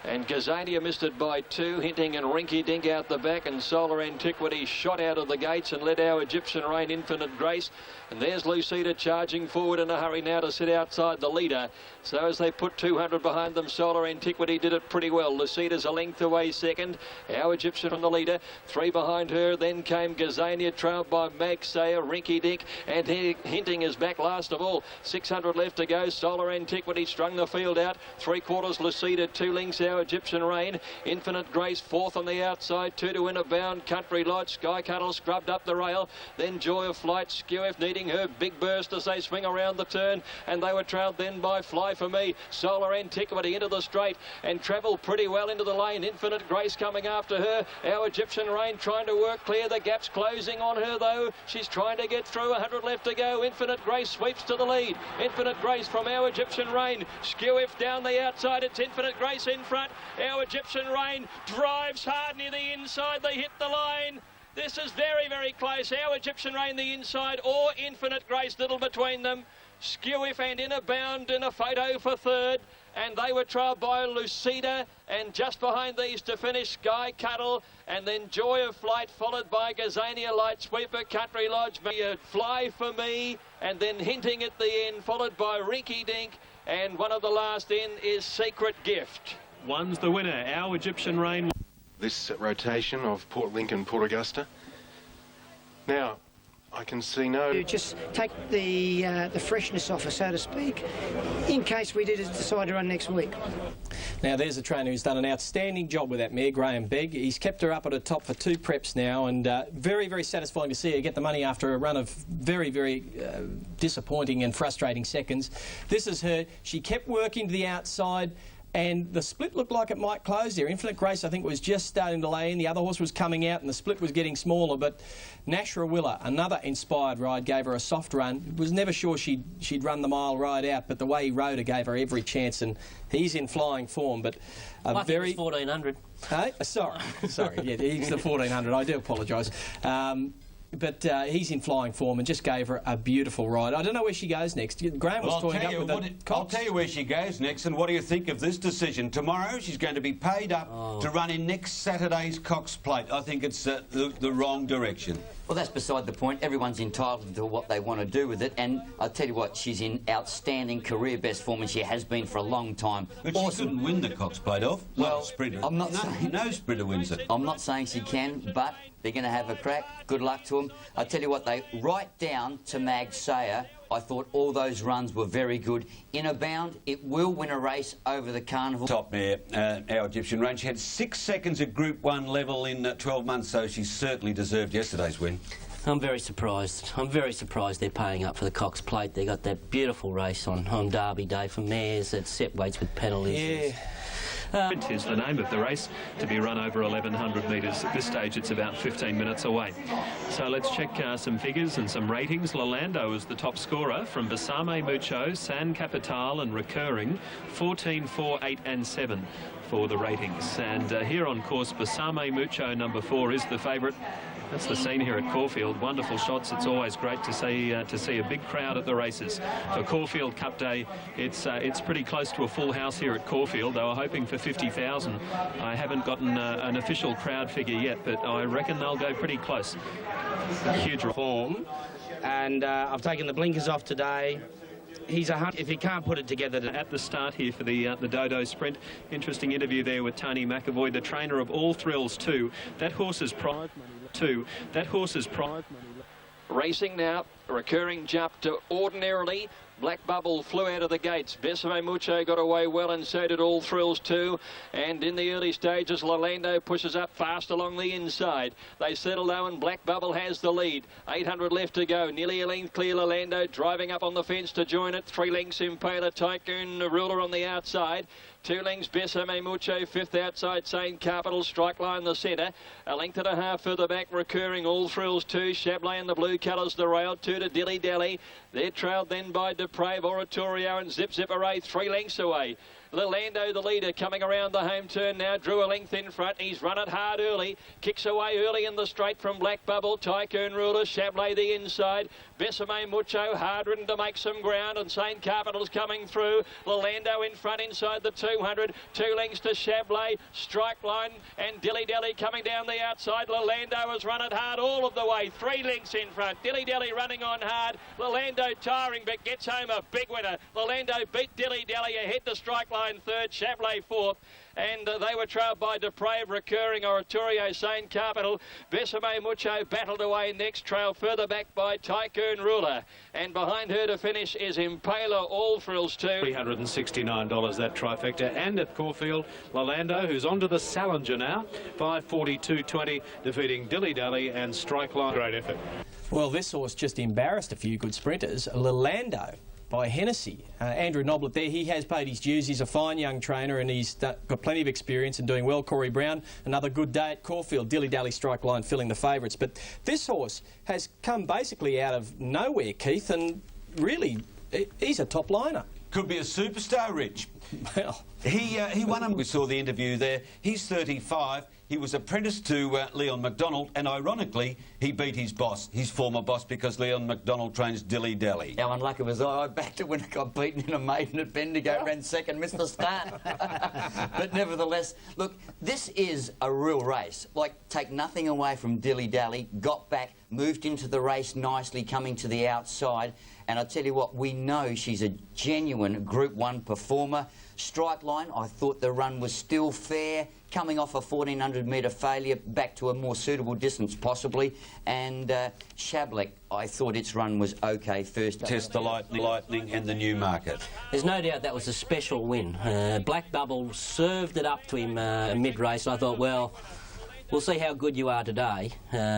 and Gazania missed it by 2, Hinting and Rinky Dink out the back, and Solar Antiquity shot out of the gates and led Our Egyptian Rain, Infinite Grace. And there's Lucida charging forward in a hurry now to sit outside the leader. So as they put 200 behind them, Solar Antiquity did it pretty well. Lucida's a length away second. Our Egyptian from the leader. 3 behind her. Then came Gazania, trailed by Mag Sayer, Rinky Dink, and Hinting is back last of all. 600 left to go. Solar Antiquity strung the field out. 3/4 Lucida, 2 lengths Our Egyptian Rain. Infinite Grace 4th on the outside. 2 to Inabound. Country Lodge. Sky Cuddle scrubbed up the rail. Then Joy of Flight. Skew F needing her big burst as they swing around the turn, and they were trailed then by Fly For Me. Solar Antiquity into the straight and travelled pretty well into the lane. Infinite Grace coming after her. Our Egyptian Rain trying to work clear. The gap's closing on her though. She's trying to get through. 100 left to go. Infinite Grace sweeps to the lead. Infinite Grace from Our Egyptian Rain. Skew F down the outside. It's Infinite Grace in front. Our Egyptian Rain drives hard near the inside. They hit the line. This is very, very close. Our Egyptian Rain the inside, or Infinite Grace little between them. Skew If and Inabound in a photo for 3rd. And they were trailed by Lucida, and just behind these to finish Sky Cuddle, and then Joy of Flight followed by Gazania, Light Sweeper, Country Lodge, Fly For Me, and then Hinting at the end, followed by Rinky Dink, and one of the last in is Secret Gift. One's the winner, Our Egyptian Rain. This rotation of Port Lincoln, Port Augusta. Now, I can see no... Just take the freshness off her, so to speak, in case we did decide to run next week. Now, there's a trainer who's done an outstanding job with that mare, Graham Begg. He's kept her up at the top for 2 preps now, and very, very satisfying to see her get the money after a run of very, very disappointing and frustrating seconds. This is her. She kept working to the outside, and the split looked like it might close there. Infinite Grace, I think, was just starting to lay in. The other horse was coming out, and the split was getting smaller. But Nashra Willa, another inspired ride, gave her a soft run. Was never sure she'd run the mile right out, but the way he rode her gave her every chance, and he's in flying form. But I think it's 1,400. Hey, sorry, yeah, he's the 1,400. I do apologise. But he's in flying form and just gave her a beautiful ride. I don't know where she goes next. Graham was toying up with the Cox. I'll tell you where she goes next, and what do you think of this decision? Tomorrow she's going to be paid up to run in next Saturday's Cox Plate. I think it's the wrong direction. Well, that's beside the point. Everyone's entitled to what they want to do with it, and I'll tell you what, she's in outstanding career best form, and she has been for a long time. But she couldn't win the Cox Plate off. Well, sprinter. I'm not saying... No sprinter wins it. I'm not saying she can, but they're going to have a crack. Good luck to them. I tell you what, they right down to Mag Sayer. I thought all those runs were very good. Inabound, it will win a race over the Carnival. Top mare, Our Egyptian Rain. She had 6 seconds at Group 1 level in 12 months, so she certainly deserved yesterday's win. I'm very surprised. I'm very surprised they're paying up for the Cox Plate. They got that beautiful race on Derby Day for mares at set weights with penalties. Yeah. Is the name of the race, to be run over 1,100 metres. At this stage, it's about 15 minutes away. So let's check some figures and some ratings. Lalando is the top scorer from Besame Mucho, San Capital and Recurring, 14, 4, 8 and 7 for the ratings. And here on course, Besame Mucho, number 4, is the favourite. That's the scene here at Caulfield. Wonderful shots. It's always great to see a big crowd at the races. For Caulfield Cup Day, it's pretty close to a full house here at Caulfield. They were hoping for 50,000. I haven't gotten an official crowd figure yet, but I reckon they'll go pretty close. Huge form, and I've taken the blinkers off today. He's a hunt if he can't put it together. At the start here for the Dodo Sprint. Interesting interview there with Tony McAvoy, the trainer of All Thrills 2. That horse's prize money. That horse's prize money. Racing now, Recurring jump to Ordinarily. Black Bubble flew out of the gates. Besame Mucho got away well, and so did All Thrills too. And in the early stages, Lalando pushes up fast along the inside. They settle low, and Black Bubble has the lead. 800 left to go. Nearly a length clear. Lalando driving up on the fence to join it. 3 lengths Impaler Tycoon Ruler on the outside. 2 lengths Besame Mucho, 5th outside St. Capital, Strike Line the centre. A length and a half further back, Recurring, All Thrills 2, Chablais in the blue colours, the rail 2 to Dilly Dally. They're trailed then by Deprave, Oratorio and Zip Zip Array, 3 lengths away. Lalando, the leader, coming around the home turn now, drew a length in front. He's run it hard early, kicks away early in the straight from Black Bubble, Tycoon Ruler, Chablais the inside. Besame Mucho, hard ridden to make some ground, and St. Capital's coming through. Lalando in front inside the 200, 2 lengths to Chablais, Strike Line and Dilly Dally coming down the outside. Lalando has run it hard all of the way, 3 lengths in front. Dilly Dally running on hard. Lalando tiring but gets home a big winner. Lalando beat Dilly Dally ahead to Strike Line 3rd, Chablais 4th. And they were trailed by Deprave, Recurring, Oratorio, St. Capital. Besame Mucho battled away next, trailed further back by Tycoon Ruler. And behind her to finish is Impaler, All Thrills 2. $369 that trifecta. And at Caulfield, Lalando, who's onto the Salinger now, 542.20, defeating Dilly Dally and Strike Line. Great effort. Well, this horse just embarrassed a few good sprinters. Lalando by Hennessy. Andrew Noblet there, he has paid his dues. He's a fine young trainer and he's got plenty of experience and doing well. Corey Brown, another good day at Caulfield. Dilly Dally, Strike Line filling the favourites. But this horse has come basically out of nowhere, Keith, and really, he's a top liner. Could be a superstar, Rich. Well, he won him. We saw the interview there. He's 35. He was apprenticed to Leon McDonald, and ironically, he beat his boss, his former boss, because Leon McDonald trains Dilly Dally. How unlucky was I backed it when it got beaten in a maiden at Bendigo, ran second, missed the start. But nevertheless, look, this is a real race. Like, take nothing away from Dilly Dally, got back, moved into the race nicely, coming to the outside. And I tell you what, we know she's a genuine Group 1 performer. Strike Line, I thought the run was still fair, coming off a 1,400 metre failure back to a more suitable distance possibly. And Chablais, I thought its run was OK first. Test the Lightning and the Newmarket. There's no doubt that was a special win. Black Bubble served it up to him mid-race. I thought, well, we'll see how good you are today,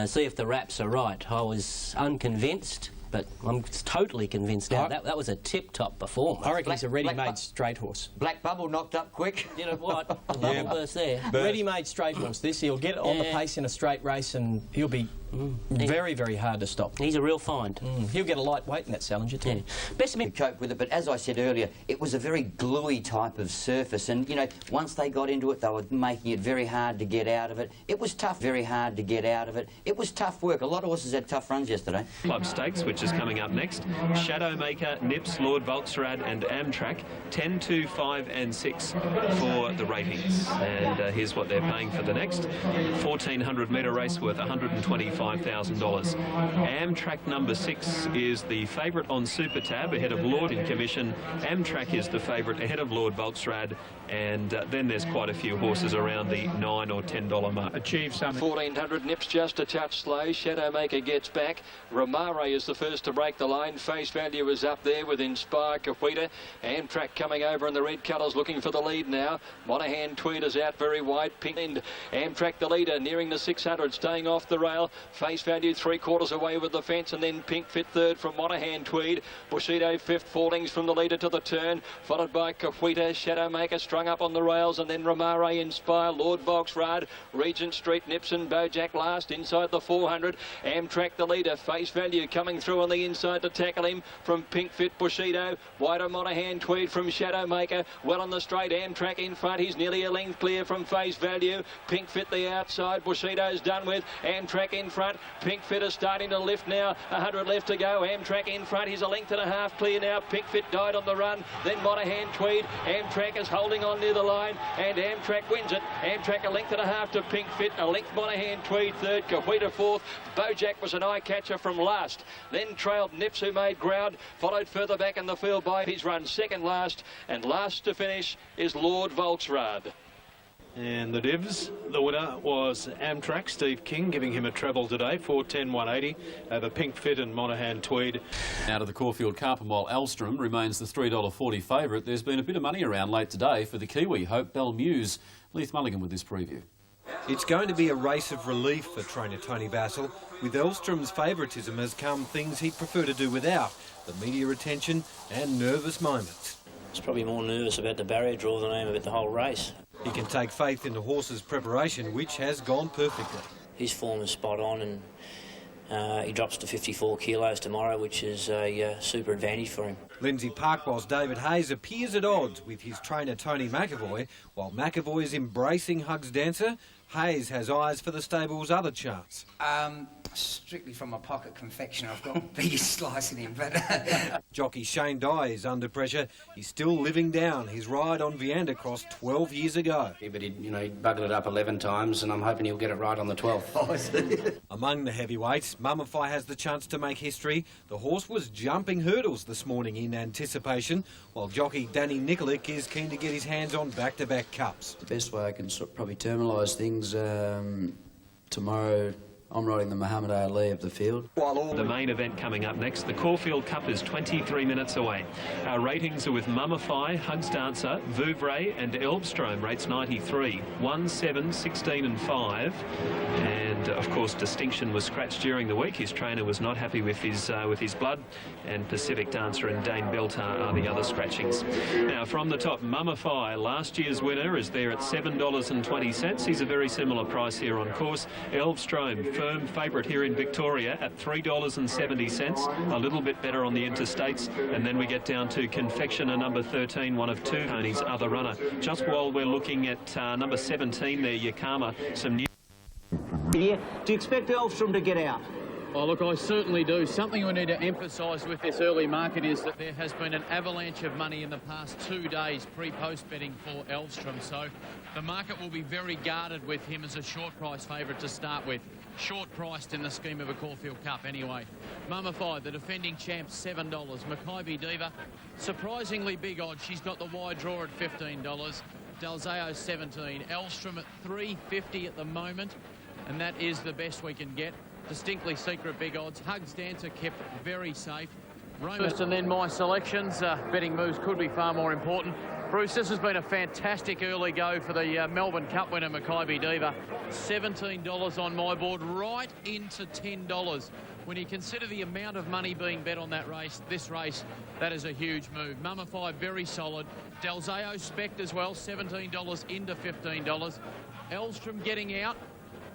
see if the raps are right. I was unconvinced, but I'm totally convinced now. That was a tip-top performance. I reckon he's a ready-made straight horse. Black Bubble knocked up quick. You know what? A bubble burst there. Ready-made straight horse. He'll get on the pace in a straight race and he'll be very, very hard to stop. He's a real find. He'll get a lightweight in that Salinger too. Best to cope with it, but as I said earlier, it was a very gluey type of surface, and you know, once they got into it, they were making it very hard to get out of it. It was tough, very hard to get out of it. It was tough work. A lot of horses had tough runs yesterday. Club Stakes, which is coming up next. Shadowmaker, Nips, Lord Volksrad and Amtrak, 10, 2, 5 and 6 for the ratings. And here's what they're paying for the next. 1,400 metre race worth $125,000. Amtrak number 6 is the favourite on Super Tab ahead of Lord in commission. Amtrak is the favourite ahead of Lord Volksrad, and then there's quite a few horses around the $9 or $10 mark. Achieve something. 1,400, Nips just a touch slow. Shadowmaker gets back. Romare is the first to break the line. Face Value is up there with Inspire Cahuita. Amtrak coming over in the red colours looking for the lead now. Monahan Tweed is out very wide. Pink end. Amtrak the leader nearing the 600, staying off the rail. Face Value 3/4 away with the fence, and then Pink Fit third from Monaghan Tweed. Bushido fifth, Fallings from the leader to the turn, followed by Cahuita, Shadowmaker strung up on the rails, and then Romare Inspire, Lord Volksrad, Regent Street, Nipson, Bojack last inside the 400. Amtrak the leader, Face Value coming through on the inside to tackle him from Pink Fit, Bushido, wider Monaghan Tweed from Shadowmaker, well on the straight, Amtrak in front, he's nearly a length clear from Face Value. Pink Fit the outside, Bushido's done with, Amtrak in front, Pink Fit is starting to lift now, 100 left to go, Amtrak in front, he's a length and a half clear now, Pink Fit died on the run, then Monaghan Tweed, Amtrak is holding on near the line, and Amtrak wins it, Amtrak a length and a half to Pink Fit, a length Monaghan Tweed third, Cahuita fourth, Bojack was an eye-catcher from last, then trailed Nips who made ground, followed further back in the field by his run second last, and last to finish is Lord Volksrad. And the divs, the winner was Amtrak, Steve King, giving him a treble today, 410-180 over Pink Fit and Monaghan Tweed. Out of the Caulfield Cup, and while Elstrom remains the $3.40 favourite, there's been a bit of money around late today for the Kiwi, Hope Belmuse. Leith Mulligan with this preview. It's going to be a race of relief for trainer Tony Bassel. With Elstrom's favouritism has come things he'd prefer to do without, the media attention and nervous moments. I was probably more nervous about the barrier draw than I am about the whole race. He can take faith in the horse's preparation, which has gone perfectly. His form is spot on, and he drops to 54 kilos tomorrow, which is a super advantage for him. Lindsay Parkwell's David Hayes appears at odds with his trainer Tony McAvoy. While McAvoy is embracing Hugs Dancer, Hayes has eyes for the stable's other chance. Strictly from a pocket confectioner, I've got the biggest slice in him. But Jockey Shane Dye is under pressure. He's still living down his ride on Viander Cross 12 years ago. Yeah, but he buggered it up 11 times, and I'm hoping he'll get it right on the 12th. Among the heavyweights, Mummify has the chance to make history. The horse was jumping hurdles this morning in anticipation, while jockey Danny Nikolic is keen to get his hands on back-to-back cups. The best way I can probably terminalise things, tomorrow I'm riding the Muhammad Ali of the field. The main event coming up next, the Caulfield Cup, is 23 minutes away. Our ratings are with Mummify, Hugs Dancer, Vouvray and Elbstrom, rates 93, 1, 7, 16 and 5. And, of course, Distinction was scratched during the week. His trainer was not happy with his blood. And Pacific Dancer and Dane Beltar are the other scratchings. Now, from the top, Mummify, last year's winner, is there at $7.20. He's a very similar price here on course. Elbstrom, firm favourite here in Victoria at $3.70, a little bit better on the interstates, and then we get down to Confectioner number 13, one of two ponies, other runner. Just while we're looking at number 17 there, Yakama, some new... Do you expect Elstrom to get out? Oh, look, I certainly do. Something we need to emphasise with this early market is that there has been an avalanche of money in the past 2 days pre-post betting for Elstrom, so the market will be very guarded with him as a short price favourite to start with. Short priced in the scheme of a Caulfield Cup anyway. Mummify, the defending champ, $7. Mackay Diva, surprisingly big odds. She's got the wide draw at $15. Dalzeo 17. Elstrom at $3.50 at the moment, and that is the best we can get. Distinctly secret big odds. Hugs Dancer kept very safe. First and then my selections. Betting moves could be far more important. Bruce, this has been a fantastic early go for the Melbourne Cup winner, Mackay Diva. $17 on my board, right into $10. When you consider the amount of money being bet on that race, this race, that is a huge move. Mummify, very solid. Dalzeo Spect as well, $17 into $15. Elstrom getting out.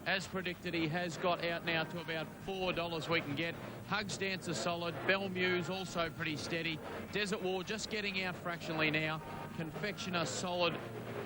As predicted, he has got out now to about $4 we can get. Hugs Dancer solid. Belmuse also pretty steady. Desert War just getting out fractionally now. Confectioner solid.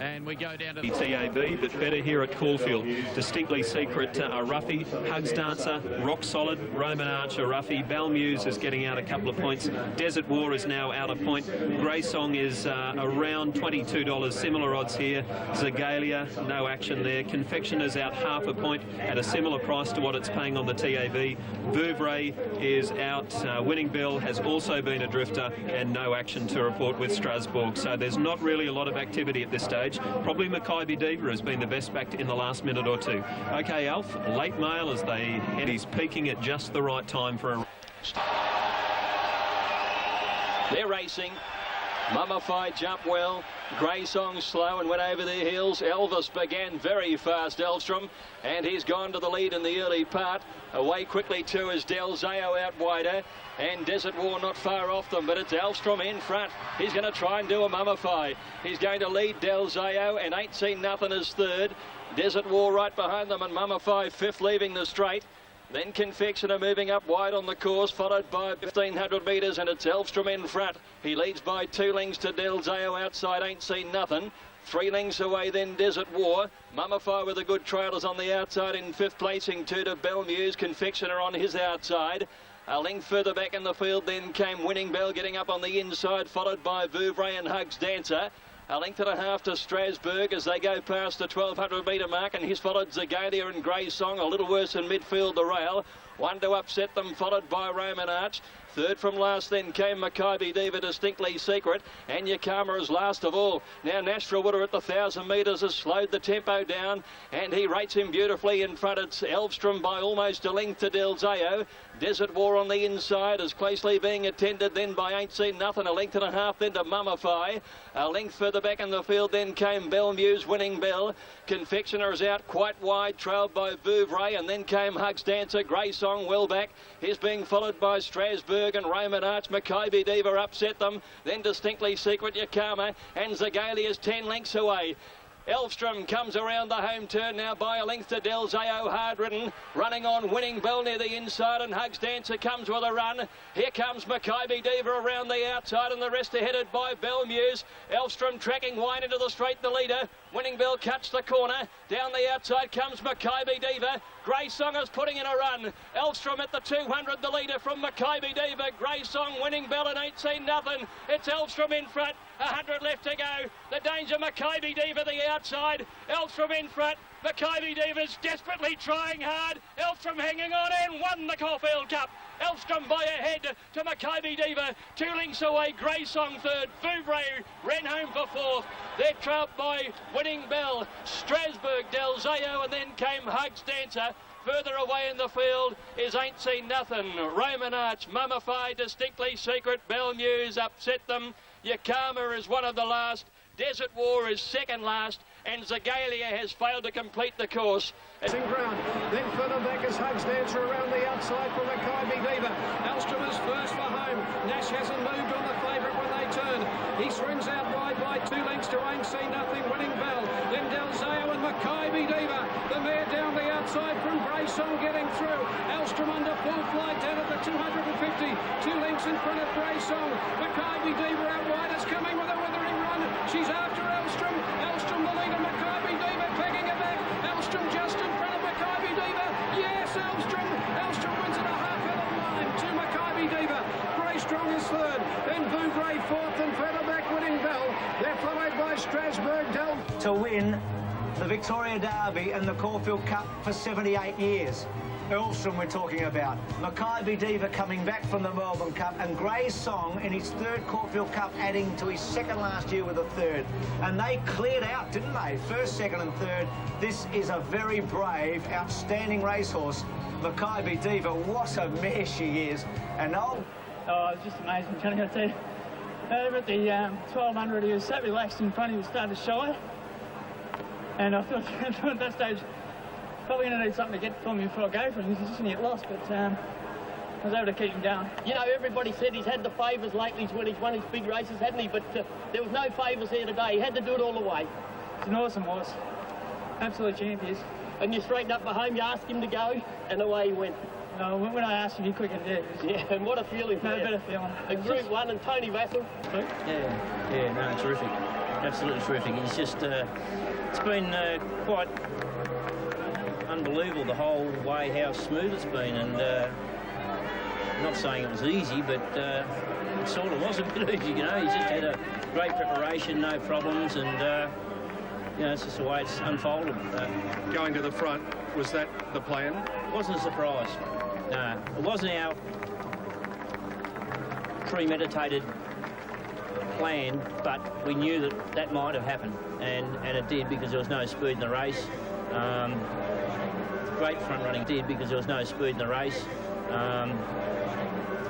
And we go down to the TAB, but better here at Caulfield. Distinctly secret, Ruffy, Hugs Dancer, Rock Solid, Roman Archer, Ruffy. Belmuse is getting out a couple of points. Desert War is now out a point. Grey Song is around $22. Similar odds here. Zagalia, no action there. Confectioner's out half a point at a similar price to what it's paying on the TAB. Vouvray is out. Winning Bell has also been a drifter, and no action to report with Strasbourg. So there's not really a lot of activity at this stage. Probably Mackay Diva has been the best backed in the last minute or two. OK, Alf, late mail as they and he's peaking at just the right time for a... They're racing. Mummified jumped well. Grey Song slow and went over their heels. Elvis began very fast, Elstrom, and he's gone to the lead in the early part. Away quickly too is Del Zayo out wider, and Desert War not far off them, but it's Elstrom in front. He's going to try and do a Mummify. He's going to lead Del Zayo, and Ain't Seen Nothing is third. Desert War right behind them, and Mummify fifth, leaving the straight. Then Confectioner moving up wide on the course, followed by 1,500 metres, and it's Elstrom in front. He leads by 2 lengths to Del Zayo outside, Ain't Seen Nothing. 3 lengths away then Desert War. Mummify with the good trailers on the outside in 5th placing, 2 to Belmuse. Confectioner on his outside. A length further back in the field then came Winning Bell getting up on the inside, followed by Vouvray and Hugs Dancer. A length and a half to Strasbourg as they go past the 1,200 metre mark, and he's followed Zagalia and Grey Song a little worse in midfield, the rail. 1 to upset them, followed by Roman Arch. Third from last then came Maccabi Diva, Distinctly Secret, and Yakama is last of all. Now Nashville Water at the 1,000 metres has slowed the tempo down, and he rates him beautifully in front. It's Elstrom by almost a length to Del Zayo. Desert War on the inside is closely being attended then by Ain't Seen Nothing. A length and a half then to Mummify. A length further back in the field then came Belmuse, Winning Bell. Confectioner is out quite wide, trailed by Vouvray, and then came Hugs Dancer. Grey Song well back. He's being followed by Strasbourg and Roman Arch. Maccabi Diva upset them. Then Distinctly Secret, Yakama, and Zagalia's 10 lengths away. Elstrom comes around the home turn now by a length to Del Zayo, hard ridden. Running on Winning Bell near the inside, and Hugs Dancer comes with a run. Here comes Maccabi Diva around the outside, and the rest are headed by Belmuse. Elstrom tracking wide into the straight, the leader. Winning Bell cuts the corner. Down the outside comes Maccabi Diva. Grey Song is putting in a run. Elstrom at the 200, the leader from Maccabi Diva. Grey Song, Winning Bell, and Ain't Seen Nothing. It's Elstrom in front. 100 left to go. The danger, Maccabi Diva the outside. Elstrom in front. Maccabi Diva's desperately trying hard. Elstrom hanging on and won the Caulfield Cup. Elstrom by a head to Maccabi Diva. 2 lengths away, Grey Song third. Vouvray ran home for fourth. They're trailed by Winning Bell, Strasbourg, Del Zayo, and then came Hugs Dancer. Further away in the field is Ain't Seen Nothing. Roman Arch, Mummify, Distinctly Secret, Belmuse upset them. Yakama is one of the last. Desert War is second last, and Zagalia has failed to complete the course. Ground. Then further back is Hugs Dancer around the outside for Maccabi Diva. Elstrom is first for home. Nash hasn't moved on the favourite when they turn. He swings out wide by 2 lengths to Ain't Seen Nothing, Winning Bell. Then Del Zayo and Maccabi Diva. The mare down the outside from Grey Song getting through. Elstrom under full flight down at the 250. 2 lengths in front of Grey Song. Maccabi Diva out wide. It's coming with a withering run. She's after Elstrom. Elstrom the leader. Maccabi Diva pegging it back. Elstrom just in front of Maccabi Diva. Yes, Elstrom. Elstrom wins at a half-headed line to Maccabi Diva. Grey Strong is third. Then Vouvray fourth, and further back Winning Bell. They're followed by Strasbourg. To win the Victoria Derby and the Caulfield Cup for 78 years. Elstrom we're talking about. Maccabi Diva coming back from the Melbourne Cup, and Grey Song in his 3rd Caulfield Cup, adding to his 2nd last year with a 3rd. And they cleared out, didn't they? 1st, 2nd and 3rd. This is a very brave, outstanding racehorse. Maccabi Diva, what a mare she is. And oh, it's just amazing, Johnny, I tell you. Over at the 1200, he was so relaxed in front, he was starting to shy. And I thought at that stage, probably going to need something to get for me before I go for him. He's just going to get lost, but I was able to keep him going. You know, everybody said he's had the favours lately when he's won his big races, hadn't he? But there was no favours here today. He had to do it all the way. It's an awesome horse. Absolute champion. And you straightened up behind, you asked him to go, and away he went. No, when I asked him, he quick and dead. Yeah, and what a feeling. No, better feeling. And Group 1 and Tony Vassell. Yeah, no, terrific. Absolutely terrific. It's just, it's been quite unbelievable the whole way how smooth it's been, and I'm not saying it was easy, but it sort of was a bit easy, you know. He's just had a great preparation, no problems, and you know, it's just the way it's unfolded. Going to the front, was that the plan? It wasn't a surprise. No, it wasn't our premeditated plan, but we knew that that might have happened, and it did, because there was no speed in the race. Great front running did, because there was no speed in the race.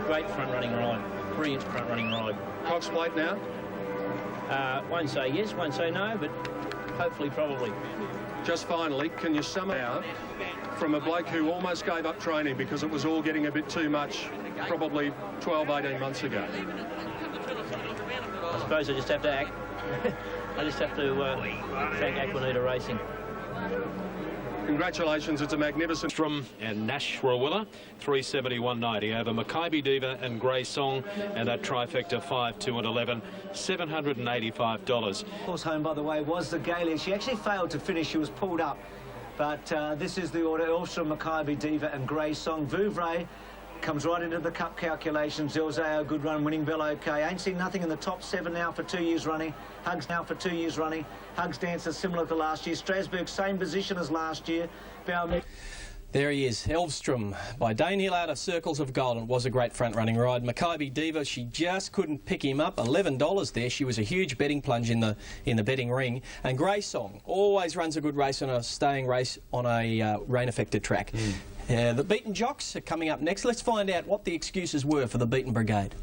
Great front running ride, brilliant front running ride. Cox Plate now? Won't say yes, won't say no, but hopefully, probably. Just finally, can you sum it out from a bloke who almost gave up training because it was all getting a bit too much, probably 12, 18 months ago? I suppose I just have to act. I just have to thank Aquanita Racing. Congratulations, it's a magnificent... From and Nash Rawilla, 371.90 over Makybe Diva and Grey Song, and that trifecta 5, 2 and 11, $785. Horse home, by the way, was the Galia. She actually failed to finish. She was pulled up. But this is the order. Elstrom, Makybe Diva and Grey Song. Vouvray comes right into the cup calculations. Elzeo, good run, winning Bell OK. Ain't seen nothing in the top 7 now for 2 years running. Hugs now for 2 years running. Hugs Dancer similar to last year. Strasbourg, same position as last year. There he is, Elvstrom by Dane Hill out of Circles of Gold. It was a great front-running ride. Makybe Diva, she just couldn't pick him up. $11 there. She was a huge betting plunge in the betting ring. And Grey Song always runs a good race on a staying race on a rain-affected track. The beaten jocks are coming up next. Let's find out what the excuses were for the beaten brigade.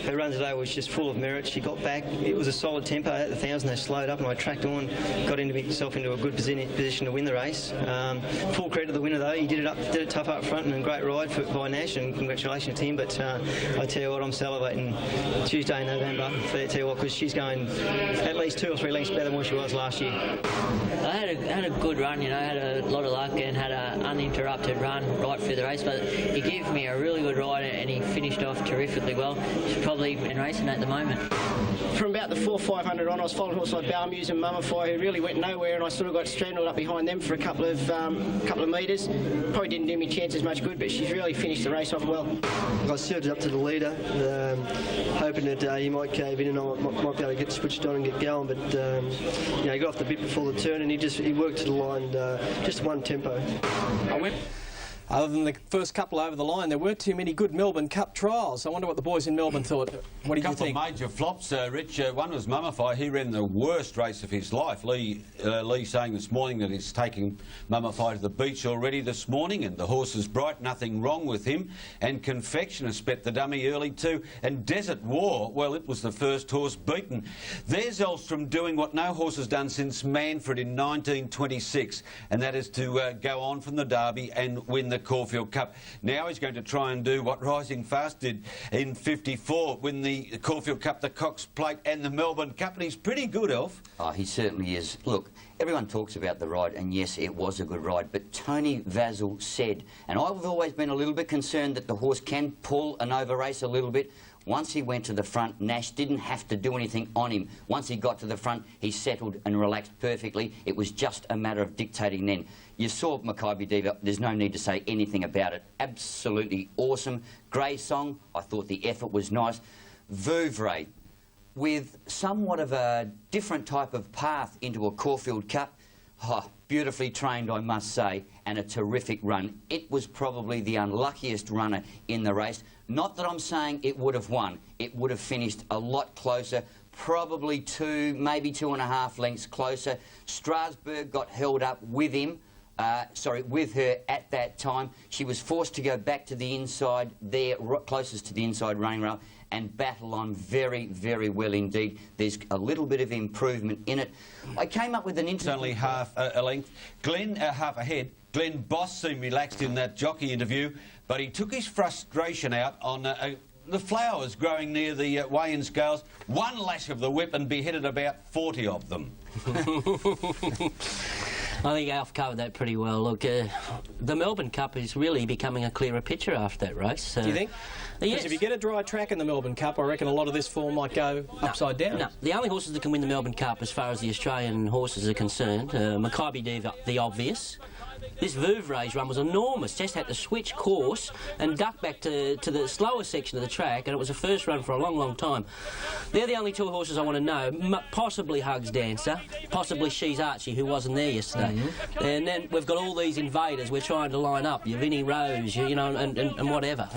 Her run today was just full of merit. She got back. It was a solid tempo. At the 1,000 they slowed up and I tracked on, got myself into a good position to win the race. Full credit to the winner though. He did it tough up front and a great ride by Nash, and congratulations to him. But I tell you what, I'm salivating Tuesday in November. I tell you what, because she's going at least 2 or 3 lengths better than what she was last year. I had a good run, you know, had a lot of luck and had an uninterrupted run right through the race, but he gave me a really good ride and he finished off terrifically well. He's probably in racing at the moment. From about the 4-500 on, I was following horses like Balmuse and Mummify, who really went nowhere, and I sort of got strangled up behind them for a couple of metres. Probably didn't do me chances much good, but she's really finished the race off well. I served it up to the leader, hoping that he might cave in and I might be able to get switched on and get going, but you know, he got off the bit before the turn and he worked to the line, just one tempo. Other than the first couple over the line, there weren't too many good Melbourne Cup trials. I wonder what the boys in Melbourne thought. What did you think? A couple of major flops, Rich. One was Mummify. He ran the worst race of his life. Lee saying this morning that he's taking Mummify to the beach already this morning, and the horse is bright, nothing wrong with him. And Confectionist bet the dummy early too. And Desert War, well, it was the first horse beaten. There's Elstrom doing what no horse has done since Manfred in 1926, and that is to go on from the Derby and win the Caulfield Cup. Now he's going to try and do what Rising Fast did in '54, win the Caulfield Cup, the Cox Plate and the Melbourne Cup, and he's pretty good, Elf. Oh, he certainly is. Look, everyone talks about the ride, and yes, it was a good ride, but Tony Vazel said, and I've always been a little bit concerned that the horse can pull and over-race a little bit. Once he went to the front, Nash didn't have to do anything on him. Once he got to the front, he settled and relaxed perfectly. It was just a matter of dictating then. You saw Makybe Diva, there's no need to say anything about it. Absolutely awesome. Grey Song, I thought the effort was nice. Vouvray, with somewhat of a different type of path into a Caulfield Cup. Oh, beautifully trained, I must say, and a terrific run. It was probably the unluckiest runner in the race. Not that I'm saying it would have won. It would have finished a lot closer, probably 2, maybe 2.5 lengths closer. Strasbourg got held up with him, with her at that time. She was forced to go back to the inside there, closest to the inside running rail, and battle on very, very well indeed. There's a little bit of improvement in it. I came up with an interesting... It's only half a length. Glenn, half a head. Glenn Boss seemed relaxed in that jockey interview, but he took his frustration out on the flowers growing near the weighing scales. One lash of the whip and beheaded about 40 of them. I think Alf covered that pretty well. Look, the Melbourne Cup is really becoming a clearer picture after that race. Do you think? Because yes. if you get a dry track in the Melbourne Cup, I reckon a lot of this form might go upside down. No, the only horses that can win the Melbourne Cup as far as the Australian horses are concerned, Makybe Diva, the obvious. This Vouvray's run was enormous. Just had to switch course and duck back to the slower section of the track, and it was a first run for a long, long time. They're the only 2 horses I want to know. Possibly Hugs Dancer, possibly She's Archie, who wasn't there yesterday. And then we've got all these invaders we're trying to line up. Your Vinnie Rose, you know, and whatever.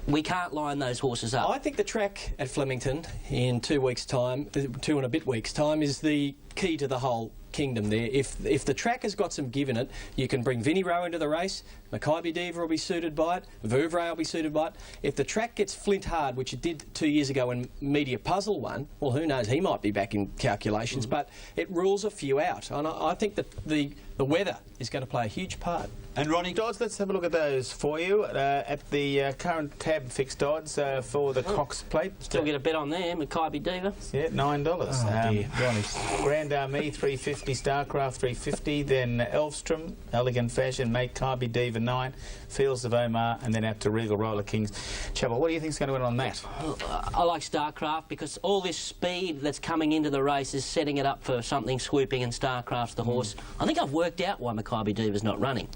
We can't line those horses up. I think the track at Flemington in 2 weeks' time, 2 and a bit weeks' time, is the key to the whole kingdom there. If the track has got some give in it, you can bring Vinnie Rowe into the race. Mackay Diva will be suited by it. Vouvray will be suited by it. If the track gets flint hard, which it did 2 years ago when Media Puzzle won, well, who knows? He might be back in calculations, but it rules a few out. And I think that the weather is going to play a huge part. And Ronnie Dodds, let's have a look at those for you at the current tab fixed odds for the Cox Plate. Still get a bet on there, Mackay Diva. Yeah, $9. Ronnie, Grand Army $3.50, Starcraft $3.50, then Elvstrom, Elegant Fashion, Mackay Diva $9, Fields of Omar, and then out to Regal Roller Kings. Chapel, what do you think's going to win on that? I like Starcraft because all this speed that's coming into the race is setting it up for something swooping, and Starcraft's the horse. I think I've worked out why Mackay Diva's not running.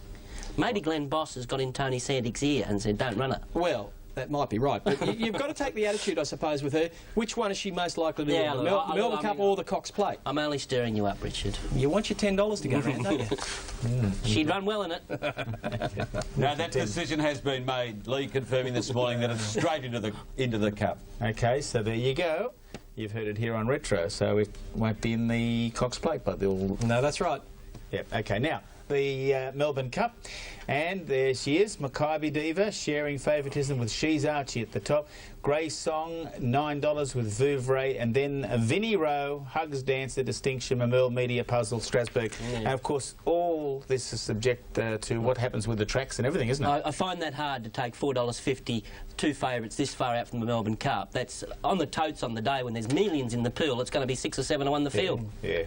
Maybe Glenn Boss has got in Tony Sandick's ear and said, don't run it. Well, that might be right, but you've got to take the attitude, I suppose, with her. Which one is she most likely to win, the Melbourne Cup or the Cox Plate? I'm only stirring you up, Richard. You want your $10 to go round, don't you? She'd run well in it. Now, that decision has been made. Lee confirming this morning that it's straight into the Cup. OK, so there you go. You've heard it here on Retro, so it won't be in the Cox Plate, but they'll... No, that's right. Yep, OK, now... the Melbourne Cup, and there she is, Mackay Diva sharing favouritism with She's Archie at the top, Grey Song $9 with Vouvray, and then Vinnie Rowe, Hugs Dancer, Distinction, Mamel, Media Puzzle, Strasbourg, and of course all this is subject to what happens with the tracks and everything, isn't it? I find that hard to take $4.50, two favourites this far out from the Melbourne Cup. That's on the totes on the day when there's millions in the pool. It's going to be 6 or 7 to 1 the field. Yeah.